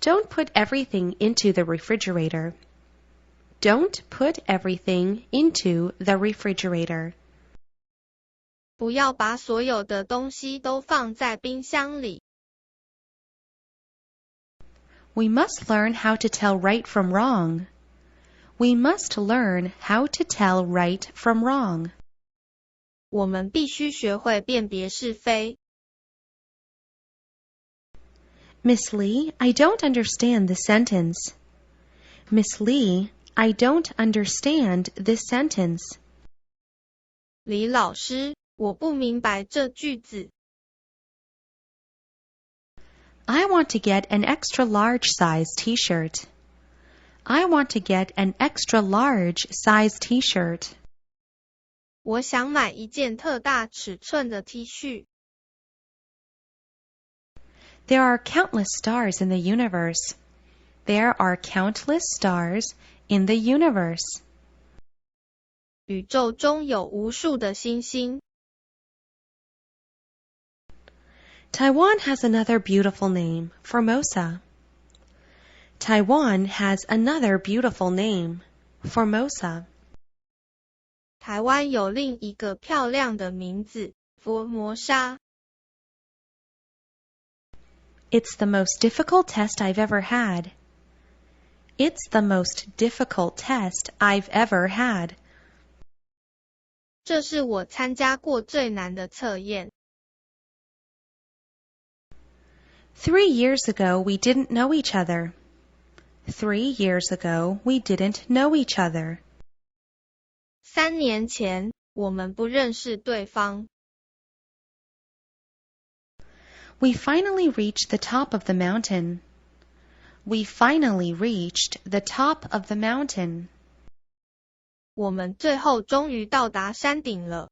Don't put everything into the refrigerator. Don't put everything into the refrigerator. 不要把所有的东西都放在冰箱里。We must learn how to tell right from wrong. We must learn how to tell right from wrong. 我们必须学会辨别是非。Miss Lee, I don't understand this sentence. Miss Lee, I don't understand this sentence. 李老师，我不明白这句子。I want to get an extra large size t-shirt. I want to get an extra large size t-shirt. 我想买一件特大尺寸的 T 恤。There are countless stars in the universe. There are countless stars in the universe. 宇宙中有无数的星星。Taiwan has another beautiful name, Formosa. Taiwan has another beautiful name, Formosa. 台湾有另一个漂亮的名字，佛摩沙。It's the most difficult test I've ever had. It's the most difficult test I've ever had. 这是我参加过最难的测验。3 years ago, we didn't know each other. 3 years ago, we didn't know each other. 3年前，我们不认识对方。We finally reached the top of the mountain. We finally reached the top of the mountain. 我们最后终于到达山顶了。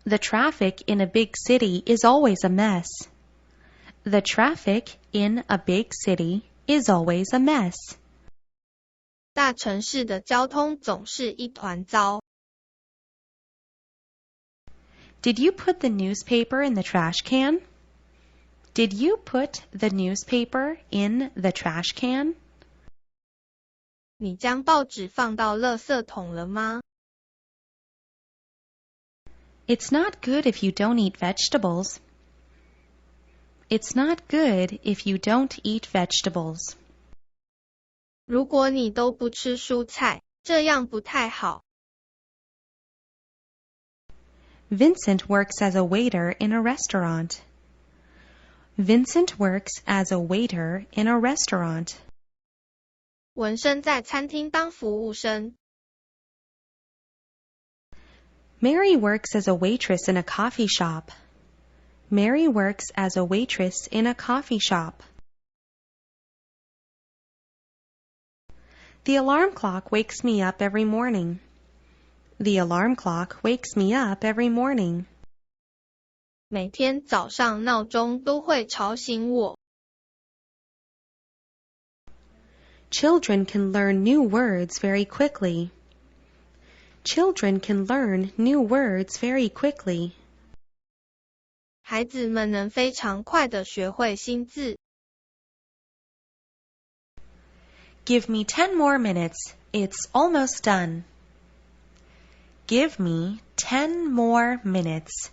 The traffic in a big city is always a mess. The traffic in a big city is always a mess. 大城市的交通总是一团糟。Did you put the newspaper in the trash can? Did you put the newspaper in the trash can? 你将报纸放到垃圾桶了吗？ It's not good if you don't eat vegetables. It's not good if you don't eat vegetables. 如果你都不吃蔬菜，这样不太好。Vincent works as a waiter in a restaurant. Vincent works as a waiter in a restaurant. 文生在餐厅当服务生。Mary works as a waitress in a coffee shop. Mary works as a waitress in a coffee shop. The alarm clock wakes me up every morning. The alarm clock wakes me up every morning. 每天早上闹钟都会吵醒我。Children can learn new words very quickly. Children can learn new words very quickly. 孩子们能非常快地学会新字。Give me 10 more minutes. It's almost done. Give me 10 more minutes.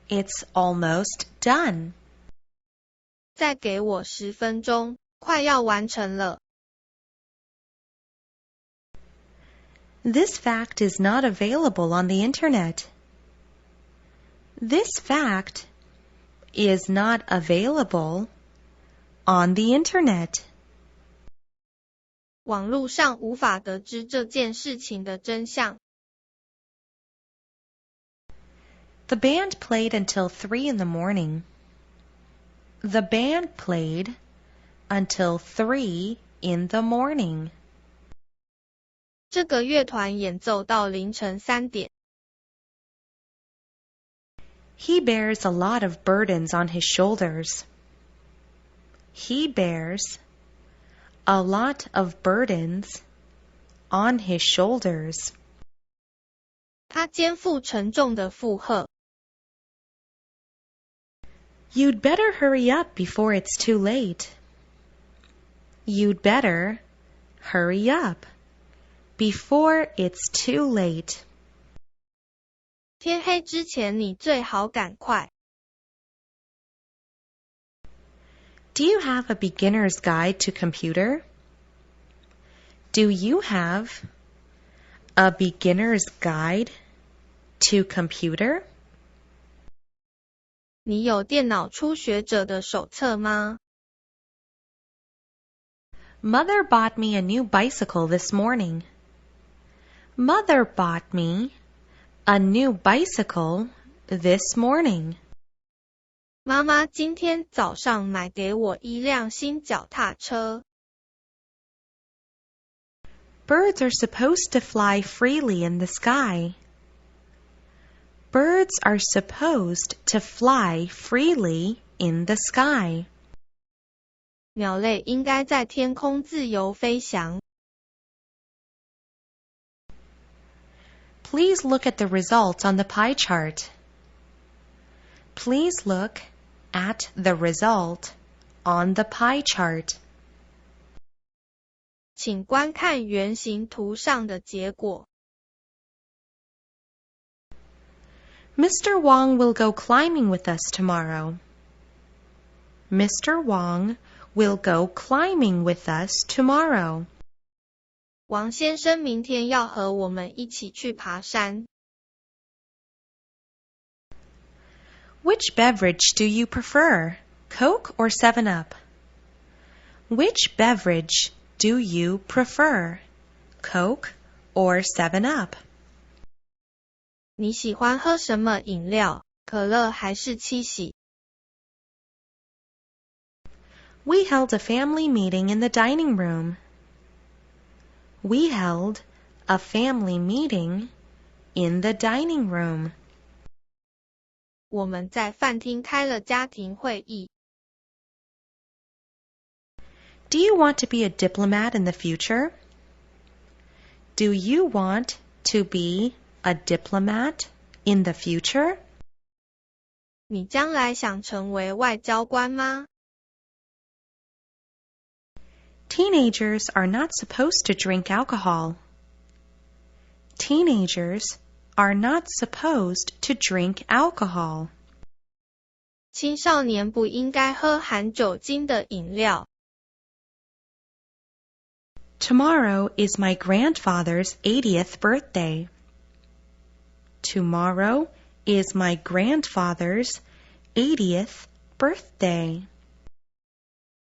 It's almost done. 再给我10分钟，快要完成了。This fact is not available on the internet. This fact is not available on the internet. 网络上无法得知这件事情的真相。The band played until 3 in the morning. The band played until 3 in the morning. 这个乐团演奏到凌晨3点。He bears a lot of burdens on his shoulders. He bears a lot of burdens on his shoulders. 他肩负沉重的负荷。You'd better hurry up before it's too late. You'd better hurry up before it's too late. 天黑之前你最好赶快。Do you have a beginner's guide to computer? Do you have a beginner's guide to computer? 你有电脑初学者的手册吗？ Mother bought me a new bicycle this morning. Mother bought me a new bicycle this morning. 妈妈今天早上买给我一辆新脚踏车。Birds are supposed to fly freely in the sky. Birds are supposed to fly freely in the sky. 鸟类应该在天空自由飞翔。Please look at the results on the pie chart. Please look at the result on the pie chart. 请观看圆形图上的结果。Mr. Wong will go climbing with us tomorrow. Mr. Wong will go climbing with us tomorrow. 王先生明天要和我们一起去爬山。Which beverage do you prefer, Coke or 7-Up? Which beverage do you prefer, Coke or 7-Up? 你喜欢喝什么饮料？可乐还是七喜？ We held a family meeting in the dining room. We held a family meeting in the dining room. 我们在饭厅开了家庭会议。Do you want to be a diplomat in the future? Do you want to be a diplomat in the future? 你将来想成为外交官吗？ Teenagers are not supposed to drink alcohol. Teenagers are not supposed to drink alcohol. 青少年不应该喝含酒精的饮料。Tomorrow is my grandfather's 80th birthday. Tomorrow is my grandfather's 80th birthday.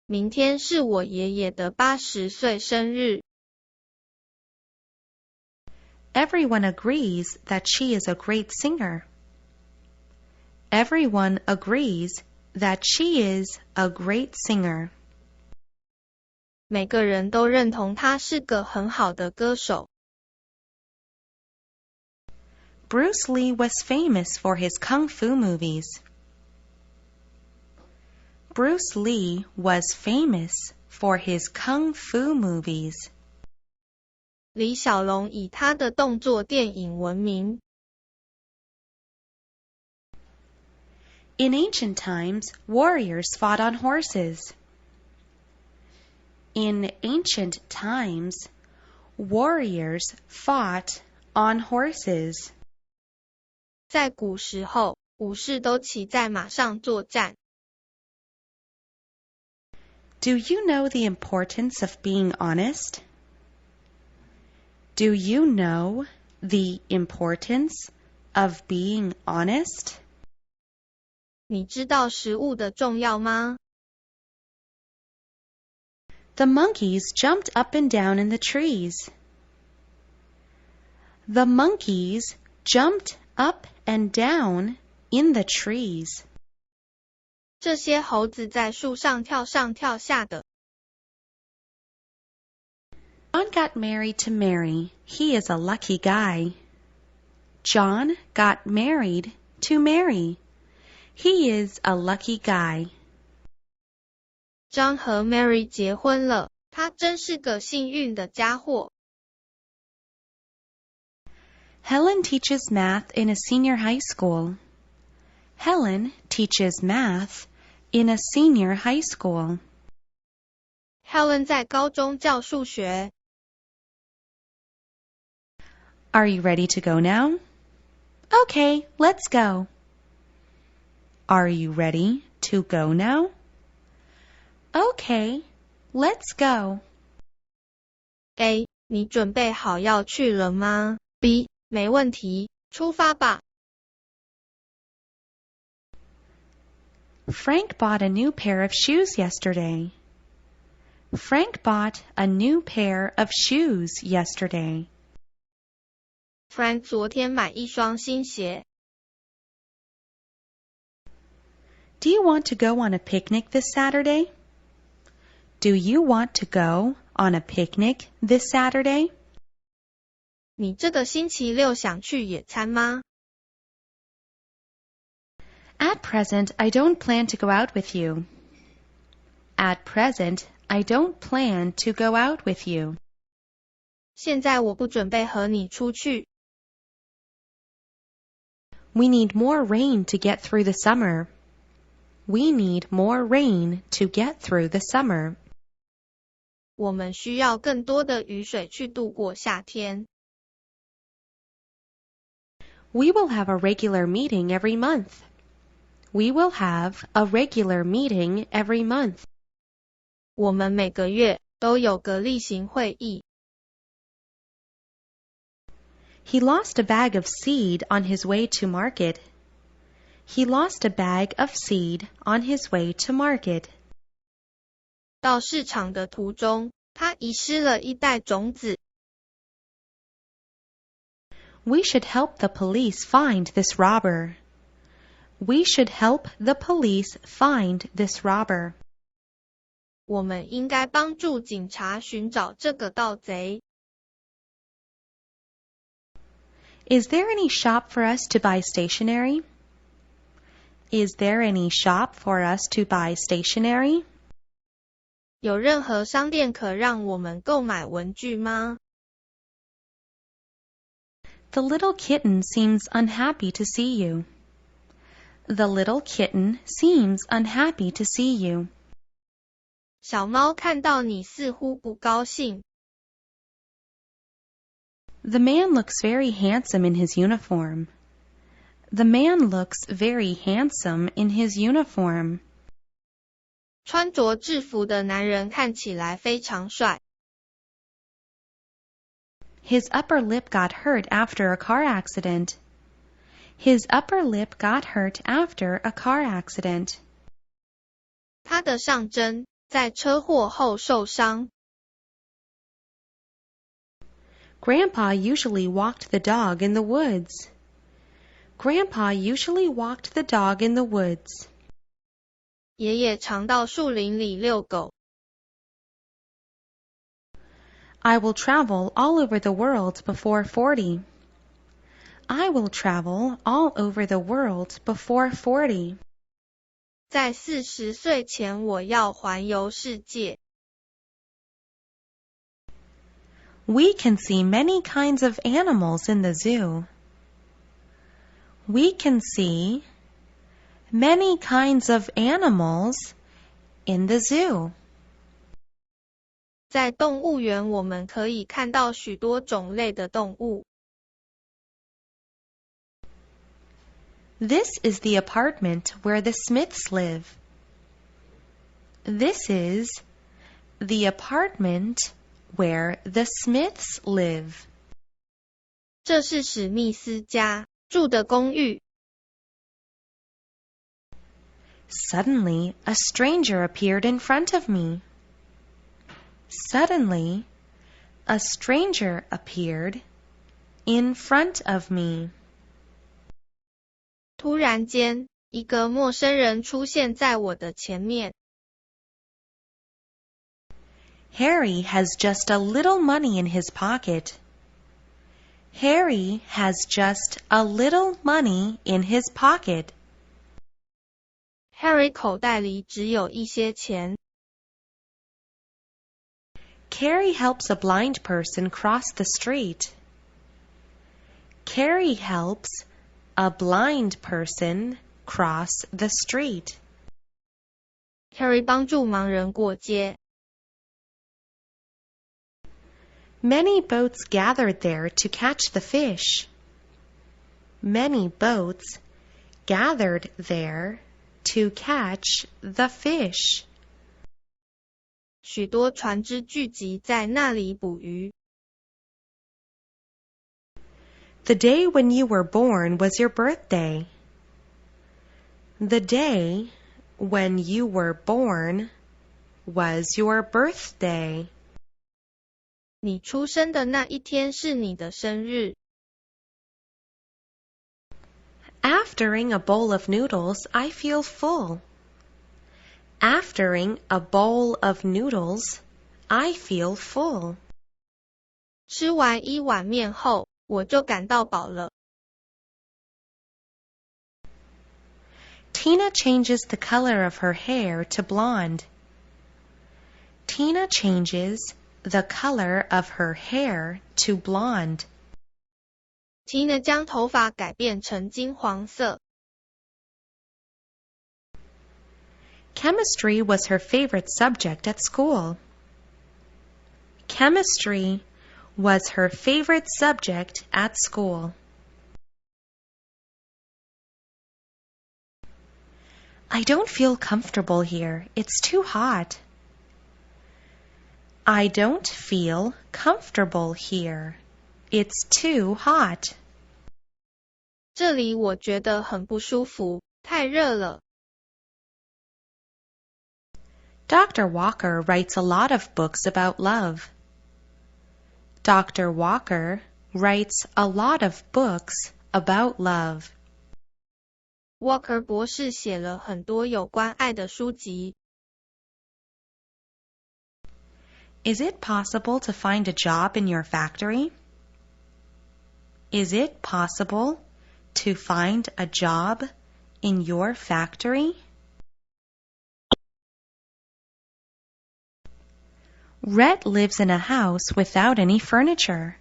明天是我爷爷的80岁生日。Everyone agrees that she is a great singer. Everyone agrees that she is a great singer. 每个人都认同她是个很好的歌手。Bruce Lee was famous for his kung fu movies. Bruce Lee was famous for his kung fu movies. 李小龙以他的动作电影闻名。In ancient times, warriors fought on horses. In ancient times, warriors fought on horses. 在古时候，武士都骑在马上作战。Do you know the importance of being honest? Do you know the importance of being honest? 你知道食物的重要吗？ The monkeys jumped up and down in the trees. The monkeys jumped up and down in the trees. 这些猴子在树上跳上跳下的。John got married to Mary. He is a lucky guy. John got married to Mary. He is a lucky guy. John 和 Mary 结婚了，他真是个幸运的家伙。Helen teaches math in a senior high school. Helen teaches math in a senior high school. Helen 在高中教数学。Are you ready to go now? Okay, let's go. Are you ready to go now? Okay, let's go. A. 你准备好要去了吗？ B. 没问题，出发吧。Frank bought a new pair of shoes yesterday. Frank bought a new pair of shoes yesterday. Frank 昨天买一双新鞋。Do you want to go on a picnic this Saturday? Do you want to go on a picnic this Saturday? 你这个星期六想去野餐吗？ At present, I don't plan to go out with you. At present, I don't plan to go out with you. 现在我不准备和你出去。We need more rain to get through the summer. We need more rain to get through the summer. 我们需要更多的雨水去度过夏天。We will have a regular meeting every month. We will have a regular meeting every month. 我们每个月都有个例行会议。He lost a bag of seed on his way to market. He lost a bag of seed on his way to market. 到市场的途中，他遗失了一袋种子。We should help the police find this robber. We should help the police find this robber. 我们应该帮助警察寻找这个盗贼。Is there any shop for us to buy stationery? Is there any shop for us to buy stationery? 有任何商店可让我们购买文具吗？ The little kitten seems unhappy to see you. The little kitten seems unhappy to see you. 小猫看到你似乎不高兴。The man looks very handsome in his uniform. The man looks very handsome in his uniform. 穿着制服的男人看起来非常帅。His upper lip got hurt after a car accident. His upper lip got hurt after a car accident. 他的上针在车祸后受伤。Grandpa usually walked the dog in the woods. Grandpa usually walked the dog in the woods. 爷爷常到树林里遛狗。I will travel all over the world before 40. I will travel all over the world before 40. 在40岁前我要环游世界。We can see many kinds of animals in the zoo. We can see many kinds of animals in the zoo. 在动物园我们可以看到许多种类的动物。This is the apartment where the Smiths live. This is the apartment where the Smiths live. 这是史密斯家住的公寓。Suddenly, a stranger appeared in front of me. Suddenly, a stranger appeared in front of me. 突然间，一个陌生人出现在我的前面。Harry has just a little money in his pocket. Harry has just a little money in his pocket. Harry 口袋里只有一些钱。Carrie helps a blind person cross the street. Carrie helps a blind person cross the street. Harry 帮助盲人过街。Many boats gathered there to catch the fish. Many boats gathered there to catch the fish. 许多船只聚集在那里捕鱼。The day when you were born was your birthday. The day when you were born was your birthday. 你出生的那一天是你的生日。Aftering a bowl of noodles, I feel full. Aftering a bowl of noodles, I feel full. 吃完一碗面后，我就感到饱了。Tina changes the color of her hair to blonde. Tina changes the color of her hair to blonde. Tina 将头发改变成金黄色。Chemistry was her favorite subject at school. Chemistry was her favorite subject at school. I don't feel comfortable here. It's too hot. I don't feel comfortable here. It's too hot. 这里我觉得很不舒服，太热了。Dr. Walker writes a lot of books about love. Dr. Walker writes a lot of books about love. Walker 博士写了很多有关爱的书籍。Is it possible to find a job in your factory? Is it possible to find a job in your factory? Rhett lives in a house without any furniture.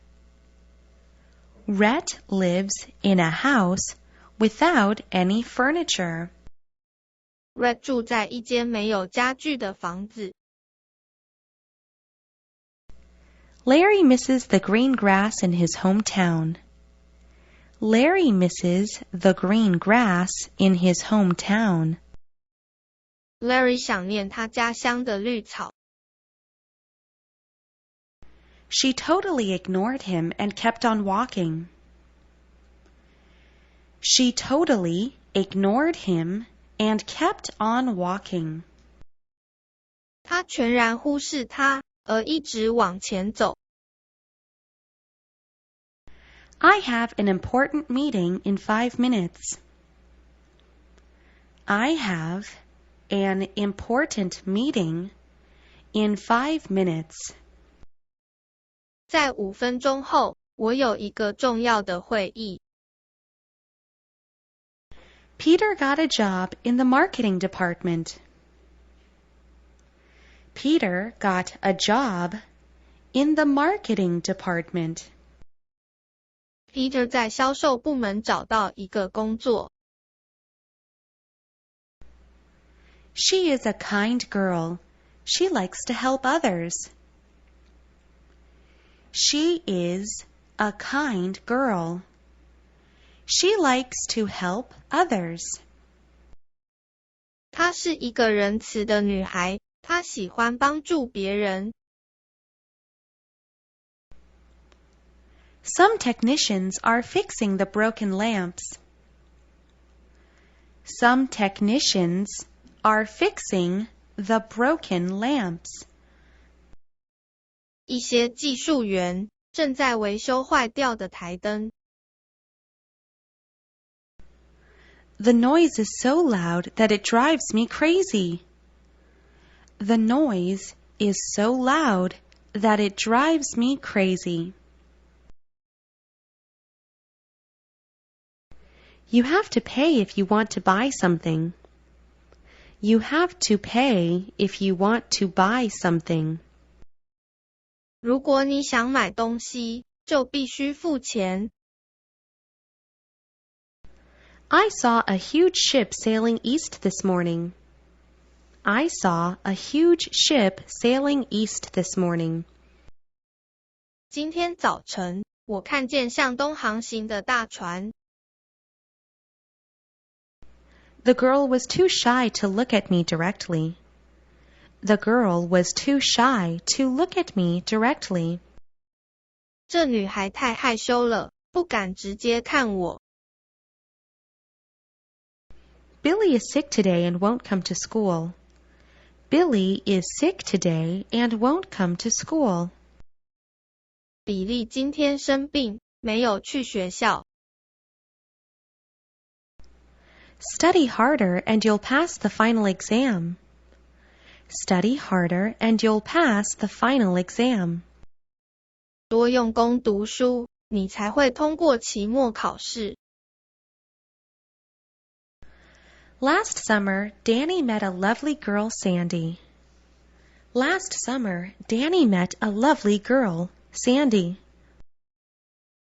Rhett lives in a house without any furniture. Rhett 住在一间没有家具的房子。Larry misses the green grass in his hometown. Larry misses the green grass in his hometown. Larry 想念他家乡的绿草。She totally ignored him and kept on walking. She totally ignored him and kept on walking. 他全然忽视他，而一直往前走。I have an important meeting in 5 minutes. I have an important meeting in 5 minutes. 在5分钟后，我有一个重要的会议。Peter got a job in the marketing department. Peter got a job in the marketing department. Peter 在销售部门找到一个工作。She is a kind girl. She likes to help others. She is a kind girl. She likes to help others. 她是一个仁慈的女孩，她喜欢帮助别人。Some technicians are fixing the broken lamps. Some technicians are fixing the broken lamps. 一些技术员正在维修坏掉的台灯。The noise is so loud that it drives me crazy. The noise is so loud that it drives me crazy. You have to pay if you want to buy something. You have to pay if you want to buy something. 如果你想买东西，就必须付钱。I saw a huge ship sailing east this morning. I saw a huge ship sailing east this morning. 今天早晨，我看见向东航行的大船。The girl was too shy to look at me directly. The girl was too shy to look at me directly. 这女孩太害羞了，不敢直接看我。Billy is sick today and won't come to school. Billy is sick today and won't come to school. 比利今天生病，没有去学校。Study harder and you'll pass the final exam. Study harder and you'll pass the final exam. 多用功读书，你才会通过期末考试。Last summer, Danny met a lovely girl, Sandy. Last summer, Danny met a lovely girl, Sandy.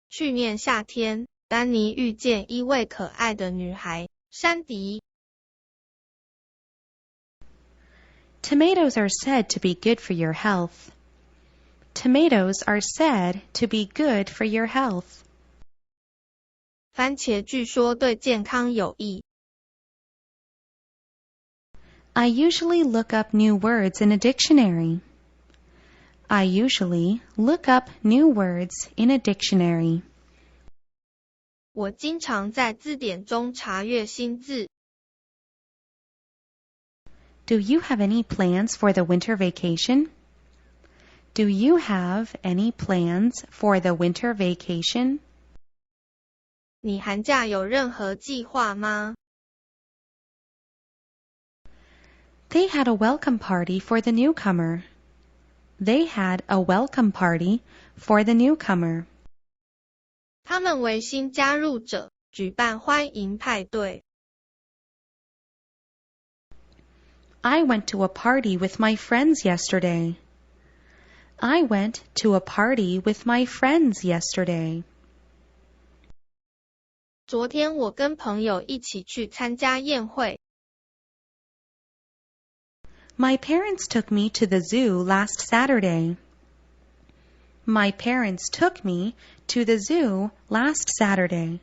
去年夏天，丹尼遇见一位可爱的女孩，珊迪。Tomatoes are said to be good for your health. Tomatoes are said to be good for your health. 番茄据说对健康有益。I usually look up new words in a dictionary. I usually look up new words in a dictionary. 我经常在字典中查阅新字。Do you have any plans for the winter vacation? Do you have any plans for the winter vacation? 你寒假有任何计划吗？ They had a welcome party for the newcomer. They had a welcome party for the newcomer. 他们为新加入者举办欢迎派对。I went to a party with my friends yesterday. I went to a party with my friends yesterday. 昨天我跟朋友一起去参加宴会。My parents took me to the zoo last Saturday. My parents took me to the zoo last Saturday.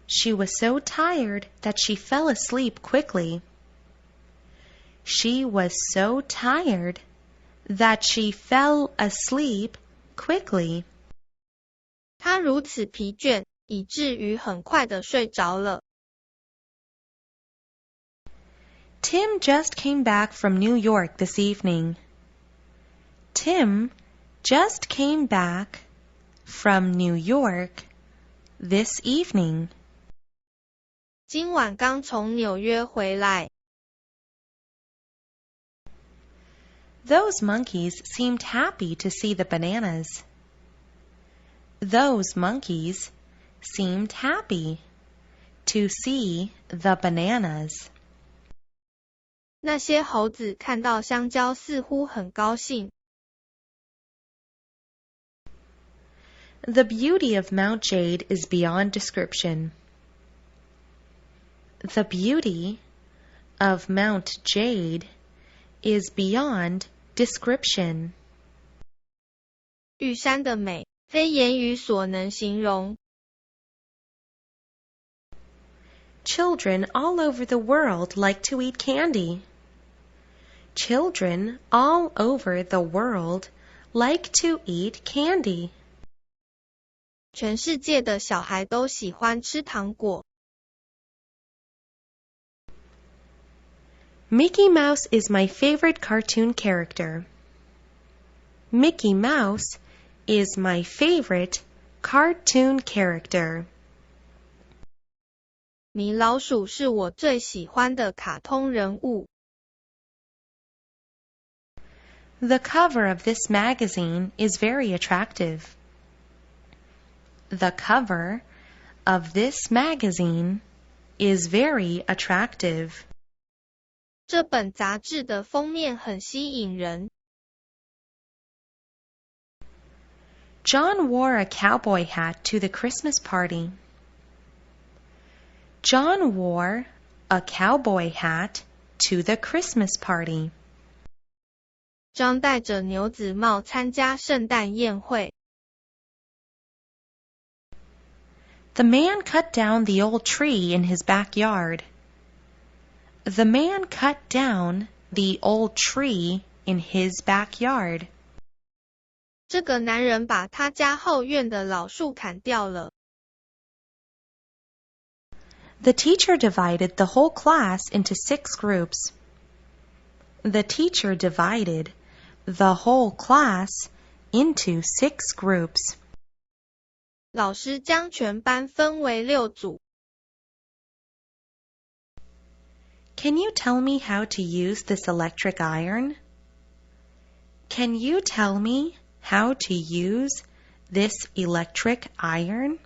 She was so tired that she fell asleep quickly. She was so tired that she fell asleep quickly. 她如此疲倦，以至于很快地睡着了。Tim just came back from New York this evening. Tim just came back from New York this evening. 今晚刚从纽约回来。Those monkeys seemed happy to see the bananas. Those monkeys seemed happy to see the bananas. 那些猴子看到香蕉似乎很高兴。The beauty of Mount Jade is beyond description. The beauty of Mount Jade is beyond description. 玉山的美，非言语所能形容。Children all over the world like to eat candy. Children all over the world like to eat candy. 全世界的小孩都喜欢吃糖果。Mickey Mouse is my favorite cartoon character. Mickey Mouse is my favorite cartoon character. 米老鼠是我最喜欢的卡通人物。The cover of this magazine is very attractive. The cover of this magazine is very attractive. 这本杂志的封面很吸引人。John wore a cowboy hat to the Christmas party. John wore a cowboy hat to the Christmas party. John 戴着牛仔帽参加圣诞宴会。The man cut down the old tree in his backyard. The man cut down the old tree in his backyard. 这个男人把他家后院的老树砍掉了。The teacher divided the whole class into 6 groups. The teacher divided the whole class into 6 groups. 老师将全班分为6组。Can you tell me how to use this electric iron? Can you tell me how to use this electric iron?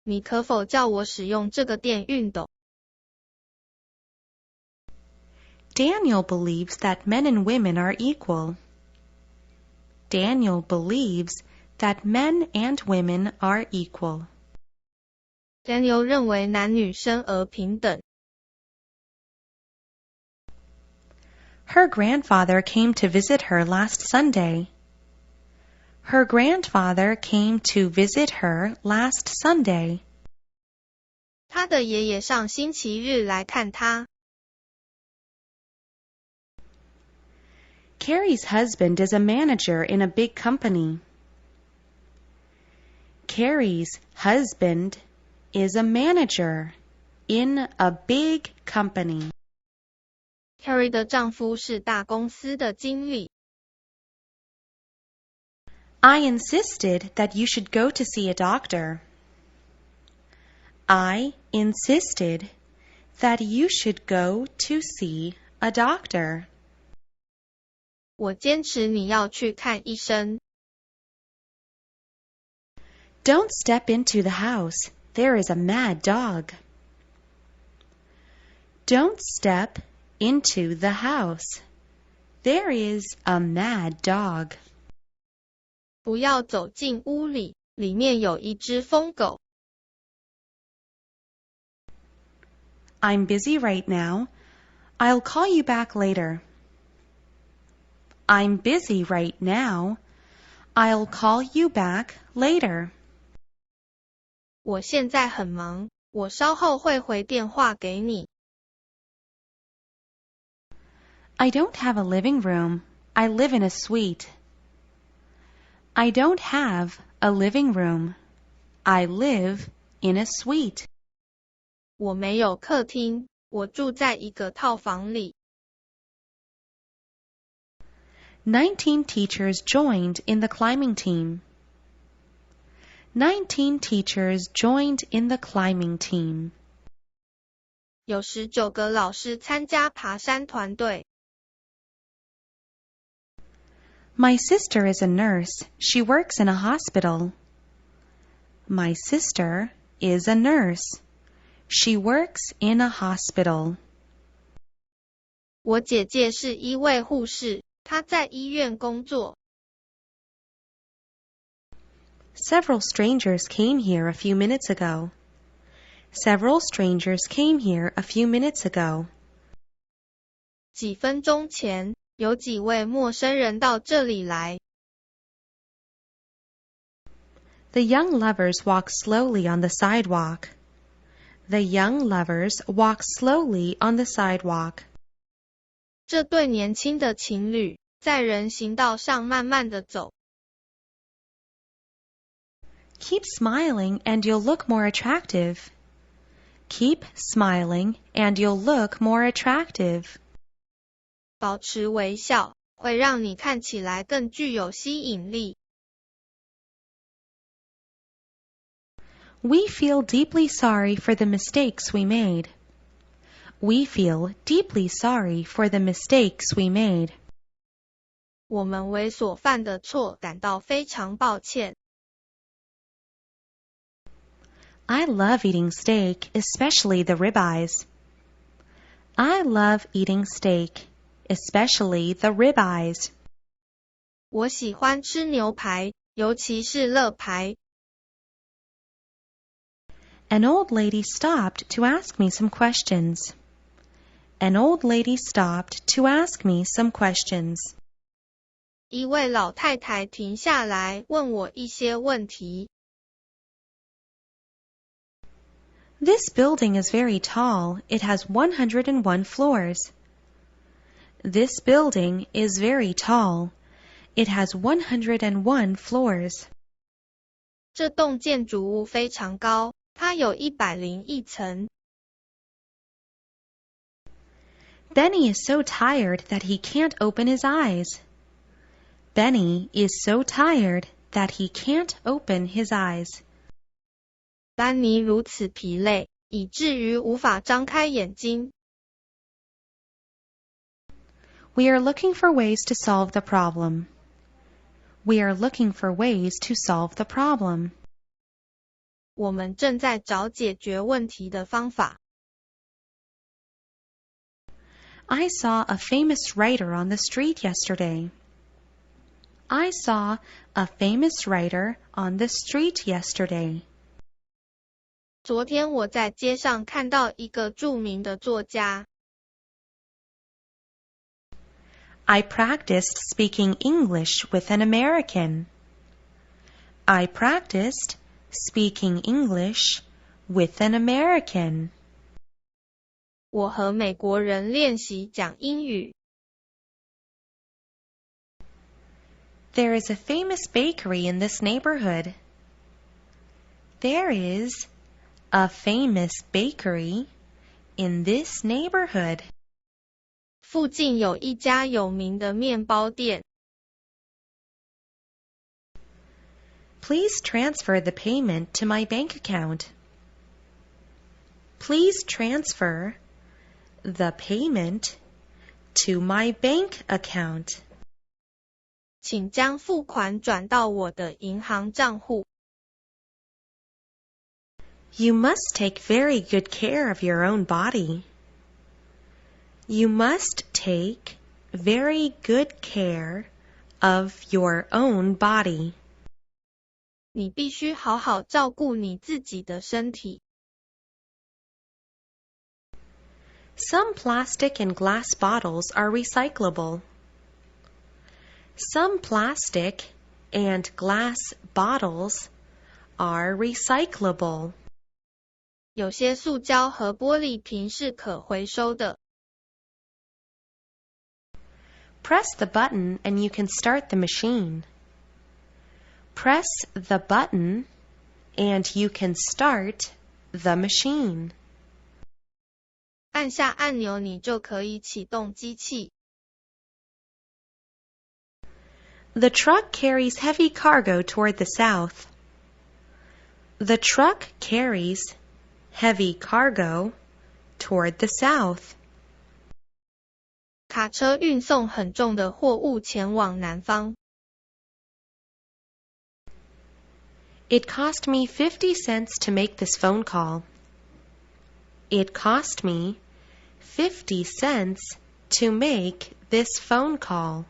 你可否叫我使用这个电熨斗？ Daniel believes that men and women are equal. Daniel believes that men and women are equal. Daniel 认为男女生而平等。Her grandfather came to visit her last Sunday. Her grandfather came to visit her last Sunday. 他的爷爷上星期日来看他。Carrie's husband is a manager in a big company. Carrie's husband is a manager in a big company. Carrie 的丈夫是大公司的经理。I insisted that you should go to see a doctor. I insisted that you should go to see a doctor. 我坚持你要去看医生。Don't step into the house. There is a mad dog. Don't step into the house. There is a mad dog. 不要走进屋里，里面有一只疯狗。I'm busy right now. I'll call you back later. I'm busy right now. I'll call you back later. 我现在很忙，我稍后会回电话给你。I don't have a living room. I live in a suite. I don't have a living room. I live in a suite. 我没有客厅，我住在一个套房里。19 teachers joined in the climbing team. 19 teachers joined in the climbing team. 有19个老师参加爬山团队。My sister is a nurse. She works in a hospital. My sister is a nurse. She works in a hospital. 我姐姐是一位护士，她在医院工作。Several strangers came here a few minutes ago. Several strangers came here a few minutes ago. 几分钟前，有几位陌生人到这里来。The young lovers walk slowly on the sidewalk. The young lovers walk slowly on the sidewalk. 这对年轻的情侣在人行道上慢慢地走。Keep smiling and you'll look more attractive. Keep smiling and you'll look more attractive. 保持微笑，会让你看起来更具有吸引力。We feel deeply sorry for the mistakes we made. We feel deeply sorry for the mistakes we made. 我们为所犯的错感到非常抱歉。I love eating steak, especially the ribeyes. I love eating steak, especially the ribeyes. 我喜欢吃牛排，尤其是肋排。An old lady stopped to ask me some questions. An old lady stopped to ask me some questions. 一位老太太停下来问我一些问题。This building is very tall. It has 101 floors. This building is very tall. It has 101 floors. 这栋建筑物非常高，它有101层。Benny is so tired that he can't open his eyes. Benny is so tired that he can't open his eyes. 班尼如此疲累，以至于无法张开眼睛。We are looking for ways to solve the problem. We are looking for ways to solve the problem. 我们正在找解决问题的方法。I saw a famous writer on the street yesterday. I saw a famous writer on the street yesterday. 昨天我在街上看到一个著名的作家。I practiced speaking English with an American. I practiced speaking English with an American. 我和美国人练习讲英语。There is a famous bakery in this neighborhood. There is a famous bakery in this neighborhood. 附近有一家有名的面包店。Please transfer the payment to my bank account. Please transfer the payment to my bank account. 请将付款转到我的银行账户。You must take very good care of your own body. You must take very good care of your own body. 你必须好好照顾你自己的身体。Some plastic and glass bottles are recyclable. Some plastic and glass bottles are recyclable. 有些塑胶和玻璃瓶是可回收的。Press the button and you can start the machine. Press the button and you can start the machine. 按下按钮，你就可以启动机器。The truck carries heavy cargo toward the south. The truck carries heavy cargo toward the south. 卡车运送很重的货物前往南方。It cost me 50 cents to make this phone call. It cost me 50 cents to make this phone call.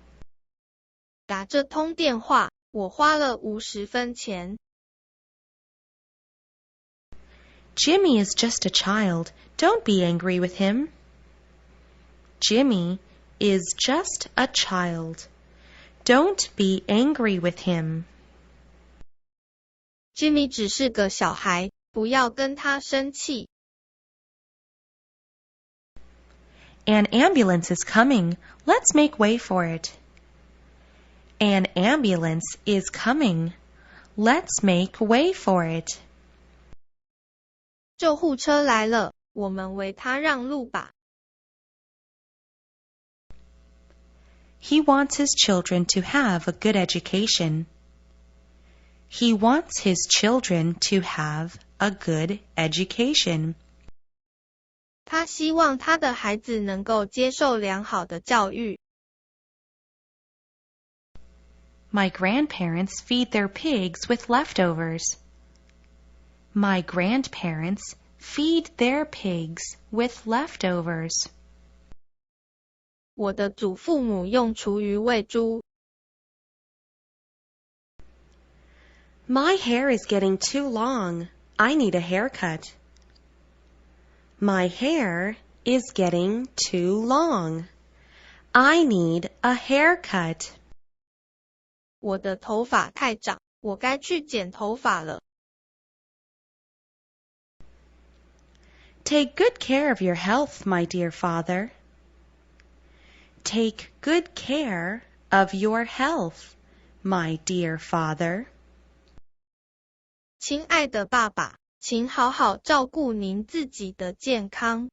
打这通电话，我花了50分钱。Jimmy is just a child. Don't be angry with him. Jimmy is just a child. Don't be angry with him. Jimmy 只是个小孩，不要跟他生气。An ambulance is coming. Let's make way for it. An ambulance is coming. Let's make way for it. 救护车来了，我们为他让路吧。He wants his children to have a good education. He wants his children to have a good education. 他希望他的孩子能够接受良好的教育。My grandparents feed their pigs with leftovers. My grandparents feed their pigs with leftovers. 我的祖父母用厨余喂猪。My hair is getting too long. I need a haircut. My hair is getting too long. I need a haircut. 我的头发太长，我该去剪头发了。Take good care of your health, my dear father. Take good care of your health, my dear father. 亲爱的爸爸，请好好照顾您自己的健康。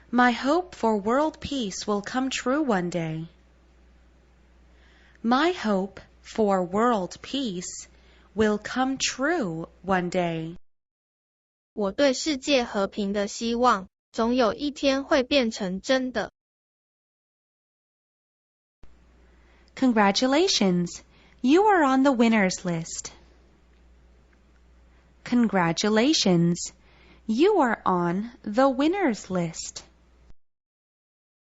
My hope for world peace will come true one day. My hope for world peace will come true one day. 我对世界和平的希望，总有一天会变成真的。Congratulations! You are on the winners list. Congratulations! You are on the winners list.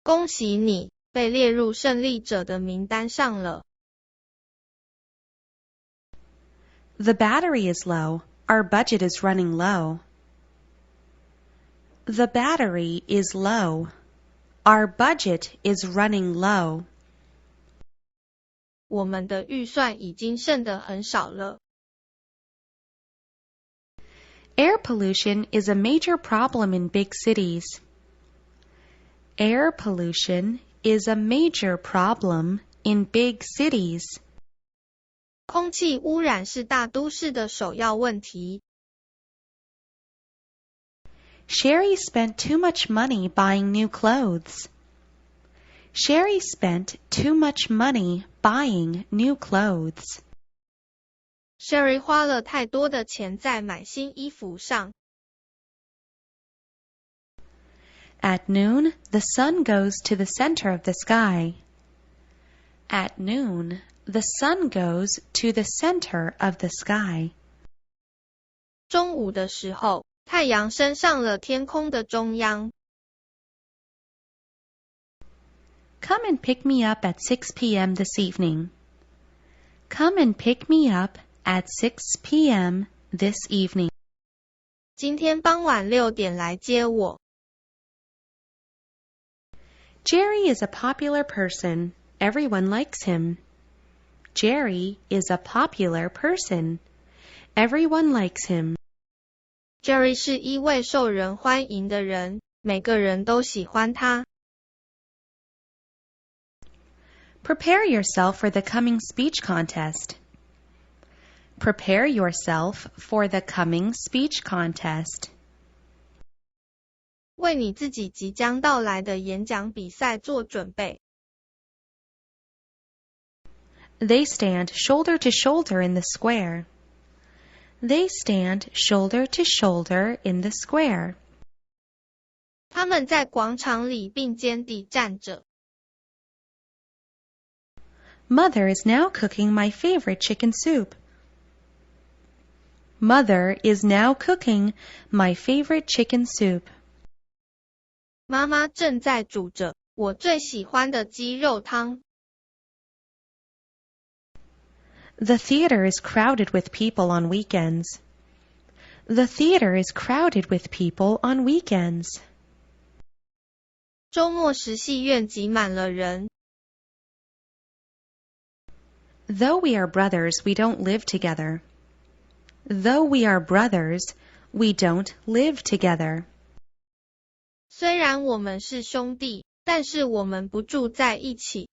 恭喜你，被列入胜利者的名单上了。The battery is low. Our budget is running low. The battery is low. Our budget is running low. 我们的预算已经剩得很少了。Air pollution is a major problem in big cities. Air pollution is a major problem in big cities. 空气污染是大都市的首要问题。Sherry spent too much money buying new clothes. Sherry spent too much money buying new clothes. Sherry 花了太多的钱在买新衣服上。At noon, the sun goes to the center of the sky. At noon, the sun goes to the center of the sky. 中午的时候，太阳升上了天空的中央。Come and pick me up at 6 p.m. this evening. Come and pick me up at 6 p.m. this evening. 今天傍晚6点来接我。Jerry is a popular person. Everyone likes him. Jerry is a popular person. Everyone likes him. Jerry 是一位受人欢迎的人，每个人都喜欢他。Prepare yourself for the coming speech contest. Prepare yourself for the coming speech contest. 为你自己即将到来的演讲比赛做准备。They stand shoulder to shoulder in the square. They stand shoulder to shoulder in the square. 他们在广场里并肩地站着。Mother is now cooking my favorite chicken soup. Mother is now cooking my favorite chicken soup. 妈妈正在煮着我最喜欢的鸡肉汤。The theater is crowded with people on weekends. The theater is crowded with people on weekends. 周末时戏院挤满了人。Though we are brothers, we don't live together. Though we are brothers, we don't live together. 虽然我们是兄弟，但是我们不住在一起。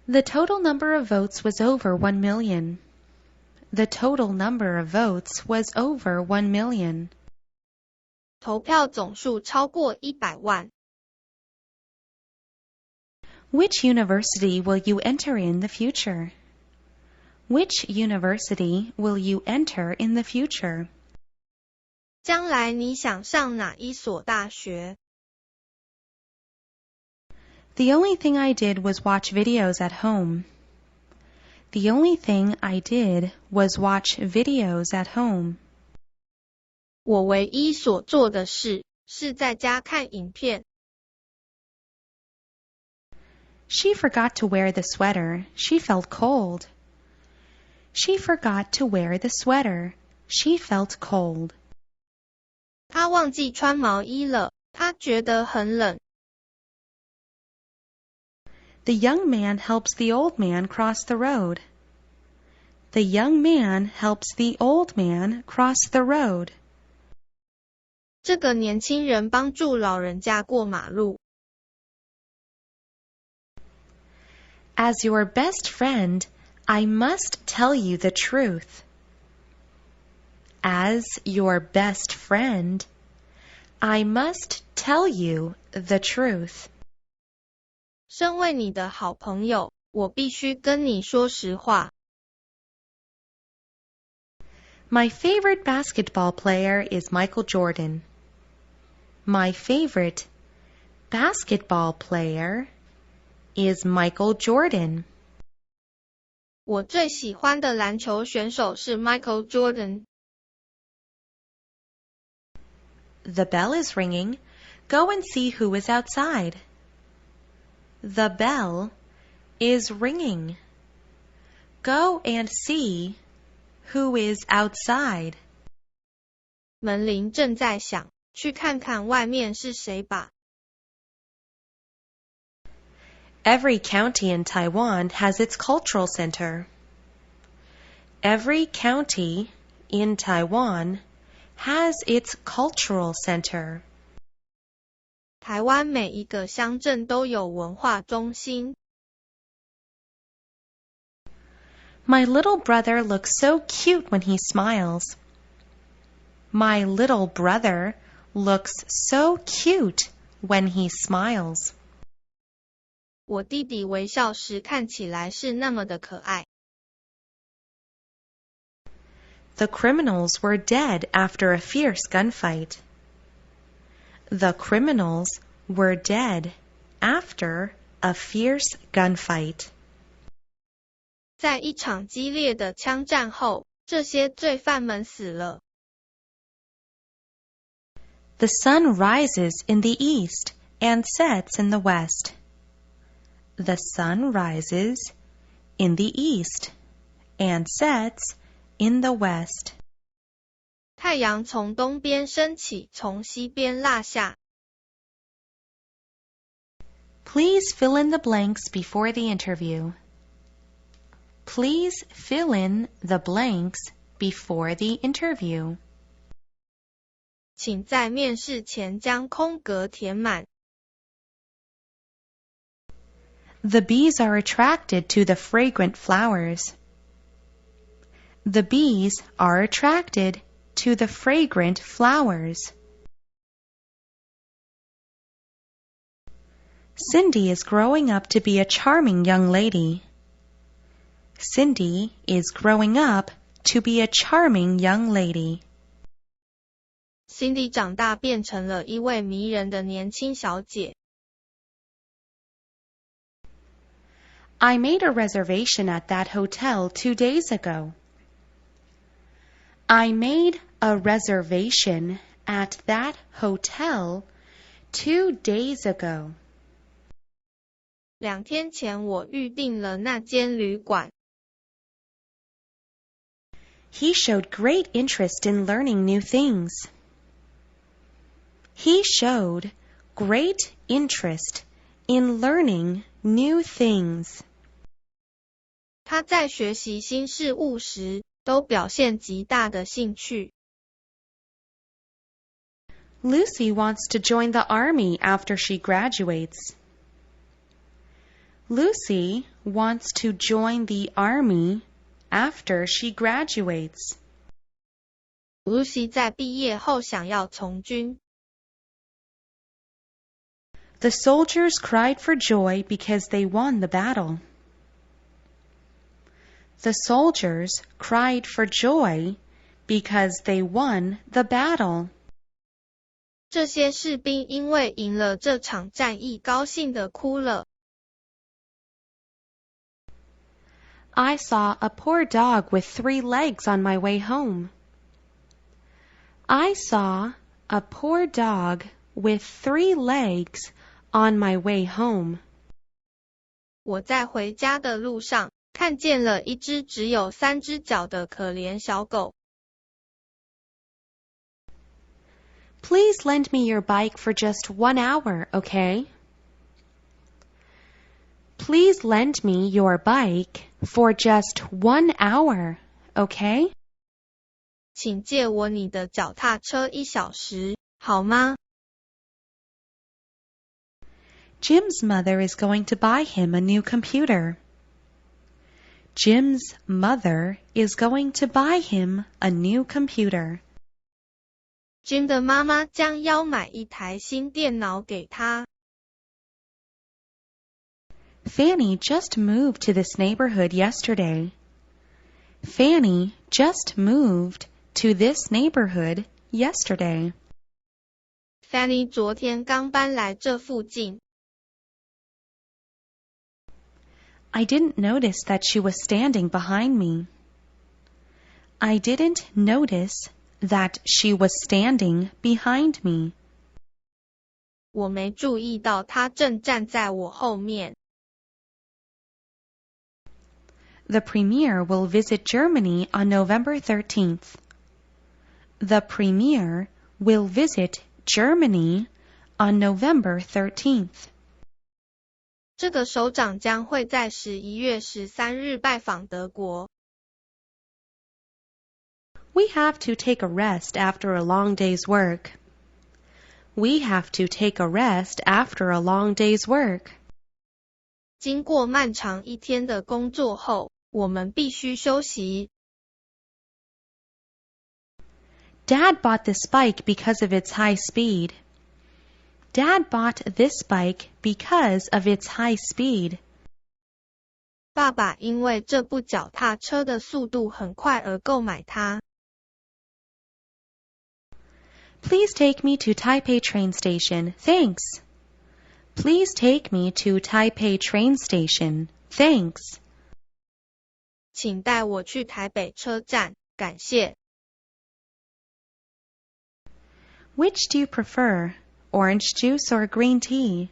The total number of votes was over 1 million. The total number of votes was over 1 million. 投票总数超过100万。Which university will you enter in the future? Which university will you enter in the future? 将来你想上哪一所大学？ The only thing I did was watch videos at home. The only thing I did was watch videos at home. 我唯一所做的事是在家看影片。She forgot to wear the sweater. She felt cold. She forgot to wear the sweater. She felt cold. 她忘记穿毛衣了，她觉得很冷。The young man helps the old man cross the road. The young man helps the old man cross the road. 这个年轻人帮助老人家过马路。As your best friend, I must tell you the truth. As your best friend, I must tell you the truth. 身为你的好朋友，我必须跟你说实话。My favorite basketball player is Michael Jordan. My favorite basketball player is Michael Jordan. 我最喜欢的篮球选手是 Michael Jordan。The bell is ringing. Go and see who is outside. The bell is ringing. Go and see who is outside. 门铃正在响，去看看外面是谁吧。Every county in Taiwan has its cultural center. Every county in Taiwan has its cultural center. 台湾每一个乡镇都有文化中心。My little brother looks so cute when he smiles. My little brother looks so cute when he smiles. 我弟弟微笑时看起来是那么的可爱。The criminals were dead after a fierce gunfight. The criminals were dead after a fierce gunfight. 在一场激烈的枪战后，这些罪犯们死了。The sun rises in the east and sets in the west. The sun rises in the east and sets in the west. 太阳从东边升起，从西边落下。Please fill in the blanks before the interview. Please fill in the blanks before the interview. 请在面试前将空格填满。The bees are attracted to the fragrant flowers. The bees are attracted to the fragrant flowers. Cindy is growing up to be a charming young lady. Cindy is growing up to be a charming young lady. Cindy 长大变成了一位迷人的年轻小姐。I made a reservation at that hotel 2 days ago. I made a reservation at that hotel 2 days ago. 2天前我预订了那间旅馆。He showed great interest in learning new things. He showed great interest in learning new things. 他在学习新事物时都表现极大的兴趣。Lucy wants to join the army after she graduates. Lucy wants to join the army after she graduates. Lucy 在毕业后想要从军。The soldiers cried for joy because they won the battle. The soldiers cried for joy because they won the battle. 这些士兵因为赢了这场战役，高兴地哭了。I saw a poor dog with 3 legs on my way home. I saw a poor dog with 3 legs on my way home. 我在回家的路上看见了一只只有3只脚的可怜小狗。Please lend me your bike for just 1 hour, okay? Please lend me your bike for just 1 hour, okay? 请借我你的脚踏车1小时，好吗？ Jim's mother is going to buy him a new computer. Jim's mother is going to buy him a new computer. Jim 的妈妈将要买一台新电脑给他。Fanny just moved to this neighborhood yesterday. Fanny just moved to this neighborhood yesterday. Fanny 昨天刚搬来这附近。I didn't notice that she was standing behind me. I didn't notice that she was standing behind me. 我没注意到她正站在我后面。The premier will visit Germany on November 13th. The premier will visit Germany on November 13th. 这个首长将会在11月13日拜访德国。We have to take a rest after a long day's work. We have to take a rest after a long day's work. 经过漫长一天的工作后，我们必须休息。Dad bought this bike because of its high speed. Dad bought this bike because of its high speed. 爸爸因为这部脚踏车的速度很快而购买它。Please take me to Taipei train station. Thanks. Please take me to Taipei train station. Thanks. 请带我去台北车站，感谢。Which do you prefer, orange juice or green tea?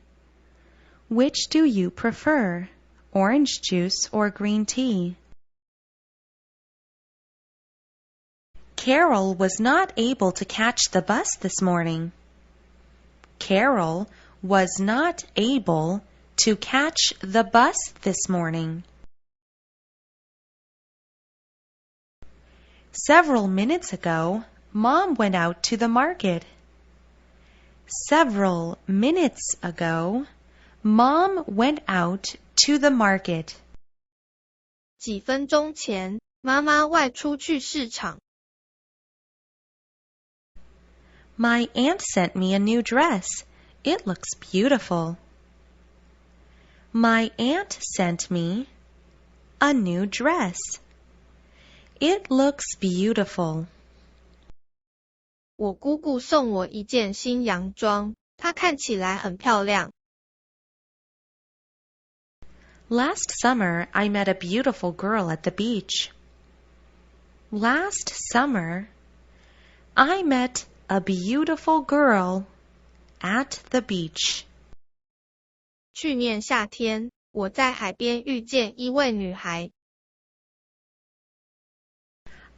Which do you prefer, orange juice or green tea? Carol was not able to catch the bus this morning. Carol was not able to catch the bus this morning. Several minutes ago, Mom went out to the market. Several minutes ago, Mom went out to the market. 几分钟前，妈妈外出去市场。My aunt sent me a new dress. It looks beautiful. My aunt sent me a new dress. It looks beautiful. 我姑姑送我一件新洋装，它看起来很漂亮。Last summer, I met a beautiful girl at the beach. Last summer, I met a beautiful girl at the beach. 去年夏天，我在海边遇见一位女孩。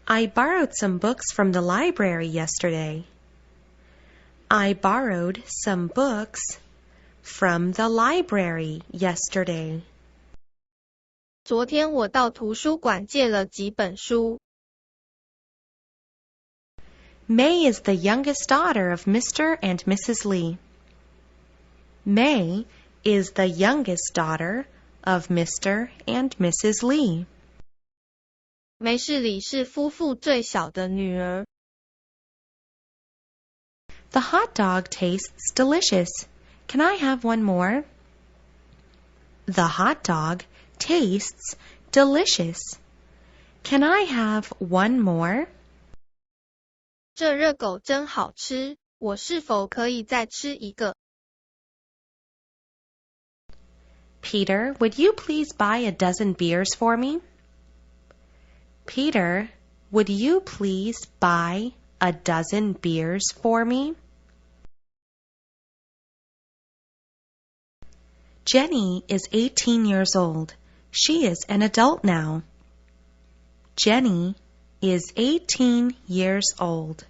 I borrowed some books from the library yesterday. I borrowed some books from the library yesterday. 昨天我到图书馆借了几本书。May is the youngest daughter of Mr. and Mrs. Lee. May is the youngest daughter of Mr. and Mrs. Lee. 梅氏里是夫妇最小的女儿。The hot dog tastes delicious. Can I have one more? The hot dog tastes delicious. Can I have one more? 这热狗真好吃，我是否可以再吃一个？ Peter, would you please buy a dozen beers for me? Peter, would you please buy a dozen beers for me? Jenny is 18 years old. She is an adult now. Jenny is 18 years old.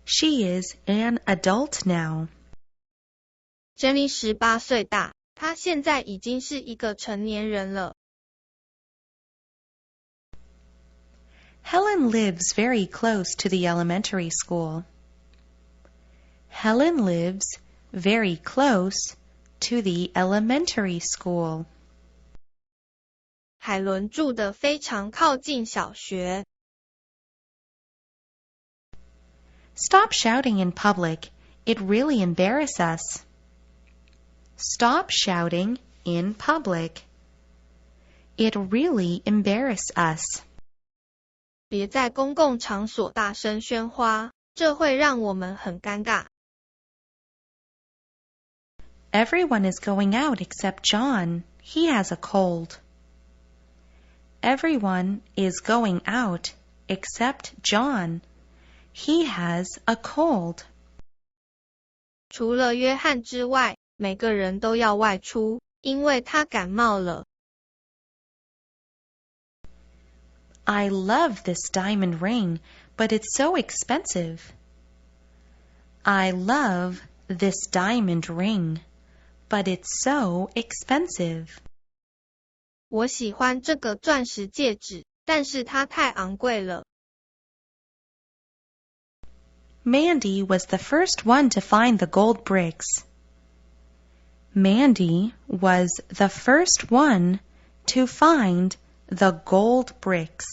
She is an adult now. Jenny 18岁大，她现在已经是一个成年人了。Helen lives very close to the elementary school. Helen lives very close to the elementary school. 海伦住得非常靠近小学。Stop shouting in public. It really embarrasses us. Stop shouting in public. It really embarrasses us. 别在公共场所大声喧哗，这会让我们很尴尬。Everyone is going out except John. He has a cold. Everyone is going out except John. He has a cold. 除了约翰之外，每个人都要外出，因为他感冒了。I love this diamond ring, but it's so expensive. I love this diamond ring, but it's so expensive. 我喜欢这个钻石戒指，但是它太昂贵了。Mandy was the first one to find the gold bricks. Mandy was the first one to find the gold bricks.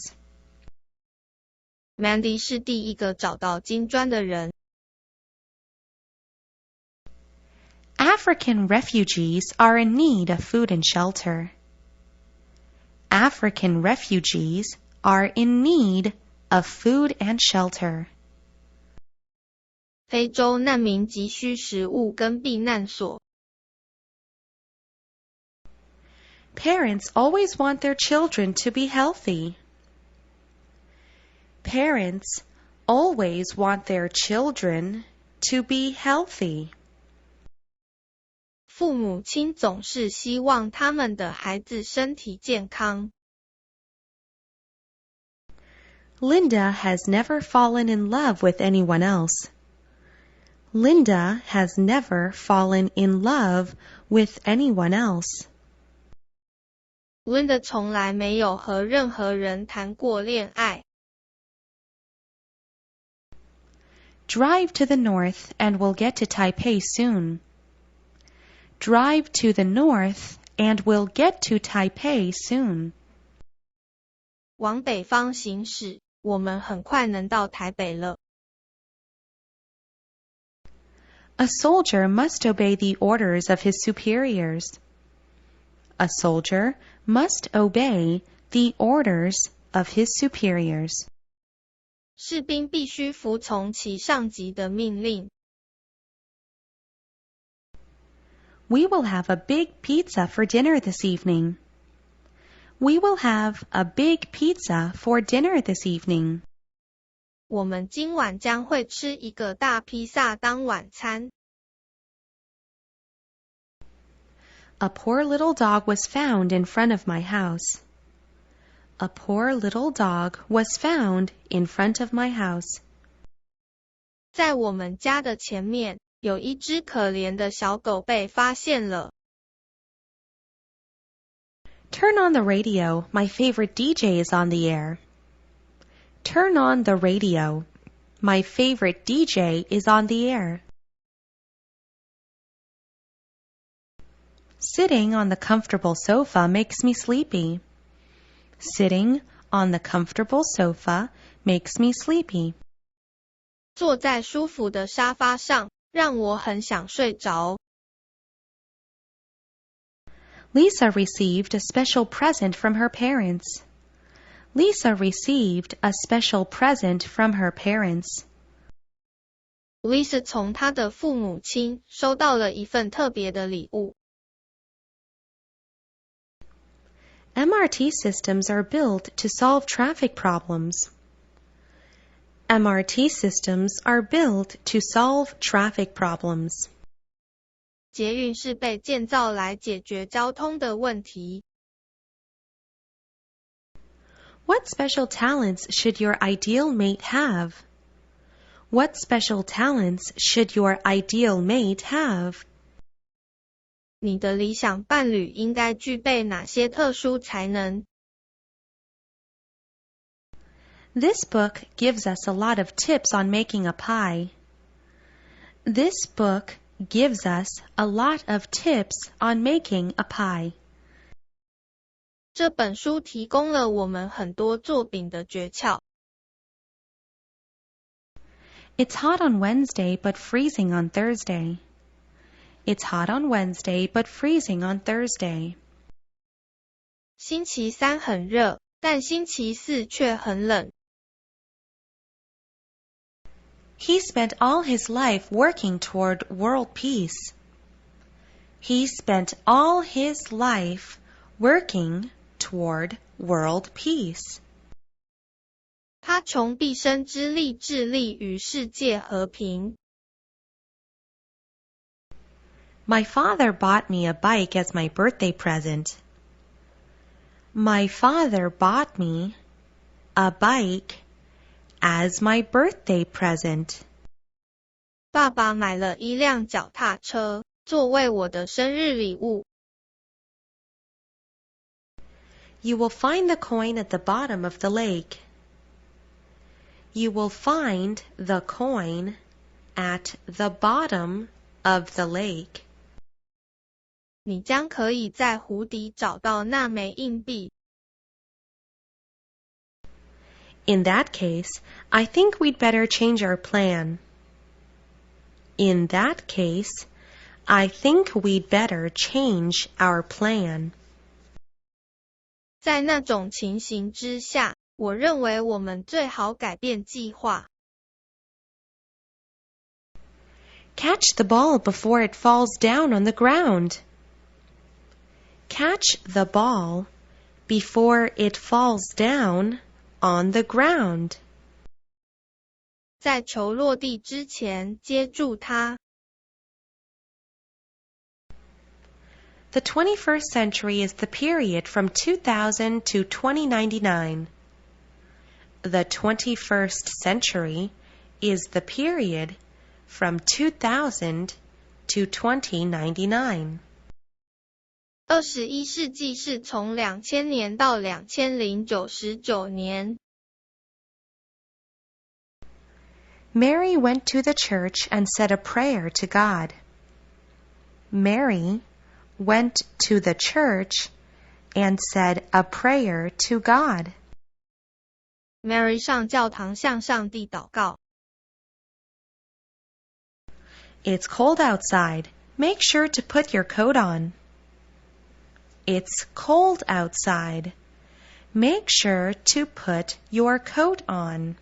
Mandy 是第一个找到金砖的人。African refugees are in need of food and shelter. African refugees are in need of food and shelter. 非洲难民急需食物跟避难所。Parents always want their children to be healthy. Parents always want their children to be healthy. 父母亲总是希望他们的孩子身体健康。Linda has never fallen in love with anyone else. Linda has never fallen in love with anyone else. Linda 从来没有和任何人谈过恋爱。Drive to the north and we'll get to Taipei soon. Drive to the north and we'll get to Taipei soon. 往北方行驶，我们很快能到台北了。A soldier must obey the orders of his superiors. A soldier must obey the orders of his superiors. 士兵必须服从其上级的命令。We will have a big pizza for dinner this evening. We will have a big pizza for dinner this evening. 我们今晚将会吃一个大披萨当晚餐。A poor little dog was found in front of my house. A poor little dog was found in front of my house. 在我们家的前面，有一只可怜的小狗被发现了。Turn on the radio. My favorite DJ is on the air. Turn on the radio. My favorite DJ is on the air. Sitting on the comfortable sofa makes me sleepy. Sitting on the comfortable sofa makes me sleepy. 坐在舒服的沙发上，让我很想睡着。Lisa received a special present from her parents. Lisa received a special present from her parents. Lisa 从她的父母亲收到了一份特别的礼物。MRT systems are built to solve traffic problems. MRT systems are built to solve traffic problems. 捷运是被建造来解决交通的问题。What special talents should your ideal mate have? What special talents should your ideal mate have? 你的理想伴侣应该具备哪些特殊才能？ This book gives us a lot of tips on making a pie. This book gives us a lot of tips on making a pie. 这本书提供了我们很多做饼的诀窍。It's hot on Wednesday, but freezing on Thursday. It's hot on Wednesday, but freezing on Thursday. 星期三很热，但星期四却很冷。He spent all his life working toward world peace. He spent all his life working toward world peace. 他穷毕生之力致力于世界和平。My father bought me a bike as my birthday present. My father bought me a bike as my birthday present. 爸爸买了一辆脚踏车，作为我的生日礼物。You will find the coin at the bottom of the lake. you will find the coin at the bottom of the lake. 你将可以在湖底找到那枚硬币。In that case, I think we'd better change our plan. In that case, I think we'd better change our plan. 在那种情形之下，我认为我们最好改变计划。Catch the ball before it falls down on the ground. Catch the ball before it falls down on the ground. 在球落地之前接住它。The 21st century is the period from 2000 to 2099. The 21st century is the period from 2000 to 2099. 21世纪是从2000年到2099年。Mary went to the church and said a prayer to God. Mary went to the church and said a prayer to God. Mary 上教堂向上帝祷告。It's cold outside. Make sure to put your coat on. It's cold outside. Make sure to put your coat on.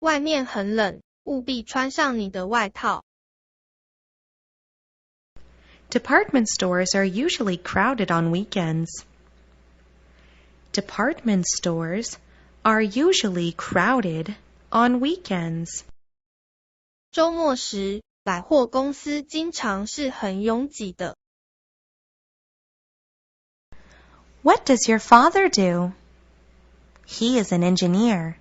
外面很冷，务必穿上你的外套。Department stores are usually crowded on weekends. Department stores are usually crowded on weekends. 周末时，百货公司经常是很拥挤的。What does your father do? He is an engineer.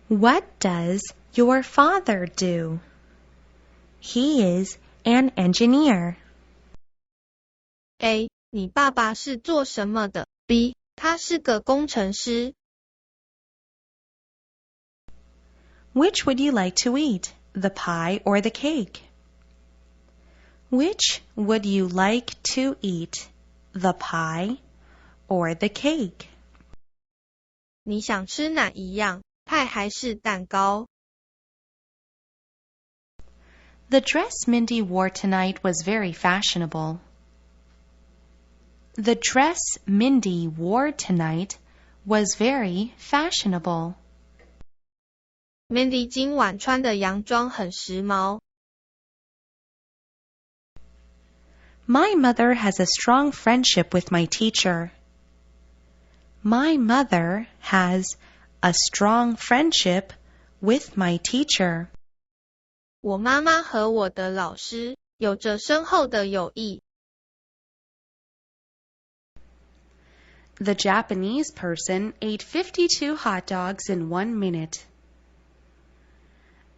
What does your father do? He is an engineer. A. 你爸爸是做什么的？ B. 他是个工程师。Which would you like to eat, the pie or the cake? Which would you like to eat, the pie or the cake? 你想吃哪一样？派还是蛋糕？ The dress Mindy wore tonight was very fashionable. The dress Mindy wore tonight was very fashionable. Mindy 今晚穿的洋装很时髦。My mother has a strong friendship with my teacher. My mother has a strong friendship with my teacher. 我妈妈和我的老师有着深厚的友谊。The Japanese person ate 52 hot dogs in 1 minute.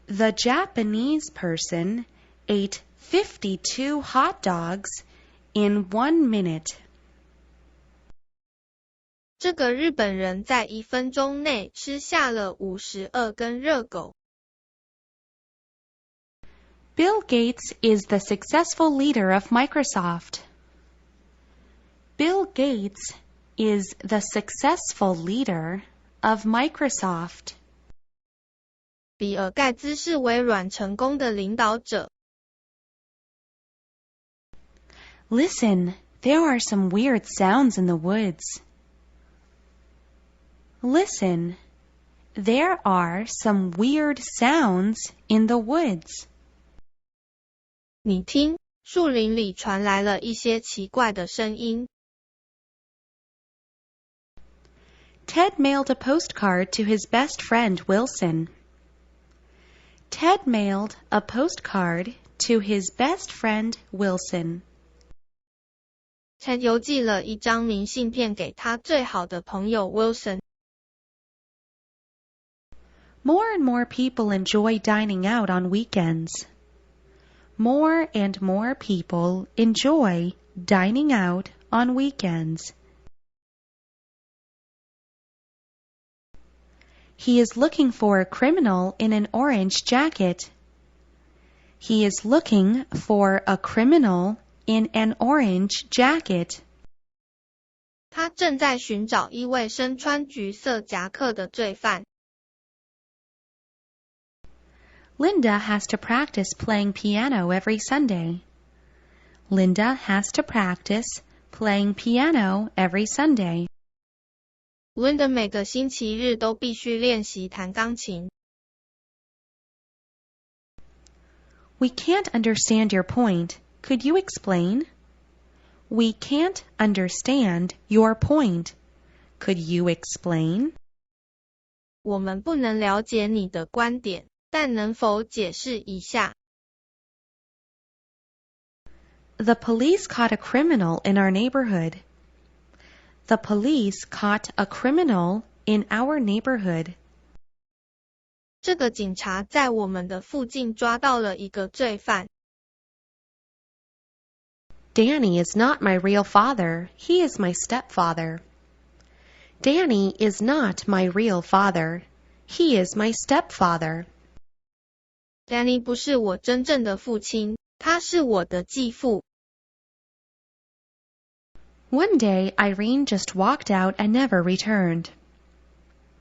The Japanese person ate 52 hot dogs in 1 minute. 这个日本人在1分钟内吃下了52根热狗。Bill Gates is the successful leader of Microsoft. Bill Gates is the successful leader of Microsoft. 比尔盖茨是微软成功的领导者。Listen, there are some weird sounds in the woods. Listen, there are some weird sounds in the woods. 你听，树林里传来了一些奇怪的声音。Ted mailed a postcard to his best friend Wilson. Ted mailed a postcard to his best friend Wilson. Ted 邮寄了一张明信片给他最好的朋友 Wilson。More and more people enjoy dining out on weekends. More and more people enjoy dining out on weekends. He is looking for a criminal in an orange jacket. He is looking for a criminal in an orange jacket. 他正在寻找一位身穿橘色夹克的罪犯。Linda has to practice playing piano every Sunday. Linda has to practice playing piano every Sunday. Linda 每个星期日都必须练习弹钢琴。We can't understand your point. Could you explain? We can't understand your point. Could you explain? 我们不能了解你的观点，但能否解释一下？ The police caught a criminal in our neighborhood. The police caught a criminal in our neighborhood. 这个警察在我们的附近抓到了一个罪犯。Danny is not my real father. He is my stepfather. Danny is not my real father. He is my stepfather. Danny 不是我真正的父亲，他是我的继父。One day, Irene just walked out and never returned.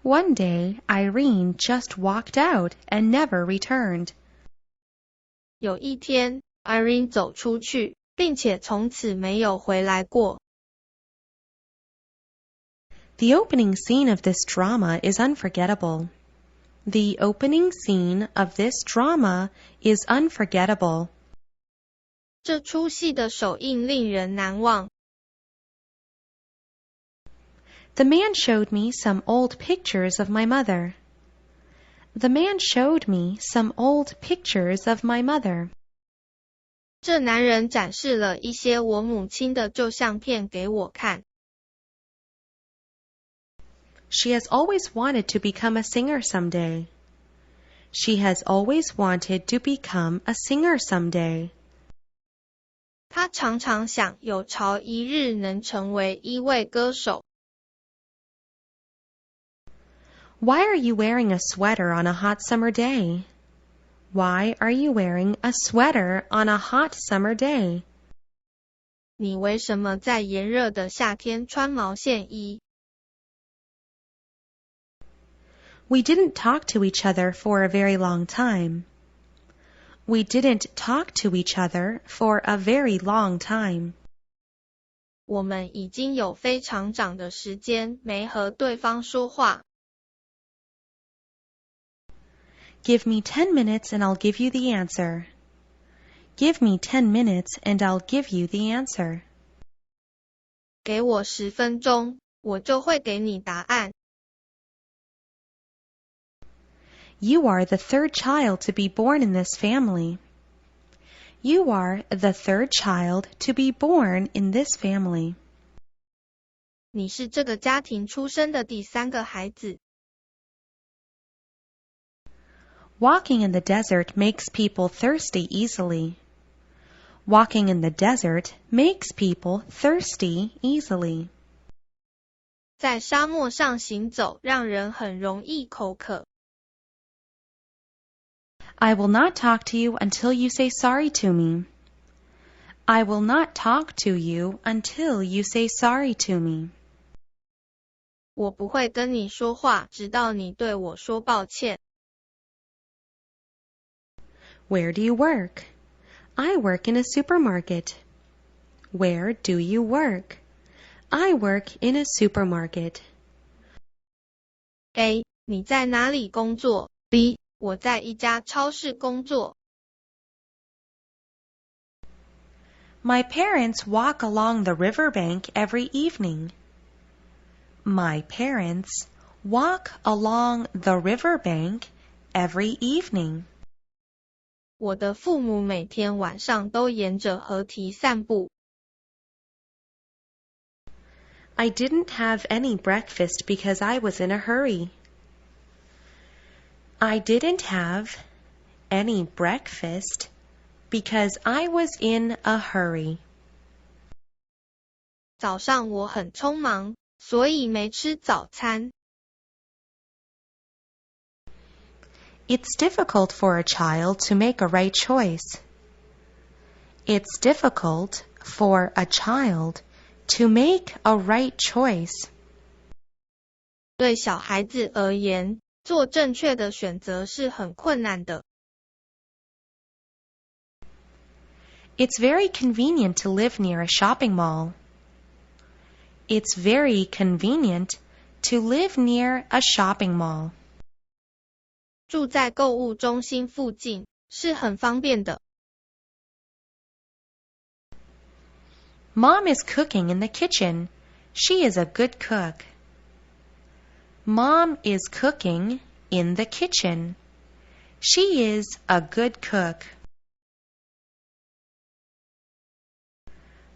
One day, Irene just walked out and never returned. 有一天 ，Irene 走出去，并且从此没有回来过。The opening scene of this drama is unforgettable. The opening scene of this drama is unforgettable. 这出戏的首映令人难忘。The man showed me some old pictures of my mother. The man showed me some old pictures of my mother. 这男人展示了一些我母亲的旧相片给我看。She has always wanted to become a singer someday. She has always wanted to become a singer someday. 她常常想有朝一日能成为一位歌手。Why are you wearing a sweater on a hot summer day? Why are you wearing a sweater on a hot summer day? 你为什么在炎热的夏天穿毛线衣？ We didn't talk to each other for a very long time. We didn't talk to each other for a very long time. 我们已经有非常长的时间没和对方说话。Give me 10 minutes and I'll give you the answer. Give me 10 minutes and I'll give you the answer. 给我10分钟，我就会给你答案。You are the third child to be born in this family. You are the third child to be born in this family. 你是这个家庭出生的第3个孩子。Walking in the desert makes people thirsty easily. Walking in the desert makes people thirsty easily. 在沙漠上行走，让人很容易口渴。I will not talk to you until you say sorry to me. I will not talk to you until you say sorry to me. 我不会跟你说话，直到你对我说抱歉。Where do you work? I work in a supermarket. Where do you work? I work in a supermarket. A. 你在哪里工作？ B. 我在一家超市工作。My parents walk along the riverbank every evening. My parents walk along the riverbank every evening. 我的父母每天晚上都沿着河堤散步。I didn't have any breakfast because I was in a hurry. I didn't have any breakfast because I was in a hurry. 早上我很匆忙，所以没吃早餐。It's difficult for a child to make a right choice. It's difficult for a child to make a right choice. 对小孩子而言，做正确的选择是很困难的。It's very convenient to live near a shopping mall. It's very convenient to live near a shopping mall. 住在购物中心附近是很方便的。Mom is cooking in the kitchen. She is a good cook. Mom is cooking in the kitchen. She is a good cook.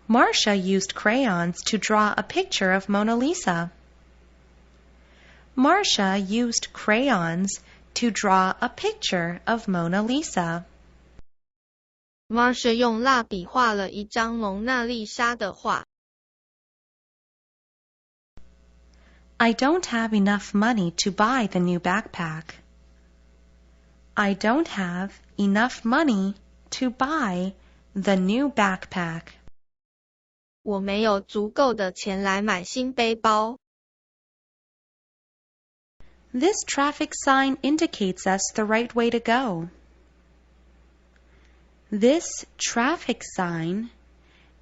Marcia used crayons to draw a picture of Mona Lisa. Marcia used crayons to draw a picture of Mona Lisa. Marcia 用蜡笔画了一张蒙娜丽莎的画。I don't have enough money to buy the new backpack. I don't have enough money to buy the new backpack. 我没有足够的钱来买新背包。This traffic sign indicates us the right way to go. This traffic sign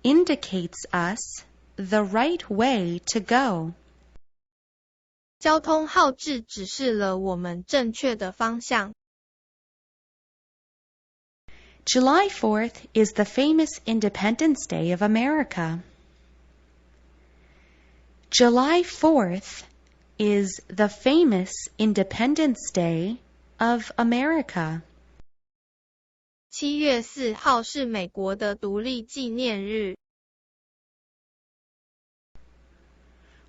indicates us the right way to go. 交通号志指示了我们正确的方向。July 4th is the famous Independence Day of America. July 4th is the famous Independence Day of America. 7月4号是美国的独立纪念日。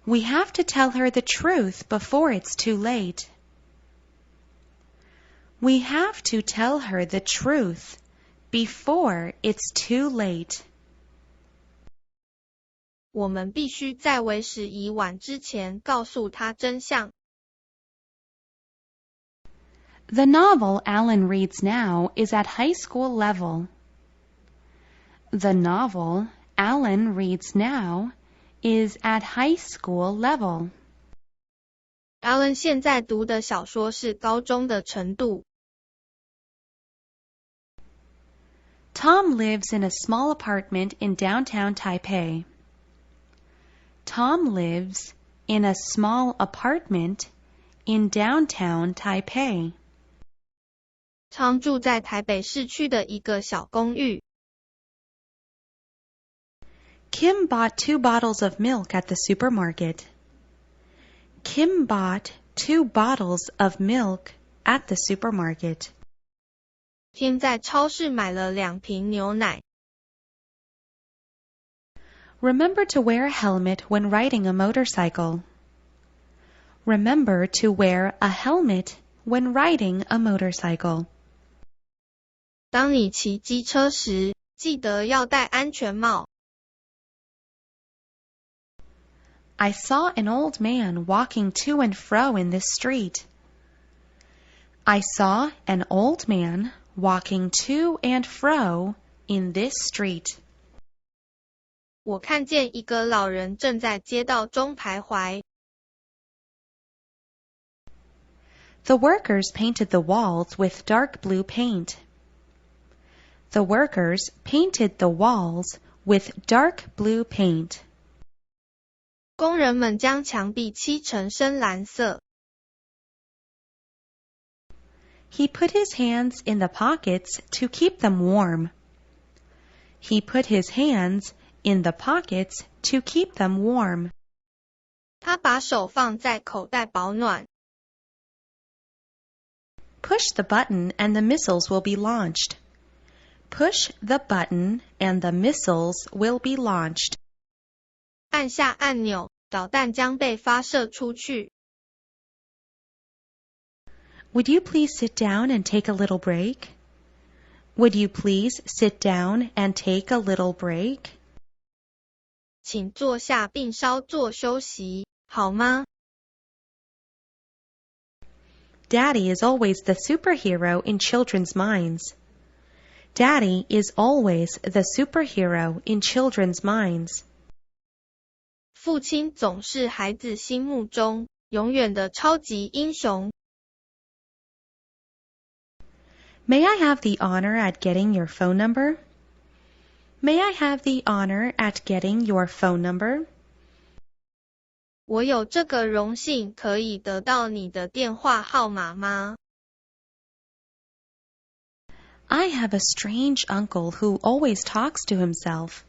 We have to tell her the truth before it's too late. We have to tell her the truth before it's too late. 我们必须在为时已晚之前告诉她真相。The novel Alan reads now is at high school level. The novel Alan reads now is at high school level. Alan 现在读的小说是高中的程度。Tom lives in a small apartment in downtown Taipei. Tom lives in a small apartment in downtown Taipei. Tom 住在台北市区的一个小公寓。Kim bought 2 bottles of milk at the supermarket. Kim bought 2 bottles of milk at the supermarket. Kim 在超市买了2瓶牛奶。Remember to wear a helmet when riding a motorcycle. Remember to wear a helmet when riding a motorcycle. 当你骑机车时，记得要戴安全帽。I saw an old man walking to and fro in this street. I saw an old man walking to and fro in this street. 我看见一个老人正在街道中徘徊。The workers painted the walls with dark blue paint. The workers painted the walls with dark blue paint. 工人们将墙壁漆成深蓝色。He put his hands in the pockets to keep them warm. He put his hands in the pockets to keep them warm. 他把手放在口袋保暖。Push the button and the missiles will be launched. Push the button and the missiles will be launched. 按下按钮，导弹将被发射出去。Would you please sit down and take a little break? Would you please sit down and take a little break? 请坐下并稍作休息，好吗？ Daddy is always the superhero in children's minds. Daddy is always the superhero in children's minds. 父亲总是孩子心目中永远的超级英雄。May I have the honor at getting your phone number? May I have the honor at getting your phone number? 我有这个荣幸可以得到你的电话号码吗？ I have a strange uncle who always talks to himself.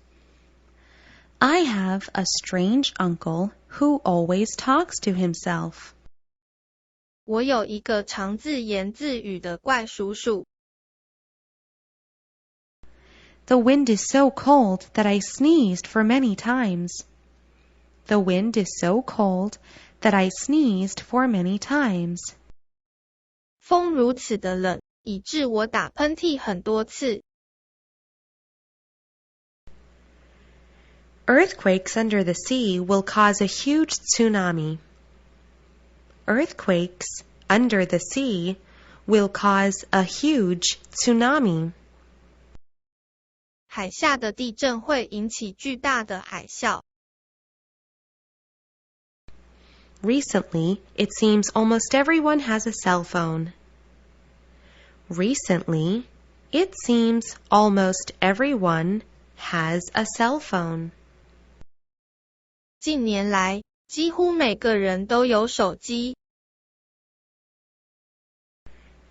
I have a strange uncle who always talks to himself. 我有一个常自言自语的怪叔叔。The wind is so cold that I sneezed for many times. The wind is so cold that I sneezed for many times. 风如此的冷，以致我打喷嚏很多次。Earthquakes under the sea will cause a huge tsunami. Earthquakes under the sea will cause a huge tsunami. 海下的地震会引起巨大的海啸。Recently, it seems almost everyone has a cell phone. Recently, it seems almost everyone has a cell phone. 近年来，几乎每个人都有手机。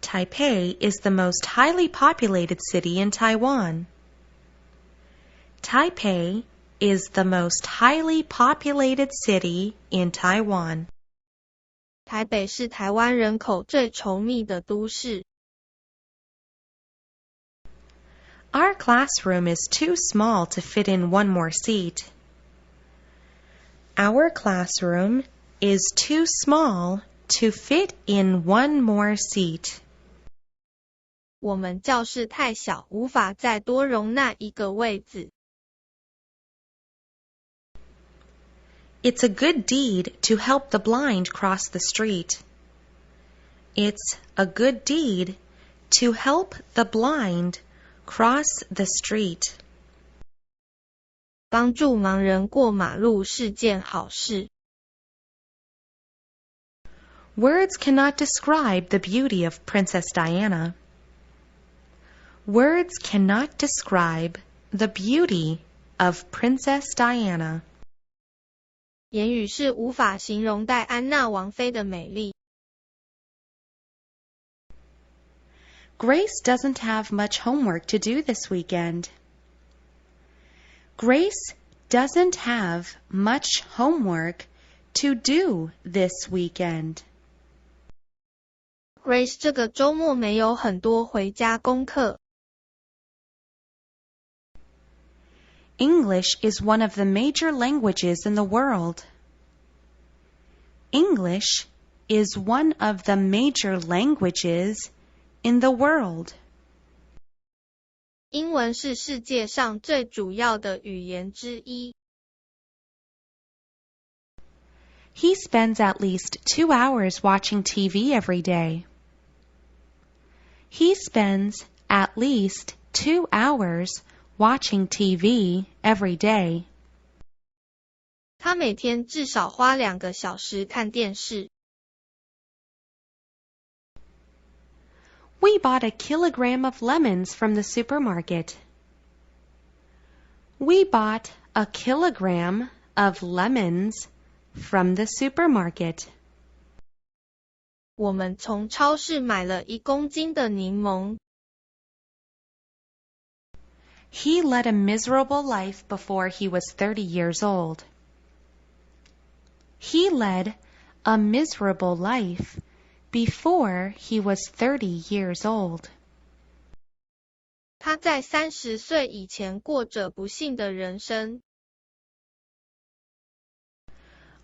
Taipei is the most highly populated city in Taiwan. Taipei is the most highly populated city in Taiwan. 台北是台湾人口最稠密的都市。Our classroom is too small to fit in one more seat. Our classroom is too small to fit in one more seat. 我们教室太小，无法再多容纳一个位子。It's a good deed to help the blind cross the street. It's a good deed to help the blind cross the street. 帮助盲人过马路是件好事。Words cannot describe the beauty of Princess Diana. Words cannot describe the beauty of Princess Diana. 言语是无法形容戴安娜王妃的美丽。Grace doesn't have much homework to do this weekend. Grace doesn't have much homework to do this weekend. Grace 这个周末没有很多回家功课。English is one of the major languages in the world. English is one of the major languages in the world. 英文是世界上最主要的语言之一。He spends at least 2 hours watching TV every day. He spends at least 2 hours watching TV every day. 他每天至少花2个小时看电视。We bought a kilogram of lemons from the supermarket. We bought a kilogram of lemons from the supermarket. 我们从超市买了1公斤的柠檬。He led a miserable life before he was 30 years old. He led a miserable life before he was 30 years old. 他在30岁以前过着不幸的人生。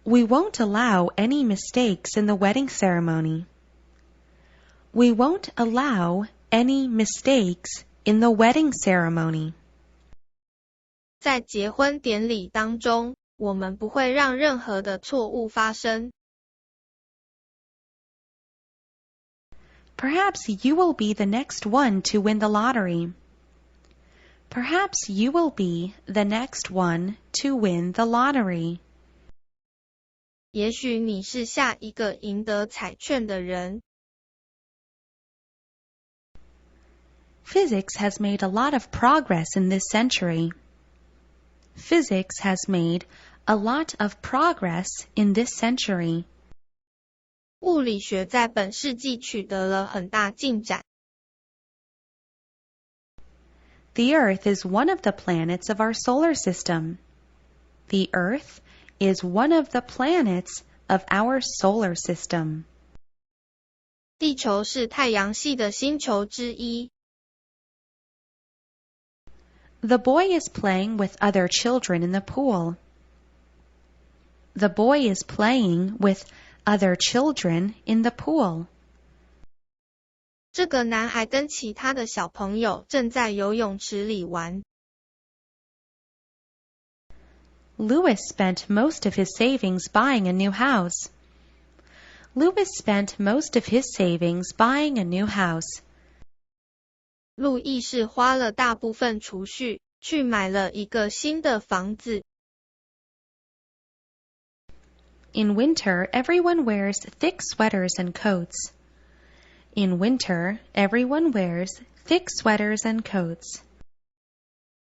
We won't allow any mistakes in the wedding ceremony. We won't allow any mistakes in the wedding ceremony. 在结婚典礼当中，我们不会让任何的错误发生。Perhaps you will be the next one to win the lottery. Perhaps you will be the next one to win the lottery. 也许你是下一个赢得彩券的人。Physics has made a lot of progress in this century. Physics has made a lot of progress in this century. 物理学在本世纪取得了很大进展。The Earth is one of the planets of our solar system. The Earth is one of the planets of our solar system. 地球是太阳系的星球之一。The boy is playing with other children in the pool. The boy is playing with other children in the pool. 这个男孩跟其他的小朋友正在游泳池里玩。Louis spent most of his savings buying a new house. Louis spent most of his savings buying a new house. 路易是花了大部分储蓄去买了一个新的房子。In winter, everyone wears thick sweaters and coats. In winter, everyone wears thick sweaters and coats.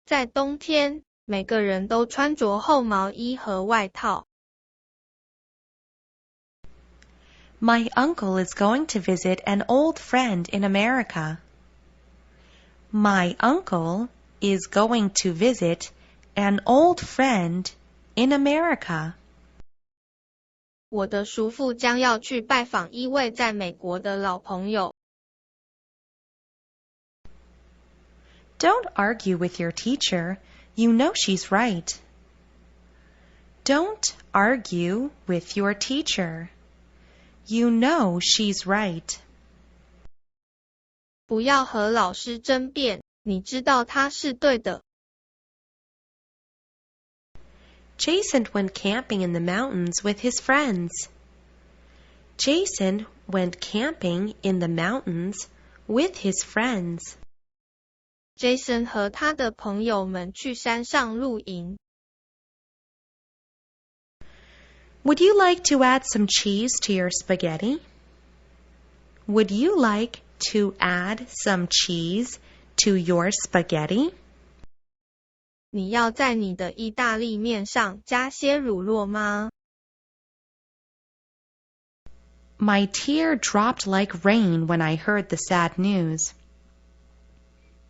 在冬天，每个人都穿着厚毛衣和外套。My uncle is going to visit an old friend in America. My uncle is going to visit an old friend in America. 我的叔父将要去拜访一位在美国的老朋友。Don't argue with your teacher. You know she's right. Don't argue with your teacher. You know she's right. 不要和老师争辩，你知道他是对的。Jason went camping in the mountains with his friends. Jason went camping in the mountains with his friends. Jason 和他的朋友们去山上露营。Would you like to add some cheese to your spaghetti? Would you like to add some cheese to your spaghetti? 你要在你的意大利面上加些乳酪吗？ My tear dropped like rain when I heard the sad news.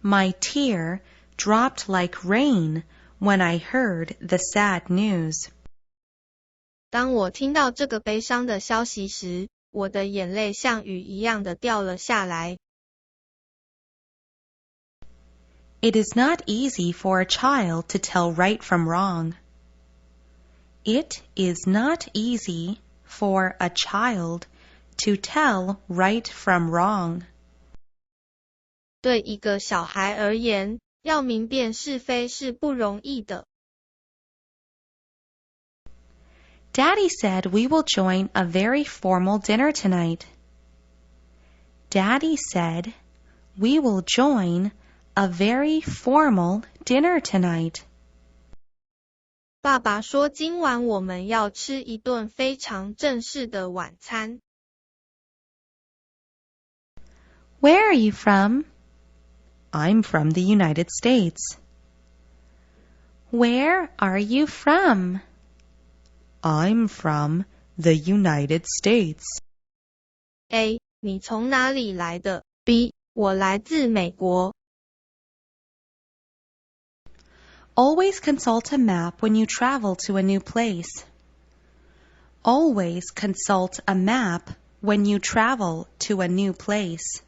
My tear dropped like rain when I heard the sad news. 当我听到这个悲伤的消息时，我的眼泪像雨一样的掉了下来。It is not easy for a child to tell right from wrong. It is not easy for a child to tell right from wrong. 对一个小孩而言，要明辨是非是不容易的。Daddy said we will join a very formal dinner tonight. Daddy said we will join a very formal dinner tonight. 爸爸说今晚我们要吃一顿非常正式的晚餐。Where are you from? I'm from the United States. Where are you from? I'm from the United States. A. 你从哪里来的？ B. 我来自美国。Always consult a map when you travel to a new place. Always consult a map when you travel to a new place.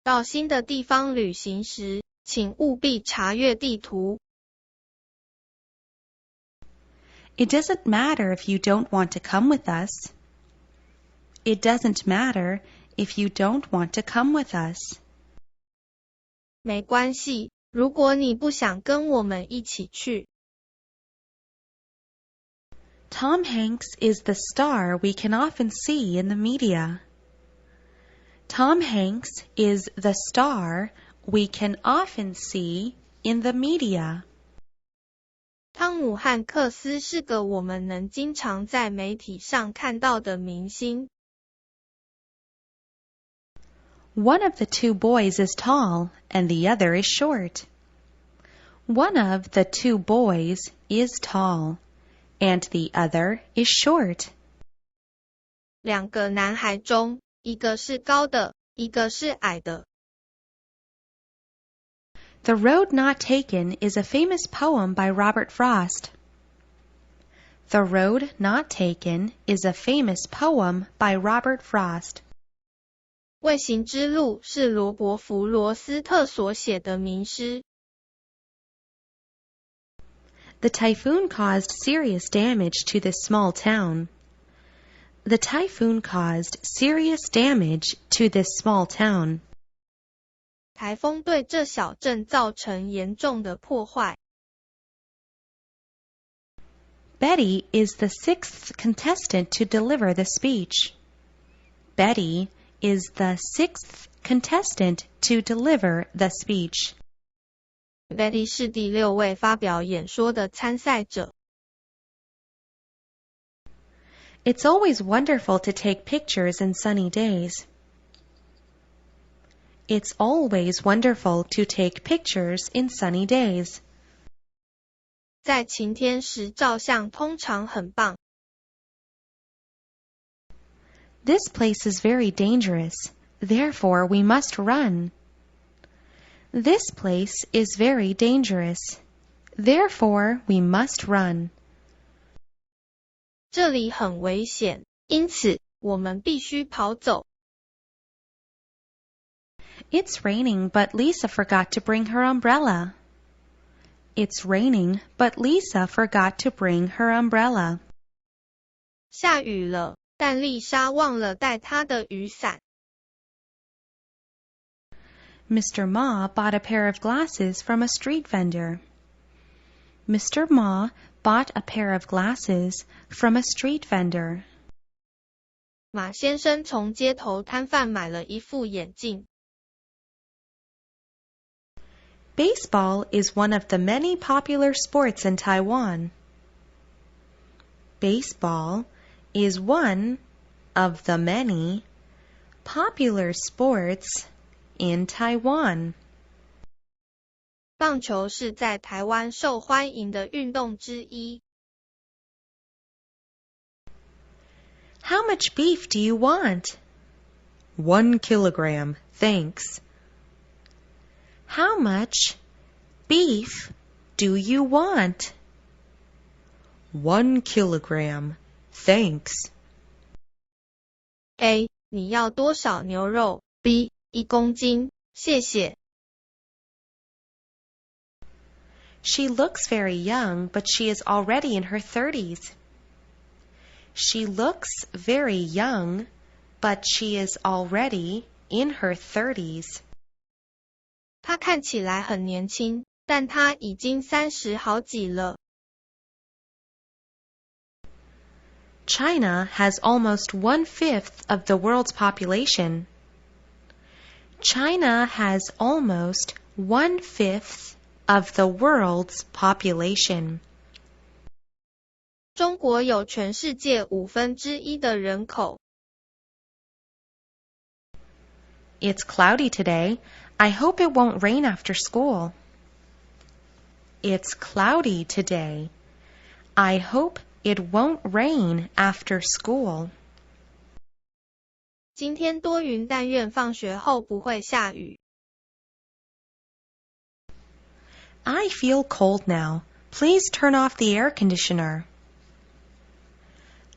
到新的地方旅行时，请务必查阅地图。It doesn't matter if you don't want to come with us. It doesn't matter if you don't want to come with us. 没关系，如果你不想跟我们一起去。Tom Hanks is the star we can often see in the media. Tom Hanks is the star we can often see in the media. 汤姆·汉克斯是个我们能经常在媒体上看到的明星。One of the two boys is tall and the other is short. One of the two boys is tall and the other is short. 两个男孩中，一个是高的，一个是矮的。The Road Not Taken is a famous poem by Robert Frost. The Road Not Taken is a famous poem by Robert Frost. 未行之路是罗伯·弗罗斯特所写的名诗。The typhoon caused serious damage to this small town. The typhoon caused serious damage to this small town. 台风对这小镇造成严重的破坏。Betty is the sixth contestant to deliver the speech. Betty is the sixth contestant to deliver the speech. Betty 是第6位发表演说的参赛者。It's always wonderful to take pictures in sunny days. It's always wonderful to take pictures in sunny days. 在晴天时照相通常很棒。This place is very dangerous, therefore we must run. This place is very dangerous, therefore we must run. 这里很危险，因此我们必须跑走。It's raining, but Lisa forgot to bring her umbrella. It's raining, but Lisa forgot to bring her umbrella. 下雨了，但丽莎忘了带她的雨伞。Mr. Ma bought a pair of glasses from a street vendor. Mr. Ma bought a pair of glasses from a street vendor. 马先生从街头摊贩买了一副眼镜。Baseball is one of the many popular sports in Taiwan. Baseball is one of the many popular sports in Taiwan. 棒球是在台湾受欢迎的运动之一。How much beef do you want? 1 kilogram, thanks. How much beef do you want? 1 kilogram, thanks. A. 你要多少牛肉 ？B. 1公斤，谢谢。She looks very young, but she is already in her 30s. She looks very young, but she is already in her 30s. 她看起来很年轻，但她已经30好几了。China has almost 1/5 of the world's population. China has almost 1/5 of the world's population. 中国有全世界1/5的人口。It's cloudy today. I hope it won't rain after school. It's cloudy today. I hope it won't rain after school. 今天多云，但愿放学后不会下雨。I feel cold now. Please turn off the air conditioner.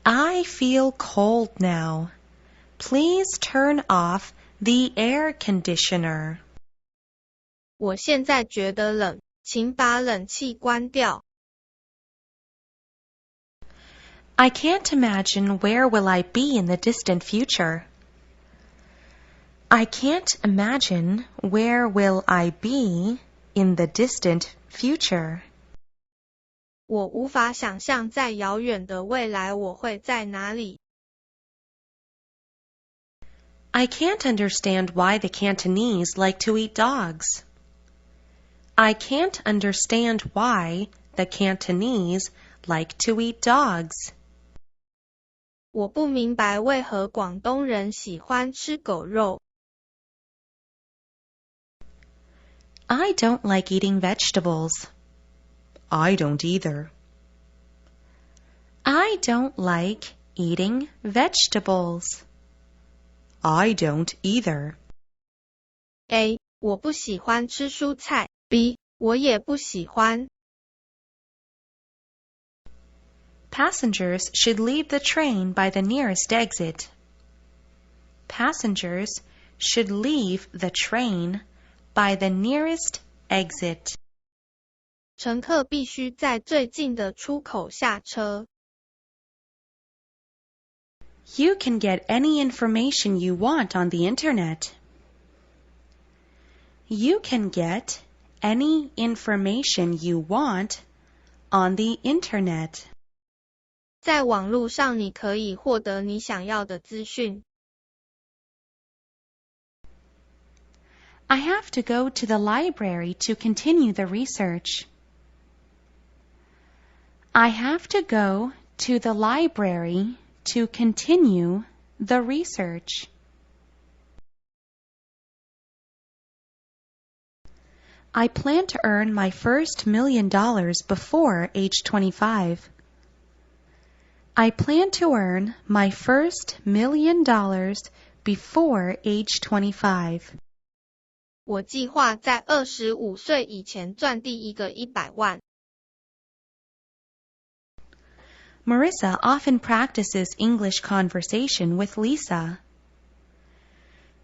I feel cold now. Please turn off the air conditioner. 我现在觉得冷，请把冷气关掉。I can't imagine where will I be in the distant future. I can't imagine where will I be in the distant future. 我无法想象在遥远的未来我会在哪里。I can't understand why the Cantonese like to eat dogs. I can't understand why the Cantonese like to eat dogs. 我不明白为何广东人喜欢吃狗肉。I don't like eating vegetables. I don't either. I don't like eating vegetables. I don't either. A. 我不喜欢吃蔬菜。B. 我也不喜欢。Passengers should leave the train by the nearest exit. Passengers should leave the train by the nearest exit. 乘客必须在最近的出口下车。You can get any information you want on the internet. You can get any information you want on the internet. 在网络上你可以获得你想要的资讯。I have to go to the library to continue the research. I have to go to the library to continue the research. I plan to earn my first $1 million before age 25. I plan to earn my first $1 million before age 25. 我计划在25岁以前赚第一个100万。Marissa often practices English conversation with Lisa.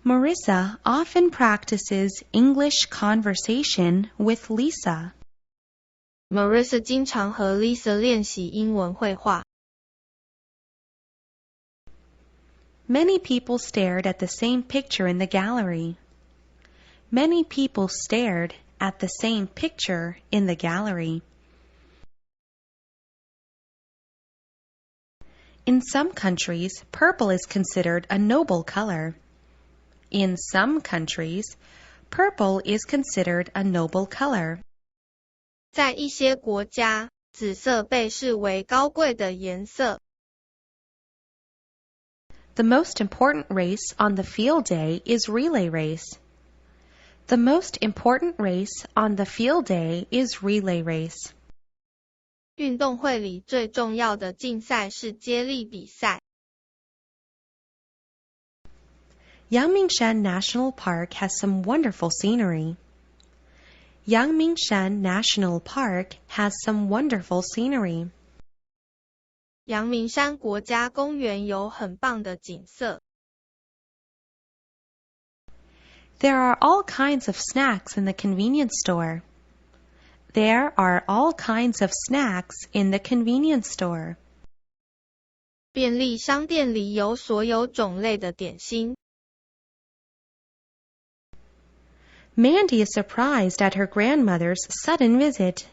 Marissa often practices English conversation with Lisa. Marissa 经常和 Lisa 练习英文会话。Many people stared at the same picture in the gallery. Many people stared at the same picture in the gallery. In some countries, purple is considered a noble color. In some countries, purple is considered a noble color. 在一些国家，紫色被视为高贵的颜色。The most important race on the field day is relay race. The most important race on the field day is relay race. 运动会里最重要的竞赛是接力比赛。Yangmingshan National Park has some wonderful scenery. Yangmingshan National Park has some wonderful scenery. 阳明山国家公园有很棒的景色。There are all kinds of snacks in the convenience store. There are all kinds of snacks in the convenience store. 便利商店里有所有种类的点心。Mandy is surprised at her grandmother's sudden visit.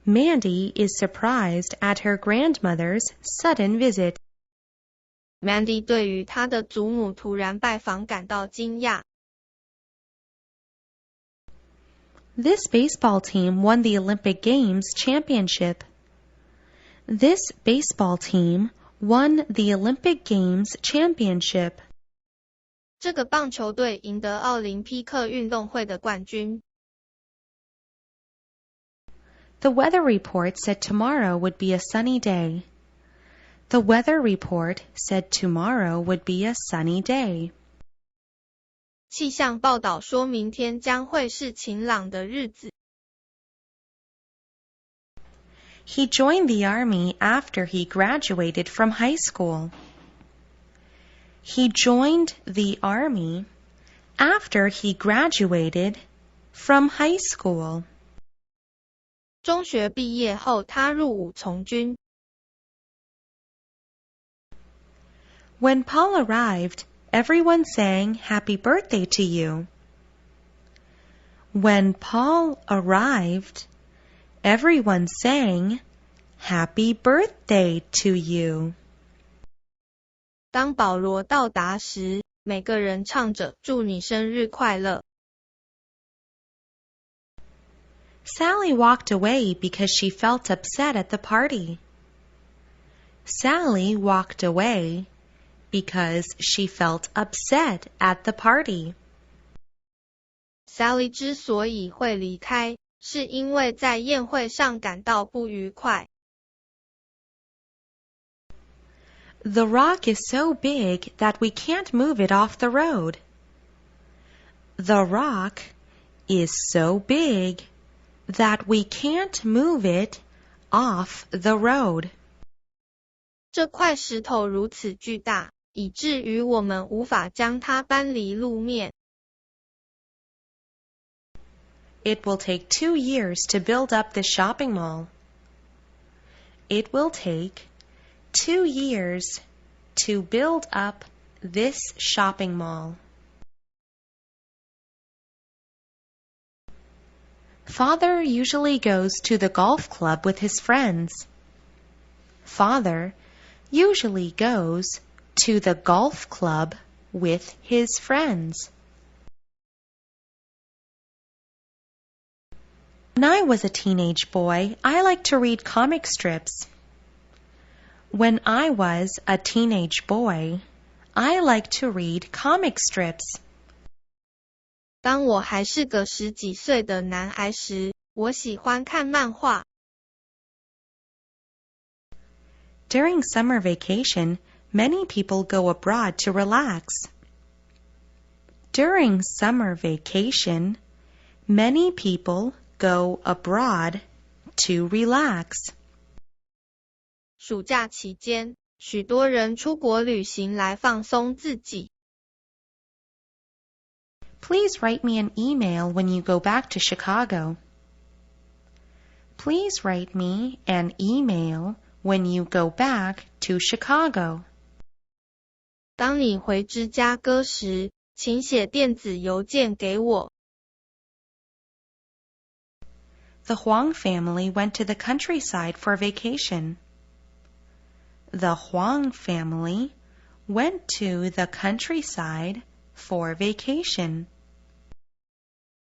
Mandy is surprised at her grandmother's sudden visit. Mandy 对于她的祖母突然拜访感到惊讶。This baseball team won the Olympic Games championship. This baseball team won the Olympic Games championship. 这个棒球队赢得奥林匹克运动会的冠军。The weather report said tomorrow would be a sunny day. The weather report said tomorrow would be a sunny day. 气象报道说明天将会是晴朗的日子。He joined the army after he graduated from high school. He joined the army after he graduated from high school. 中学毕业后，他入伍从军。When Paul arrived, everyone sang Happy Birthday to you. When Paul arrived, everyone sang Happy Birthday to you. 当保罗到达时，每个人唱着祝你生日快乐。Sally walked away because she felt upset at the party. Sally walked away because she felt upset at the party. Sally 之所以会离开，是因为在宴会上感到不愉快。The rock is so big that we can't move it off the road. The rock is so big that we can't move it off the road. 这块石头如此巨大，以至于我们无法将它搬离路面。It will take 2 years to build up this shopping mall. It will take 2 years to build up this shopping mall. Father usually goes to the golf club with his friends. Father usually goes to the golf club with his friends. When I was a teenage boy, I liked to read comic strips. When I was a teenage boy, I liked to read comic strips. 当我还是个10几岁的男孩时，我喜欢看漫画。During summer vacation, many people go abroad to relax. During summer vacation, many people go abroad to relax. 暑假期间，许多人出国旅行来放松自己。Please write me an email when you go back to Chicago. Please write me an email when you go back to Chicago. 当你回芝加哥时，请写电子邮件给我。The Huang family went to the countryside for vacation. The Huang family went to the countryside for vacation.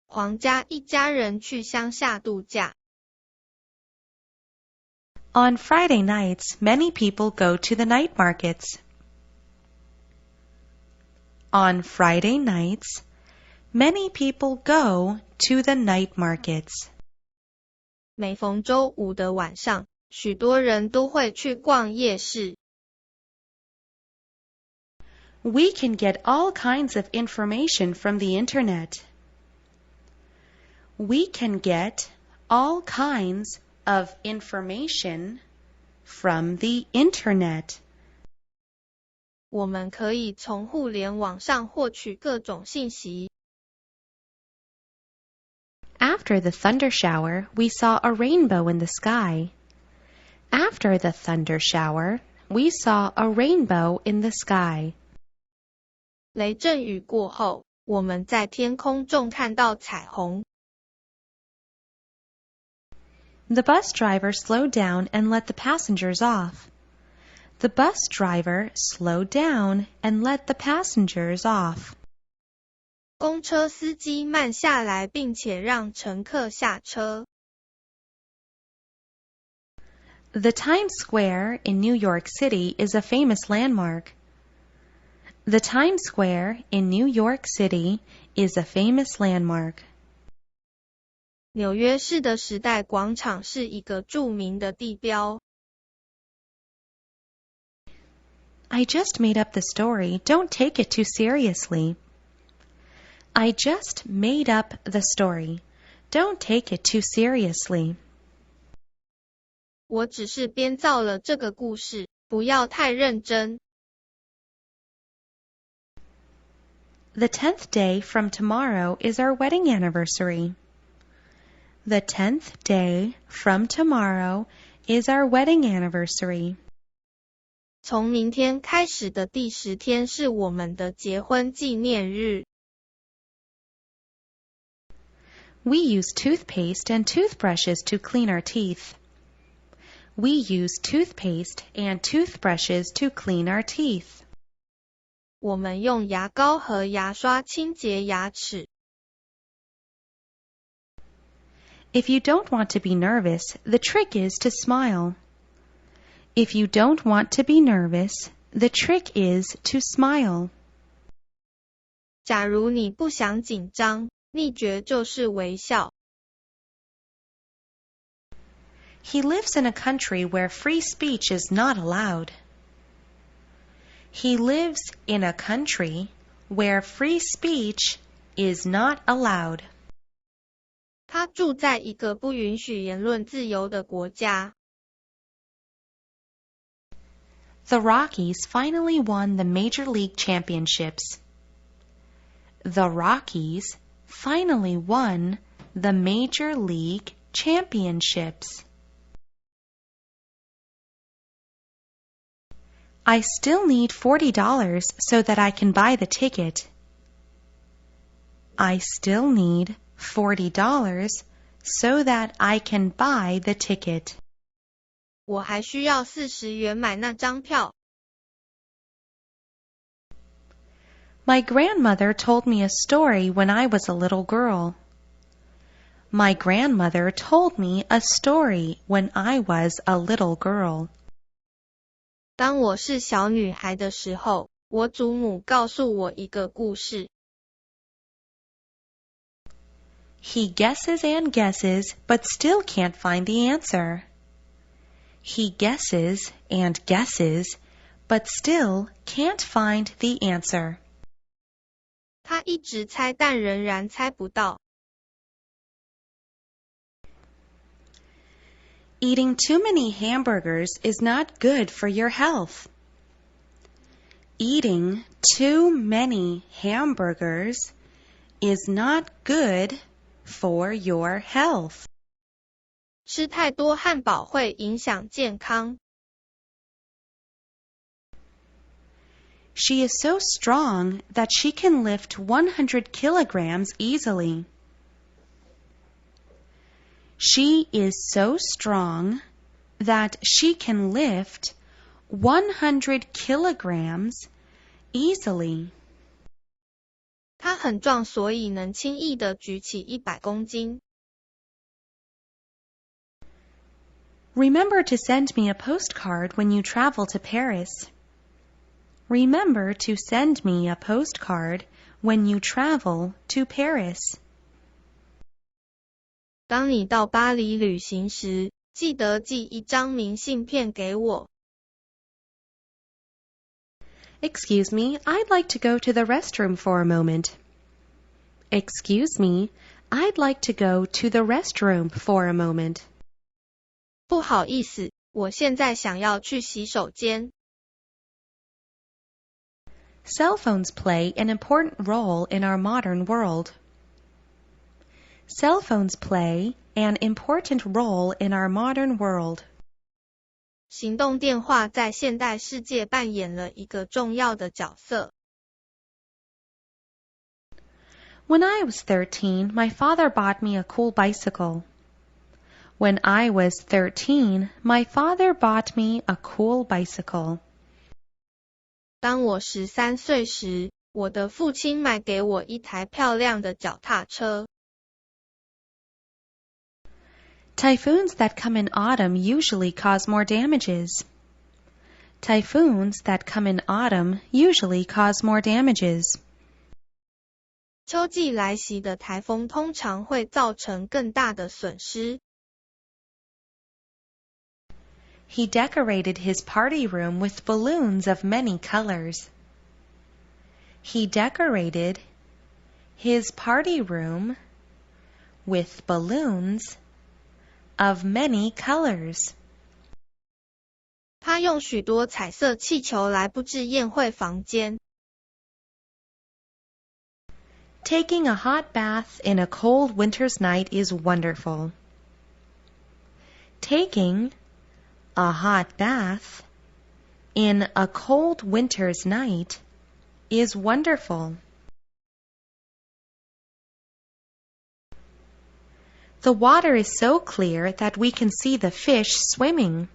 黄家一家人去乡下度假。On Friday nights, many people go to the night markets. On Friday nights, many people go to the night markets. 每逢周五的晚上，许多人都会去逛夜市。We can get all kinds of information from the internet. We can get all kinds of information from the internet. 我们可以从互联网上获取各种信息。After the thunder shower, we saw a rainbow in the sky. After the thunder shower, we saw a rainbow in the sky. 雷阵雨过后，我们在天空中看到彩虹。The bus driver slowed down and let the passengers off. The bus driver slowed down and let the passengers off. 公车司机慢下来，并且让乘客下车。The Times Square in New York City is a famous landmark. The Times Square in New York City is a famous landmark. 纽约市的时代广场是一个著名的地标。I just made up the story. Don't take it too seriously. I just made up the story. Don't take it too seriously. 我只是编造了这个故事，不要太认真。The 10th day from tomorrow is our wedding anniversary. The 10th day from tomorrow is our wedding anniversary. 从明天开始的第10天是我们的结婚纪念日。We use toothpaste and toothbrushes to clean our teeth. We use toothpaste and toothbrushes to clean our teeth. 我们用牙膏和牙刷清洁牙齿。If you don't want to be nervous, the trick is to smile. If you don't want to be nervous, the trick is to smile. 假如你不想紧张，秘诀就是微笑。He lives in a country where free speech is not allowed. He lives in a country where free speech is not allowed. 他住在一个不允许言论自由的国家。The Rockies finally won the Major League Championships. The Rockies finally won the Major League Championships. I still need $40 so that I can buy the ticket. I still need $40 so that I can buy the ticket. 我还需要40元买那张票。My grandmother told me a story when I was a little girl. My grandmother told me a story when I was a little girl. 当我是小女孩的时候，我祖母告诉我一个故事。He guesses and guesses, but still can't find the answer. He guesses and guesses, but still can't find the answer. 他一直猜，但仍然猜不到。Eating too many hamburgers is not good for your health. Eating too many hamburgers is not good for your health. 吃太多汉堡会影响健康。She is so strong that she can lift 100 kilograms easily. She is so strong that she can lift 100 kilograms easily. 她很壮，所以能轻易地举起100公斤。Remember to send me a postcard when you travel to Paris. Remember to send me a postcard when you travel to Paris. 当你到巴黎旅行时，记得寄一张明信片给我。Excuse me, I'd like to go to the restroom for a moment. Excuse me, I'd like to go to the restroom for a moment. 不好意思，我现在想要去洗手间。Cell phones play an important role in our modern world. Cell phones play an important role in our modern world. 行动电话在现代世界扮演了一个重要的角色。When I was 13, my father bought me a cool bicycle. When I was 13, my father bought me a cool bicycle. 当我13岁时，我的父亲买给我一台漂亮的脚踏车。Typhoons that come in autumn usually cause more damages. Typhoons that come in autumn usually cause more damages. 秋季来袭的台风通常会造成更大的损失。He decorated his party room with balloons of many colors. He decorated his party room with balloons of many colors. 他用许多彩色气球来布置宴会房间。Taking a hot bath in a cold winter's night is wonderful. Taking a hot bath in a cold winter's night is wonderful. The water is so clear that we can see the fish swimming.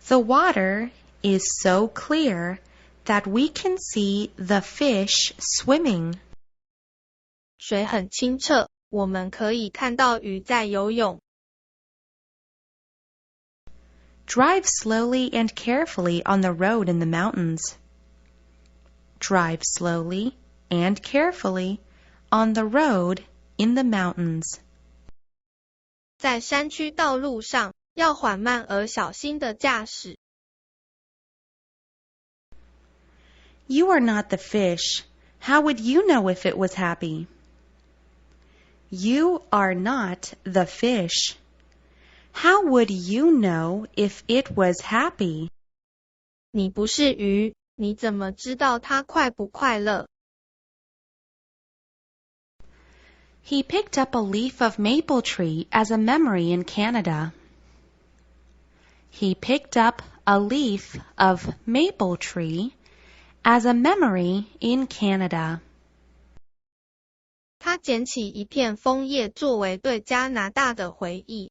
The water is so clear that we can see the fish swimming. 水很清澈，我们可以看到鱼在游泳。Drive slowly and carefully on the road in the mountains. Drive slowly and carefully on the road in the mountains. 在山区道路上，要缓慢而小心地驾驶。You are not the fish. How would you know if it was happy? You are not the fish. How would you know if it was happy? 你不是鱼，你怎么知道它快不快乐？ He picked up a leaf of maple tree as a memory in Canada. He picked up a leaf of maple tree as a memory in Canada. 他捡起一片枫叶作为对加拿大的回忆。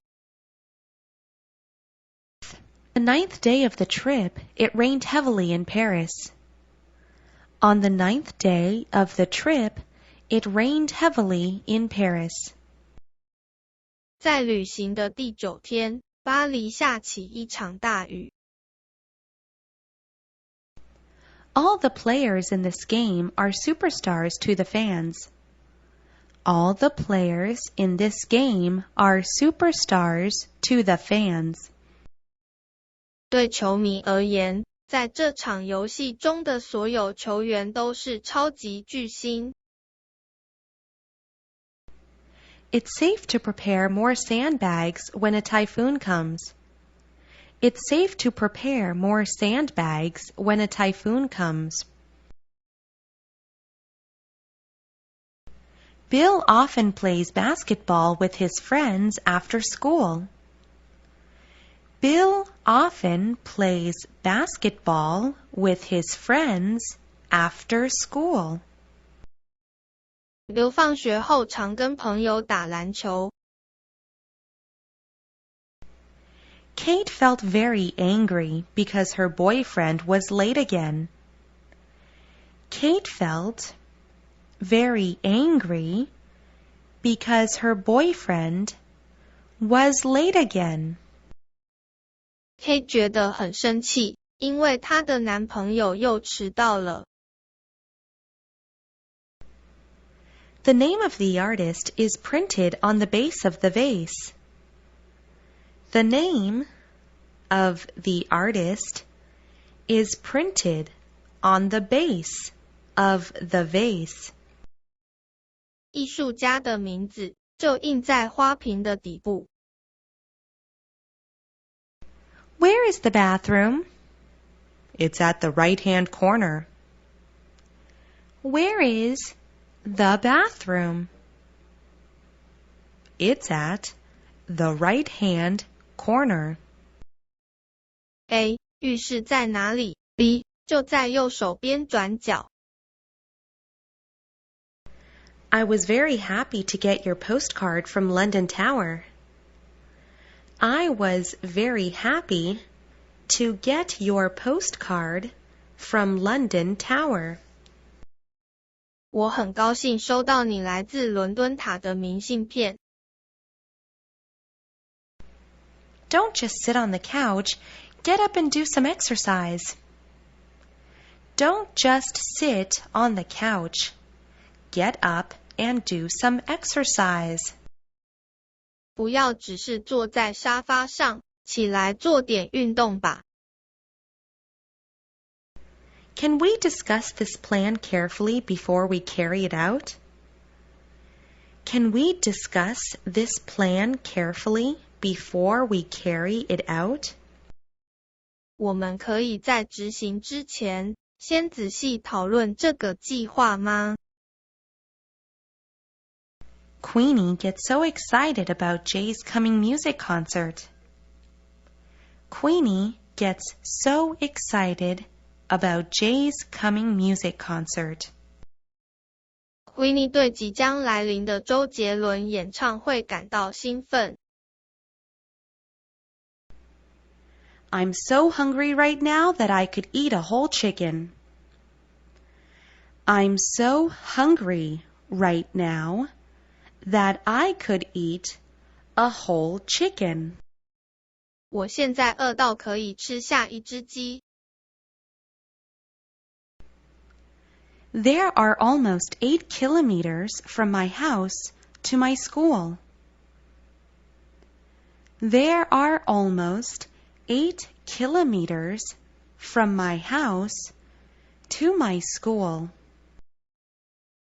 The 9th day of the trip, it rained heavily in Paris. On the 9th day of the trip, it rained heavily in Paris. 在旅行的第9天，巴黎下起一场大雨。All the players in this game are superstars to the fans. All the players in this game are superstars to the fans. 对球迷而言，在这场游戏中的所有球员都是超级巨星。It's safe to prepare more sandbags when a typhoon comes. It's safe to prepare more sandbags when a typhoon comes. Bill often plays basketball with his friends after school. Bill often plays basketball with his friends after school. Bill 放学后常跟朋友打篮球。Kate felt very angry because her boyfriend was late again. Kate felt very angry because her boyfriend was late again. Kate 觉得很生气，因为她的男朋友又迟到了。The name of the artist is printed on the base of the vase. The name of the artist is printed on the base of the vase. 艺术家的名字就印在花瓶的底部。Where is the bathroom? It's at the right-hand corner. Where is the bathroom? It's at the right-hand corner. A. 浴室在哪里 ？B. 就在右手边转角。I was very happy to get your postcard from London Tower. I was very happy to get your postcard from London Tower. 我很高兴收到你来自伦敦塔的明信片。Don't just sit on the couch. Get up and do some exercise. Don't just sit on the couch. Get up and do some exercise. 不要只是坐在沙发上，起来做点运动吧。Can we discuss this plan carefully before we carry it out? Can we discuss this plan carefully before we carry it out? 我们可以在执行之前，先仔细讨论这个计划吗？ Queenie gets so excited about Jay's coming music concert. Queenie gets so excited about Jay's coming music concert. Queenie 对即将来临的周杰伦演唱会感到兴奋。I'm so hungry right now that I could eat a whole chicken. I'm so hungry right now that I could eat a whole chicken. 我现在饿到可以吃下一只鸡。There are almost 8 kilometers from my house to my school. There are almost 8 kilometers from my house to my school.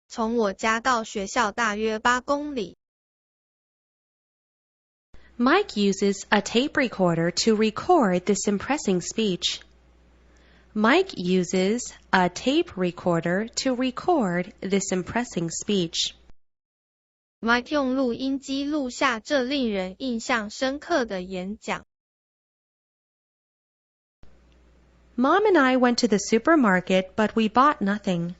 从我家到学校大约8公里。Mike uses a tape recorder to record this impressive speech. Mike uses a tape recorder to record this impressive speech. Mike 用录音机录下这令人印象深刻的演讲。Mom and I went to the supermarket, but we bought nothing.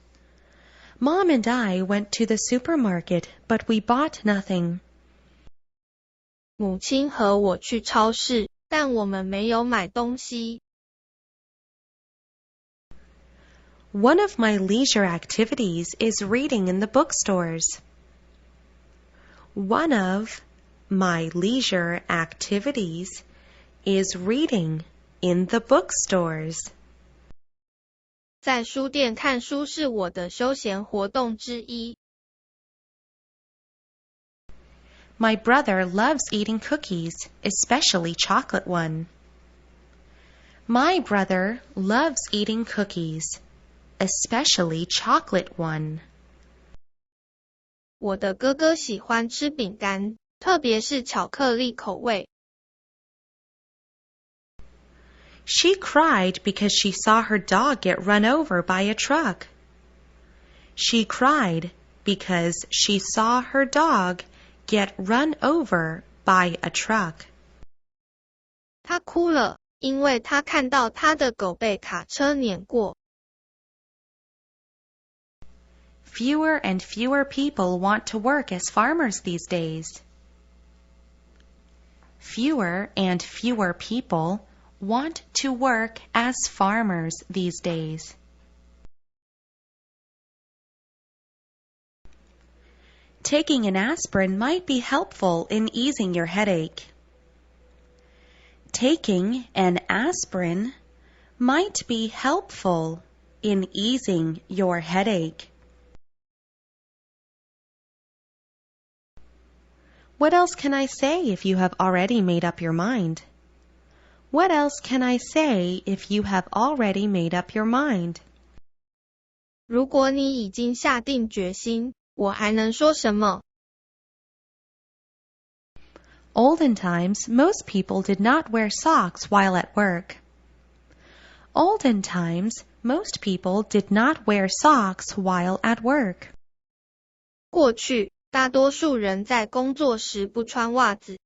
Mom and I went to the supermarket, but we bought nothing. 母亲和我去超市，但我们没有买东西。One of my leisure activities is reading in the bookstores. One of my leisure activities is reading in the bookstores. 在书店看书是我的休闲活动之一。My brother loves eating cookies, especially chocolate one. My brother loves eating cookies, especially chocolate one. 我的哥哥喜欢吃饼干，特别是巧克力口味。She cried because she saw her dog get run over by a truck. She cried because she saw her dog get run over by a truck. 她哭了，因为她看到她的狗被卡车碾过。Fewer and fewer people want to work as farmers these days. Fewer and fewer people want to work as farmers these days. Taking an aspirin might be helpful in easing your headache. Taking an aspirin might be helpful in easing your headache. What else can I say if you have already made up your mind? What else can I say if you have already made up your mind? 如果你已经下定决心，我还能说什么？ Olden times, most people did not wear socks while at work. Olden times, most people did not wear socks while at work. 过去，大多数人在工作时不穿袜子。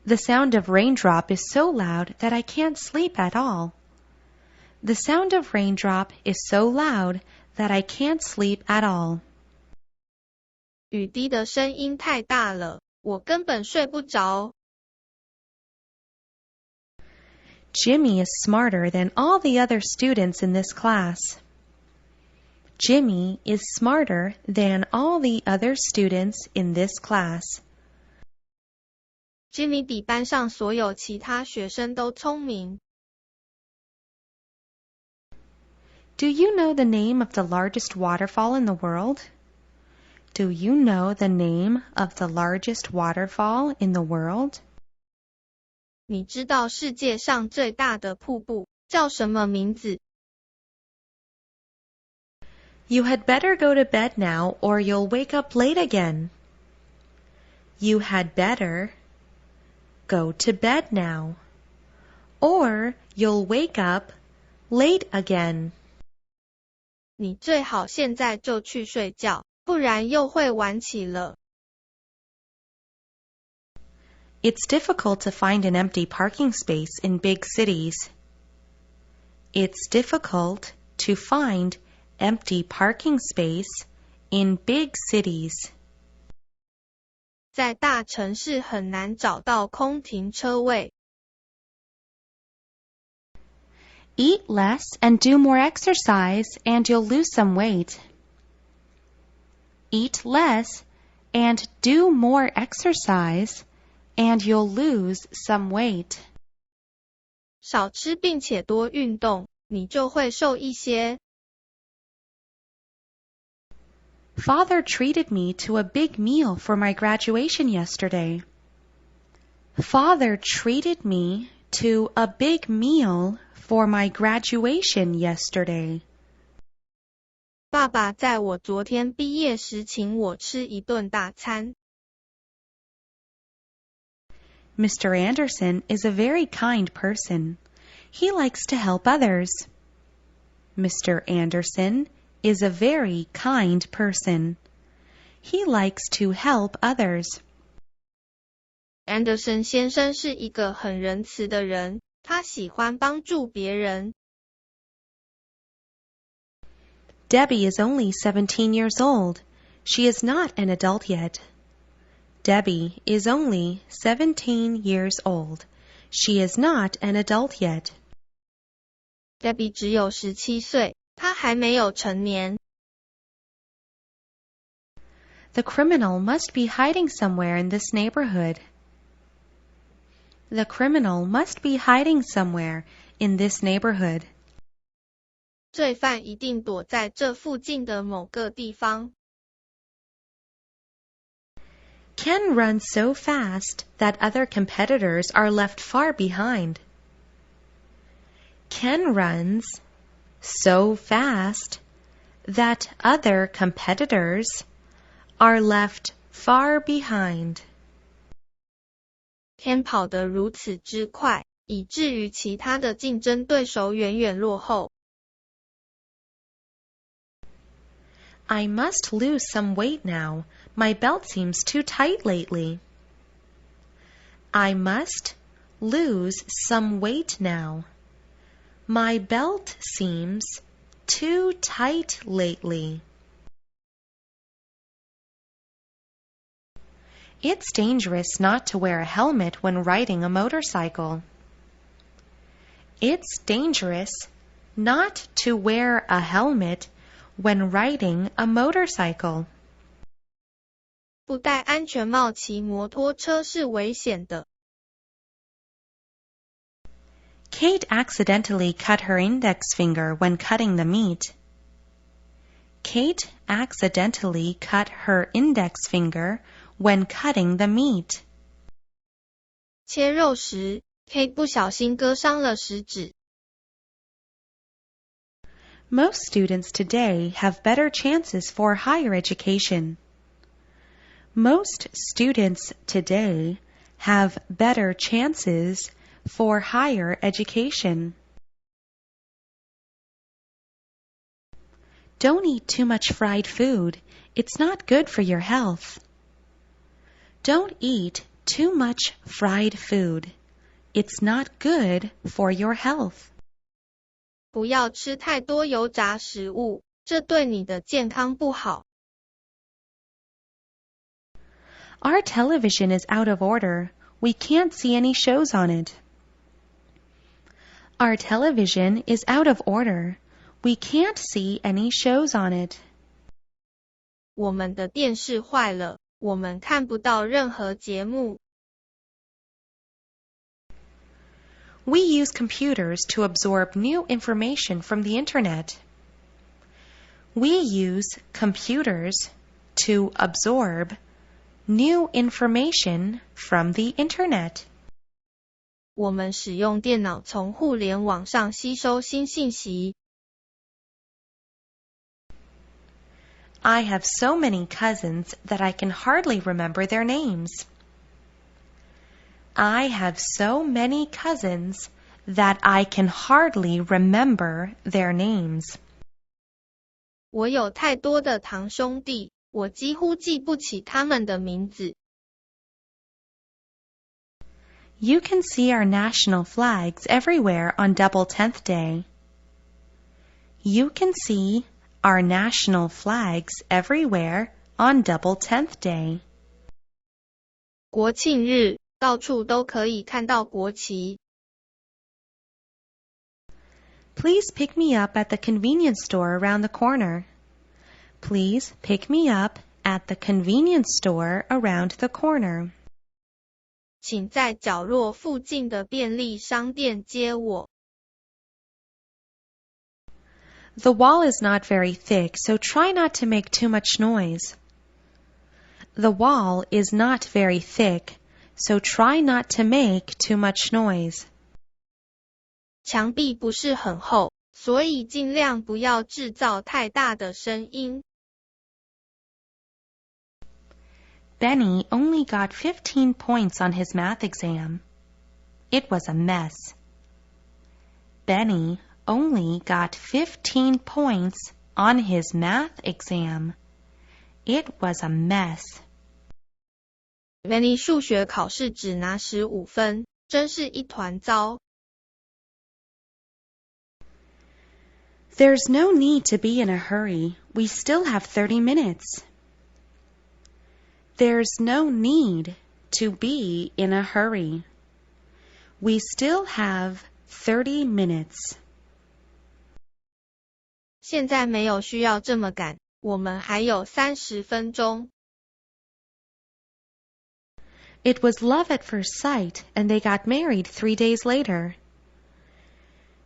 The sound of raindrop is so loud that I can't sleep at all. The sound of raindrop is so loud that I can't sleep at all. 雨滴的声音太大了，我根本睡不着。Jimmy is smarter than all the other students in this class. Jimmy is smarter than all the other students in this class. Jimmy 比班上所有其他学生都聪明。Do you know the name of the largest waterfall in the world? Do you know the name of the largest waterfall in the world? 你知道世界上最大的瀑布叫什么名字？ You had better go to bed now or you'll wake up late again. You had better go to bed now or you'll wake up late again. 你最好现在就去睡觉，不然又会晚起了。It's difficult to find an empty parking space in big cities. It's difficult to find empty parking space in big cities. 在大城市很难找到空停车位。Eat less and do more exercise, and you'll lose some weight. Eat less and do more exercise, and you'll lose some weight. 少吃并且多运动，你就会瘦一些。Father treated me to a big meal for my graduation yesterday. Father treated me to a big meal for my graduation yesterday. 爸爸在我昨天毕业时请我吃一顿大餐。Mr. Anderson is a very kind person. He likes to help others. Mr. Anderson is a very kind person. He likes to help others. Anderson 先生是一个很仁慈的人，他喜欢帮助别人。Debbie is only 17 years old. She is not an adult yet. Debbie is only 17 years old. She is not an adult yet. Debbie 只有17岁，她还没有成年。The criminal must be hiding somewhere in this neighborhood. The criminal must be hiding somewhere in this neighborhood. 罪犯一定躲在这附近的某个地方。Ken runs so fast that other competitors are left far behind. Ken runs so fast that other competitors are left far behind. Ken 跑得如此之快，以至于其他的竞争对手远远落后。I must lose some weight now. My belt seems too tight lately. I must lose some weight now. My belt seems too tight lately. It's dangerous not to wear a helmet when riding a motorcycle. It's dangerous not to wear a helmet when riding a motorcycle. 不戴安全帽骑摩托车是危险的。Kate accidentally cut her index finger when cutting the meat. Kate accidentally cut her index finger when cutting the meat. 切肉时 ，Kate 不小心割伤了食指。Most students today have better chances for higher education. Most students today have better chances for higher education. Don't eat too much fried food. It's not good for your health. Don't eat too much fried food. It's not good for your health. 不要吃太多油炸食物，这对你的健康不好。Our television is out of order. We can't see any shows on it. Our television is out of order. We can't see any shows on it. 我们的电视坏了，我们看不到任何节目。We use computers to absorb new information from the internet. We use computers to absorb new information from the internet. 我们使用电脑从互联网上吸收新信息。I have so many cousins that I can hardly remember their names. I have so many cousins that I can hardly remember their names. 我有太多的堂兄弟，我几乎记不起他们的名字。You can see our national flags everywhere on Double 10th Day. You can see our national flags everywhere on Double 10th Day. 国庆日，到处都可以看到国旗。Please pick me up at the convenience store around the corner. Please pick me up at the convenience store around the corner. 请在角落附近的便利商店接我。The wall is not very thick, so try not to make too much noise. The wall is not very thick, so try not to make too much noise. 墙壁不是很厚，所以尽量不要制造太大的声音。Benny only got 15 points on his math exam. It was a mess. Benny only got 15 points on his math exam. It was a mess. Benny 数学考试只拿15分，真是一团糟。There's no need to be in a hurry. We still have 30 minutes. There's no need to be in a hurry. We still have 30 minutes. 现在没有需要这么赶，我们还有30分钟。It was love at first sight, and they got married 3 days later.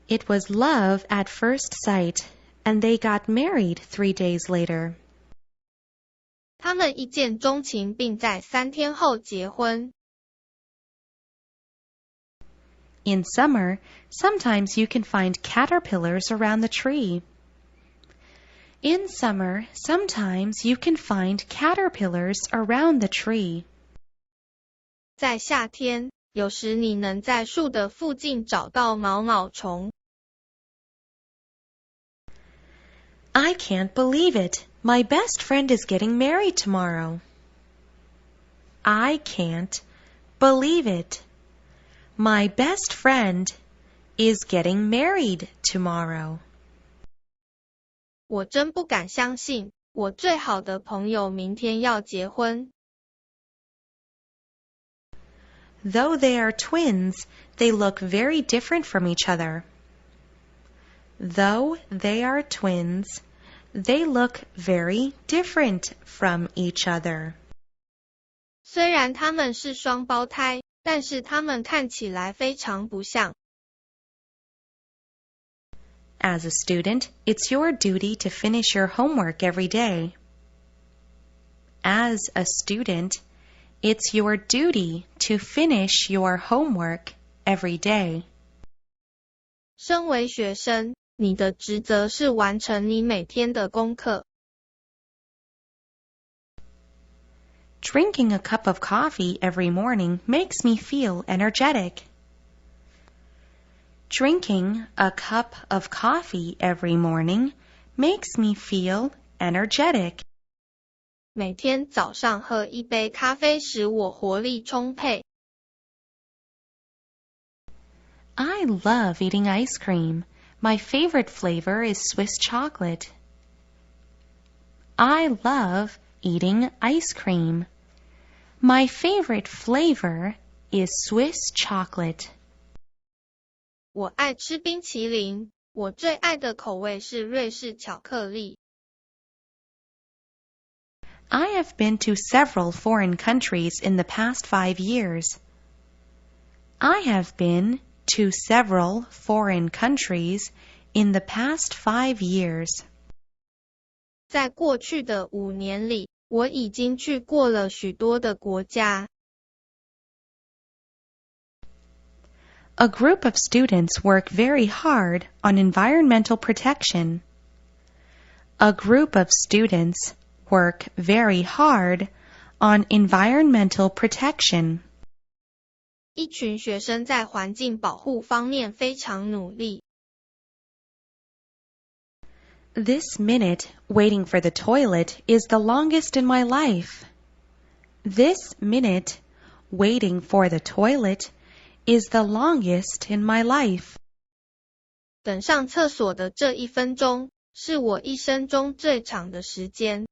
It was love at first sight, and they got married 3 days later. 他们一见钟情，并在3天后结婚。In summer, sometimes you can find caterpillars around the tree. In summer, sometimes you can find caterpillars around the tree. 在夏天，有时你能在树的附近找到毛毛虫。I can't believe it. My best friend is getting married tomorrow. I can't believe it. My best friend is getting married tomorrow. 我真不敢相信，我最好的朋友明天要结婚。Though they are twins, they look very different from each other. Though they are twins, they look very different from each other. 虽然他们是双胞胎，但是他们看起来非常不像。As a student, it's your duty to finish your homework every day. As a student, it's your duty to finish your homework every day. 身为学生，你的职责是完成你每天的功课。Drinking a cup of coffee every morning makes me feel energetic. Drinking a cup of coffee every morning makes me feel energetic. 每天早上喝一杯咖啡使我活力充沛。I love eating ice cream. My favorite flavor is Swiss chocolate. I love eating ice cream. My favorite flavor is Swiss chocolate. 我爱吃冰淇淋，我最爱的口味是瑞士巧克力。I have been to several foreign countries in the past 5 years. I have been to several foreign countries in the past 5 years. 在过去的5年里，我已经去过了许多的国家。A group of students work very hard on environmental protection. A group of students work very hard on environmental protection. 一群学生在环境保护方面非常努力。This minute waiting for the toilet is the longest in my life. This minute waiting for the toilet is the longest in my life. 等上厕所的这1分钟，是我一生中最长的时间。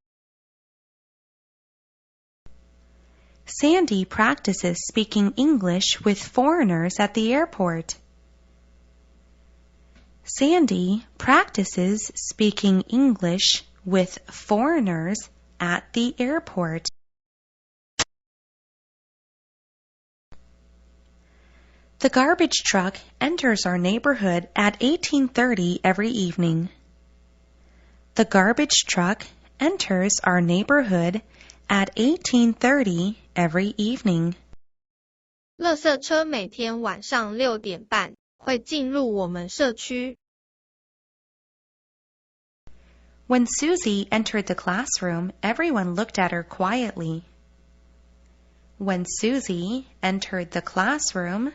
Sandy practices speaking English with foreigners at the airport. Sandy practices speaking English with foreigners at the airport. The garbage truck enters our neighborhood at 18:30 every evening. The garbage truck enters our neighborhood at 18:30 every evening. 垃圾车每天晚上6点半会进入我们社区。When Susie entered the classroom, everyone looked at her quietly. When Susie entered the classroom,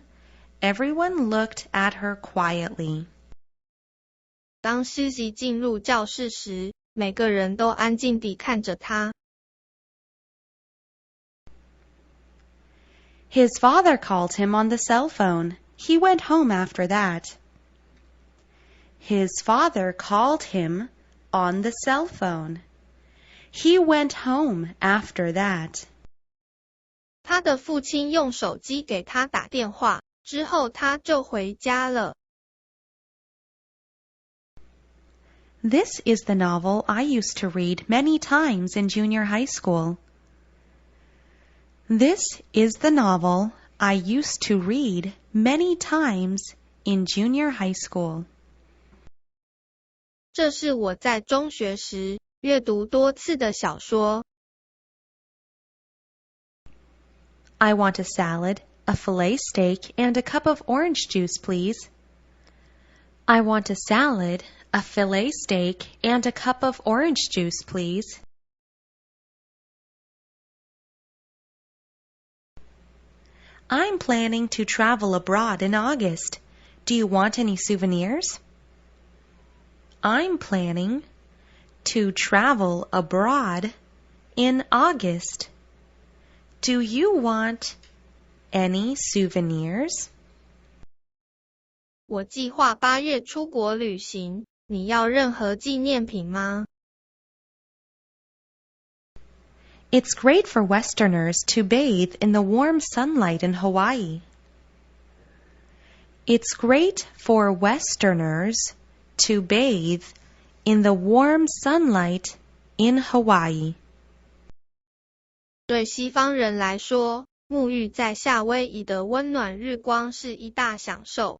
everyone looked at her quietly. 当 Susie 进入教室时，每个人都安静地看着她。His father called him on the cell phone. He went home after that. His father called him on the cell phone. He went home after that. 他的父亲用手机给他打电话，之后他就回家了。This is the novel I used to read many times in junior high school. This is the novel I used to read many times in junior high school. 这是我在中学时阅读多次的小说。I want a salad, a filet steak, and a cup of orange juice, please. I want a salad, a filet steak, and a cup of orange juice, please. I'm planning to travel abroad in August. Do you want any souvenirs? I'm planning to travel abroad in August. Do you want any souvenirs? 我计划8月出国旅行，你要任何纪念品吗？ It's great for Westerners to bathe in the warm sunlight in Hawaii. It's great for Westerners to bathe in the warm sunlight in Hawaii. 对西方人来说，沐浴在夏威夷的温暖日光是一大享受。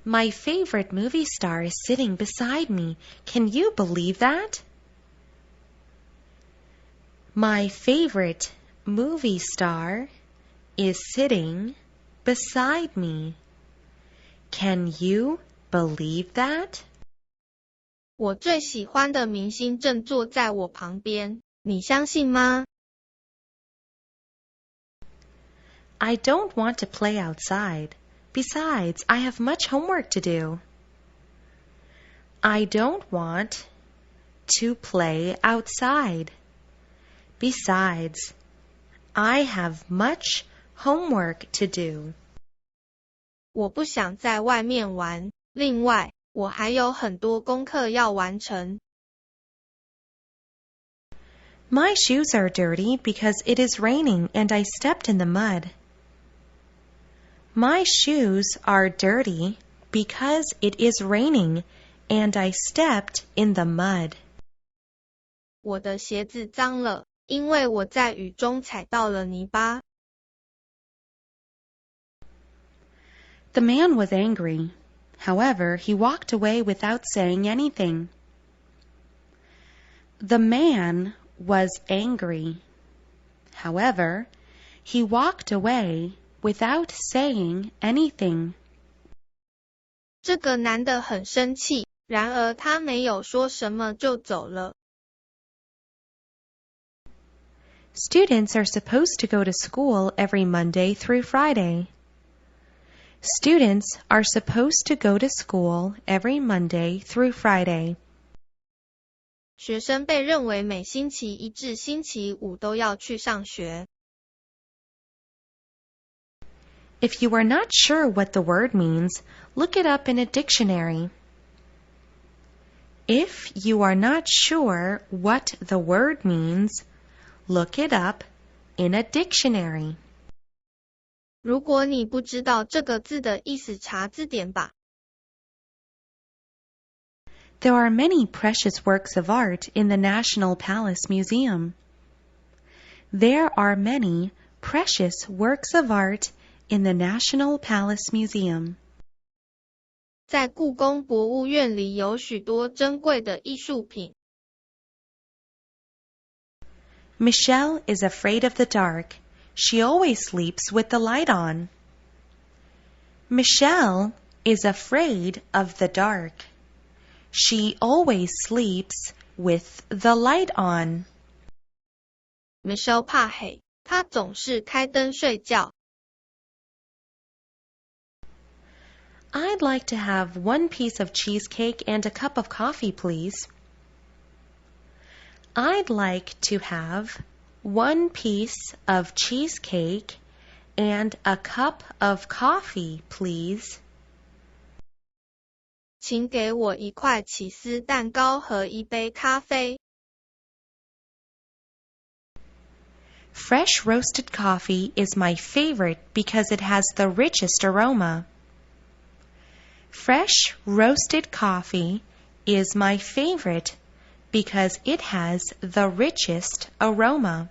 My favorite movie star is sitting beside me. Can you believe that? My favorite movie star is sitting beside me. Can you believe that? 我最喜欢的明星正坐在我旁边，你相信吗？ I don't want to play outside. Besides, I have much homework to do. I don't want to play outside. Besides, I have much homework to do. 我不想在外面玩，另外，我还有很多功课要完成。My shoes are dirty because it is raining and I stepped in the mud. My shoes are dirty because it is raining and I stepped in the mud. 我的鞋子脏了，因为我在雨中踩到了泥巴。The man was angry. However, he walked away without saying anything. The man was angry. However, he walked away without saying anything. 这个男的很生气，然而他没有说什么就走了。Students are supposed to go to school every Monday through Friday. Students are supposed to go to school every Monday through Friday. 学生被认为每星期一至星期五都要去上学。If you are not sure what the word means, look it up in a dictionary. If you are not sure what the word means, look it up in a dictionary. 如果你不知道这个字的意思，查字典吧。There are many precious works of art in the National Palace Museum. There are many precious works of art in the National Palace Museum. 在故宫博物院里有许多珍贵的艺术品。Michelle is afraid of the dark. She always sleeps with the light on. Michelle is afraid of the dark. She always sleeps with the light on. Michelle 怕黑，她总是开灯睡觉。I'd like to have 1 piece of cheesecake and a cup of coffee, please. I'd like to have 1 piece of cheesecake and a cup of coffee, please. 请给我1块起司蛋糕和1杯咖啡。Fresh roasted coffee is my favorite because it has the richest aroma. Fresh roasted coffee is my favorite because it has the richest aroma.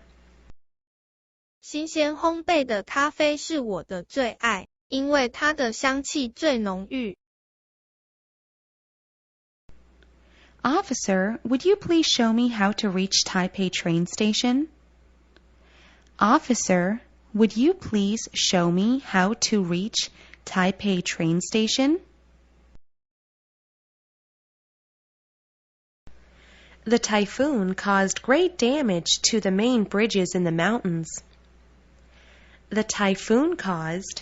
新鲜烘焙的咖啡是我的最爱，因为它的香气最浓郁。Officer, would you please show me how to reach Taipei train station? Officer, would you please show me how to reach Taipei train station? The typhoon caused great damage to the main bridges in the mountains. The typhoon caused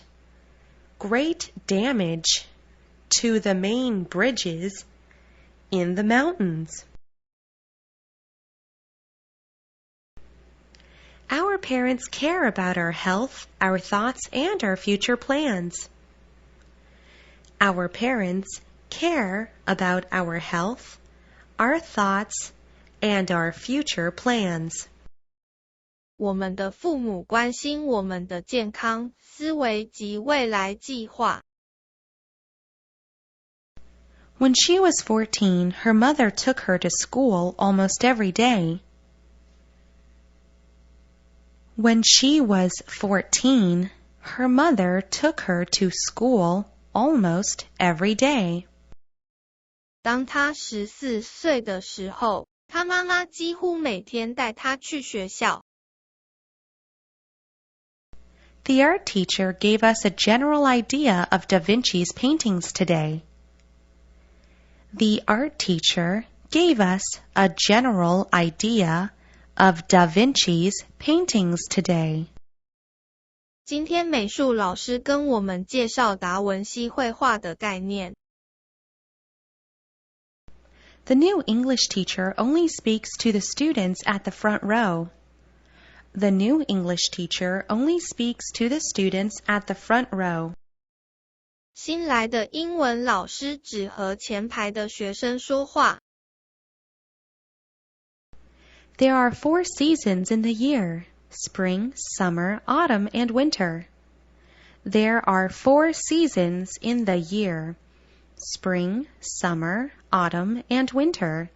great damage to the main bridges in the mountains. Our parents care about our health, our thoughts, and our future plans. Our parents care about our health, our thoughts, and our future plans. 我们的父母关心我们的健康、思维及未来计划。When she was 14, her mother took her to school almost every day. When she was 14, her mother took her to school almost every day. 当她14岁的时候，她妈妈几乎每天带她去学校。The art teacher gave us a general idea of Da Vinci's paintings today. The art teacher gave us a general idea of Da Vinci's paintings today. 今天美术老师跟我们介绍达文西绘画的概念。The new English teacher only speaks to the students at the front row. The new English teacher only speaks to the students at the front row. 新来的英文老师只和前排的学生说话。There are 4 seasons in the year: spring, summer, autumn, and winter. There are 4 seasons in the year: spring, summer, autumn, and winter.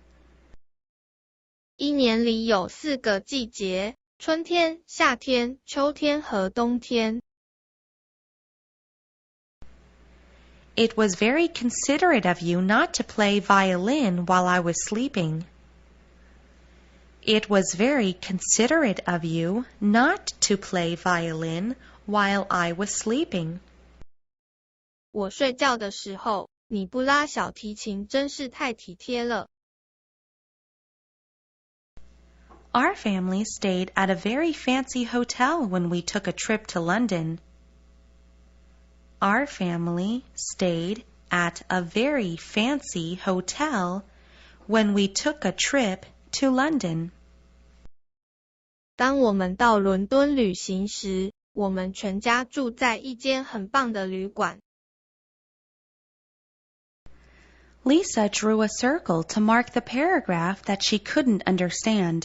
一年里有4个季节，春天、夏天、秋天和冬天。It was very considerate of you not to play violin while I was sleeping. It was very considerate of you not to play violin while I was sleeping. 我睡觉的时候，你不拉小提琴真是太体贴了。Our family stayed at a very fancy hotel when we took a trip to London. Our family stayed at a very fancy hotel when we took a trip to London. 当我们到伦敦旅行时，我们全家住在一间很棒的旅馆。Lisa drew a circle to mark the paragraph that she couldn't understand.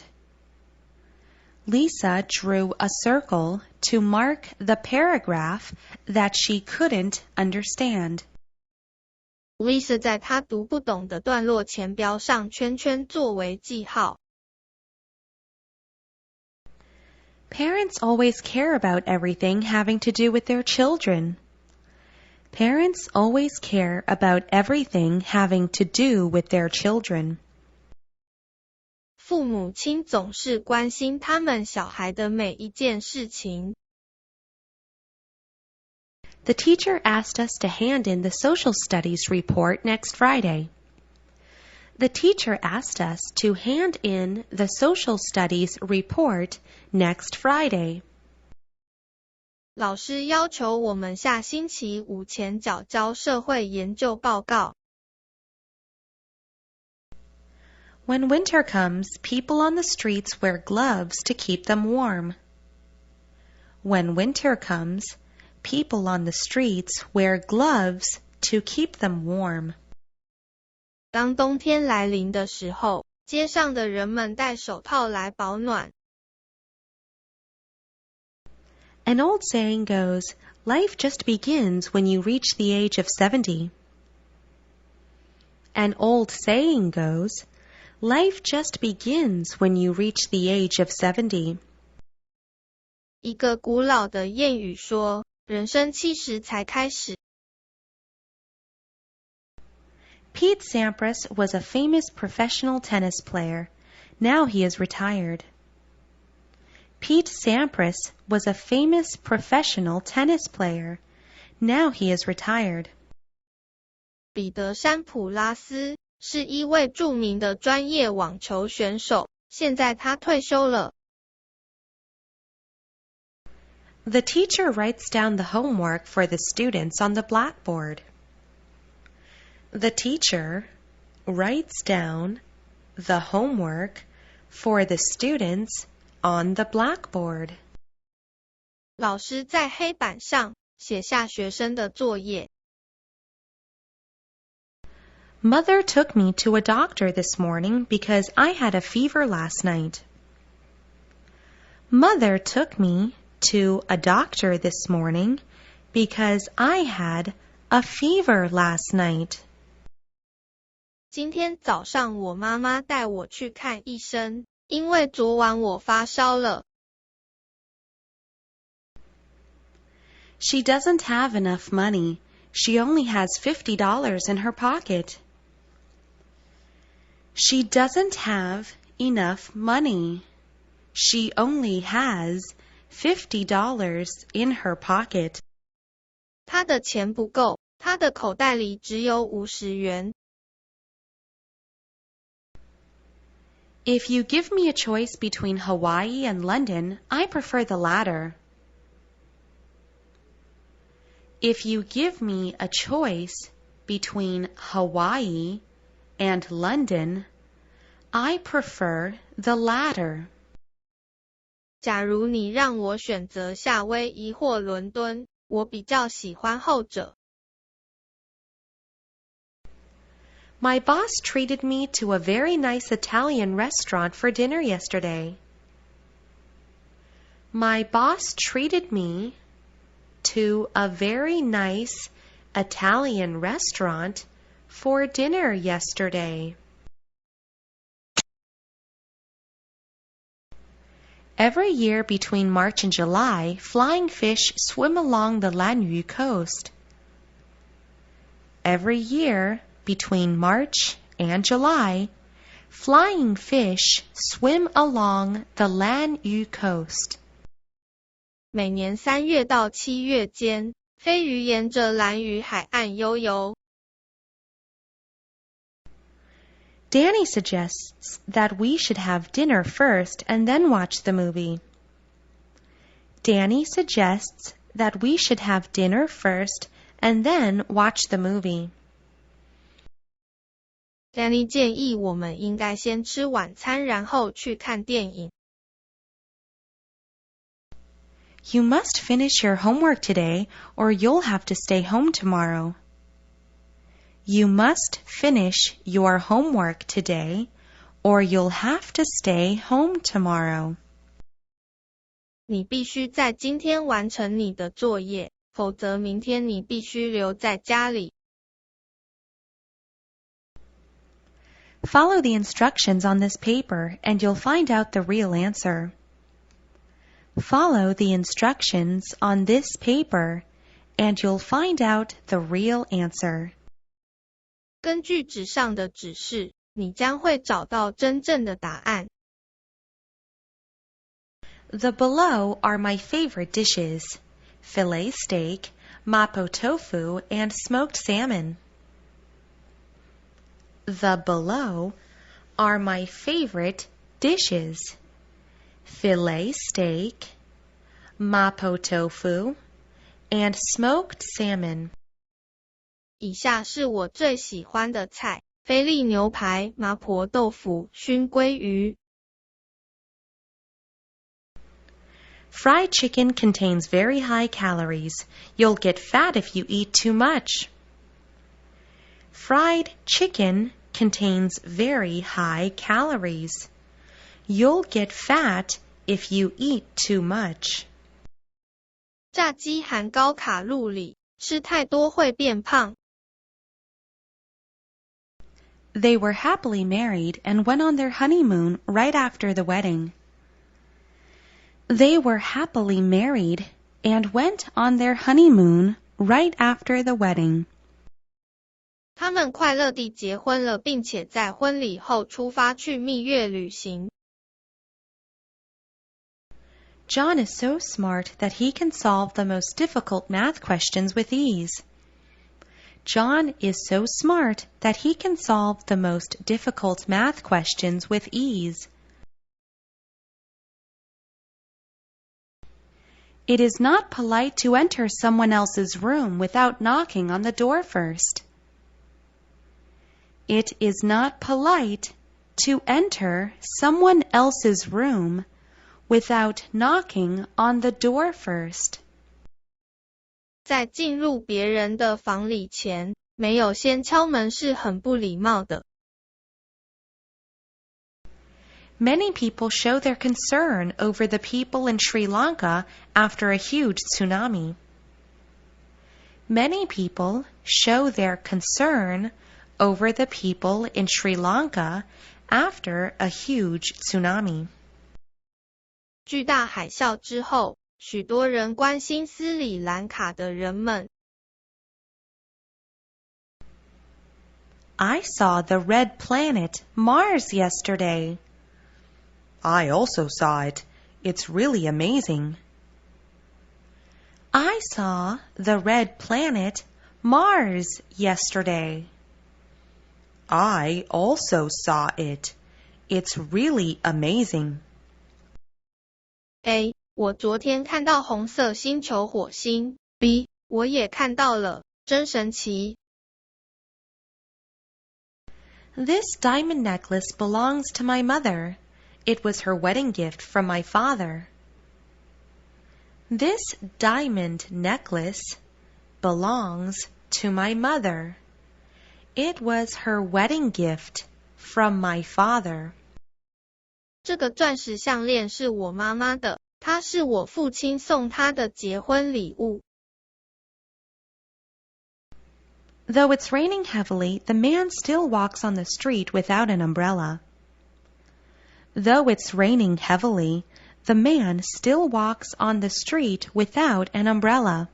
Lisa drew a circle to mark the paragraph that she couldn't understand. Lisa 在她读不懂的段落前标上圈圈作为记号。Parents always care about everything having to do with their children. Parents always care about everything having to do with their children. 父母亲总是关心他们小孩的每一件事情。The teacher asked us to hand in the social studies report next Friday. The teacher asked us to hand in the social studies report next Friday. 老师要求我们下星期五前缴交社会研究报告。When winter comes, people on the streets wear gloves to keep them warm. When winter comes, people on the streets wear gloves to keep them warm. 当冬天来临的时候，街上的人们戴手套来保暖。An old saying goes, life just begins when you reach the age of 70. An old saying goes, life just begins when you reach the age of 70. 一个古老的谚语说，人生70才开始。Pete Sampras was a famous professional tennis player. Now he is retired. Pete Sampras was a famous professional tennis player. Now he is retired. 彼得·山普拉斯是一位著名的专业网球选手，现在他退休了。The teacher writes down the homework for the students on the blackboard. The teacher writes down the homework for the students on the blackboard. 老师在黑板上写下学生的作业。Mother took me to a doctor this morning because I had a fever last night. Mother took me to a doctor this morning because I had a fever last night. 今天早上我妈妈带我去看医生，因为昨晚我发烧了。She doesn't have enough money. She only has $50 in her pocket. She doesn't have enough money. She only has $50 in her pocket. 她的钱不够，她的口袋里只有50元。If you give me a choice between Hawaii and London, I prefer the latter. If you give me a choice between Hawaii and London, I prefer the latter. 假如你让我选择夏威夷或伦敦，我比较喜欢后者。My boss treated me to a very nice Italian restaurant for dinner yesterday. My boss treated me to a very nice Italian restaurant for dinner yesterday. Every year between March and July, flying fish swim along the Lanyu coast. Every year between March and July, flying fish swim along the Lanyu coast. 每年3月到7月间，飞鱼沿着兰屿海岸悠游。Danny suggests that we should have dinner first and then watch the movie. Danny suggests that we should have dinner first and then watch the movie. Danny 建议我们应该先吃晚餐，然后去看电影。You must finish your homework today or you'll have to stay home tomorrow. You must finish your homework today or you'll have to stay home tomorrow. 你必须在今天完成你的作业，否则明天你必须留在家里。Follow the instructions on this paper and you'll find out the real answer. Follow the instructions on this paper and you'll find out the real answer. 根据纸上的指示，你将会找到真正的答案。The below are my favorite dishes: filet steak, mapo tofu, and smoked salmon. The below are my favorite dishes: filet steak, mapo tofu, and smoked salmon. 以下是我最喜欢的菜：菲力牛排、麻婆豆腐、熏鲑鱼。Fried chicken contains very high calories. You'll get fat if you eat too much. Fried chicken contains very high calories. You'll get fat if you eat too much. 炸鸡含高卡路里，吃太多会变胖。They were happily married and went on their honeymoon right after the wedding. They were happily married and went on their honeymoon right after the wedding. 他们快乐地结婚了，并且在婚礼后出发去蜜月旅行。John is so smart that he can solve the most difficult math questions with ease. John is so smart that he can solve the most difficult math questions with ease. It is not polite to enter someone else's room without knocking on the door first. It is not polite to enter someone else's room without knocking on the door first. 在进入别人的房里前，没有先敲门是很不礼貌的。Many people show their concern over the people in Sri Lanka after a huge tsunami. Many people show their concern over the people in Sri Lanka after a huge tsunami. 巨大海啸之后，许多人关心斯里兰卡的人们。I saw the red planet Mars yesterday. I also saw it. It's really amazing. I saw the red planet Mars yesterday. I also saw it. It's really amazing. A. 我昨天看到红色星球火星。B. 我也看到了，真神奇。This diamond necklace belongs to my mother. It was her wedding gift from my father. This diamond necklace belongs to my mother. It was her wedding gift from my father. 这个钻石项链是我妈妈的，它是我父亲送她的结婚礼物。Though it's raining heavily, the man still walks on the street without an umbrella. Though it's raining heavily, the man still walks on the street without an umbrella.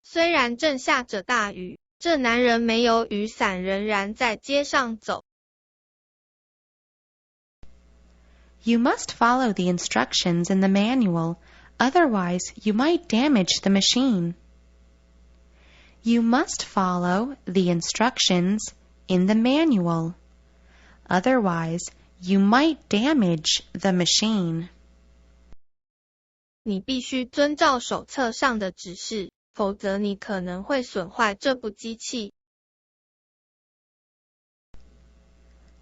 虽然正下着大雨，这男人没有雨伞，仍然在街上走。You must follow the instructions in the manual, otherwise you might damage the machine. You must follow the instructions in the manual, otherwise you might damage the machine. 你必须遵照手册上的指示，否则你可能会损坏这部机器。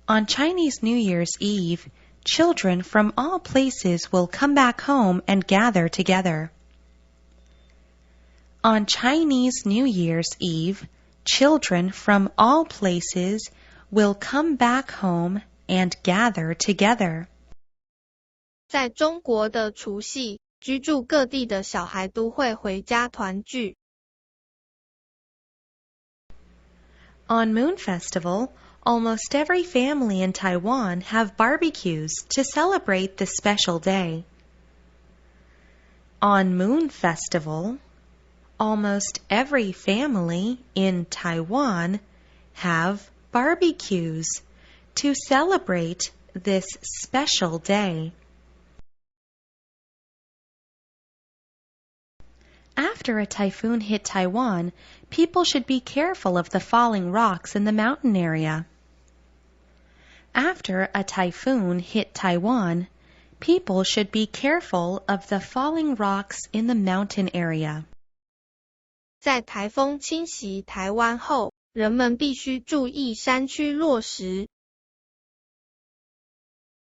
On Chinese New Year's Eve, children from all places will come back home and gather together. On Chinese New Year's Eve, children from all places will come back home and gather together. 在中国的除夕，居住各地的小孩都会回家团聚。On Moon Festival, almost every family in Taiwan have barbecues to celebrate this special day. On Moon Festival, almost every family in Taiwan have barbecues to celebrate this special day. After a typhoon hit Taiwan, people should be careful of the falling rocks in the mountain area. After a typhoon hit Taiwan, people should be careful of the falling rocks in the mountain area. 在台风侵袭台湾后，人们必须注意山区落石，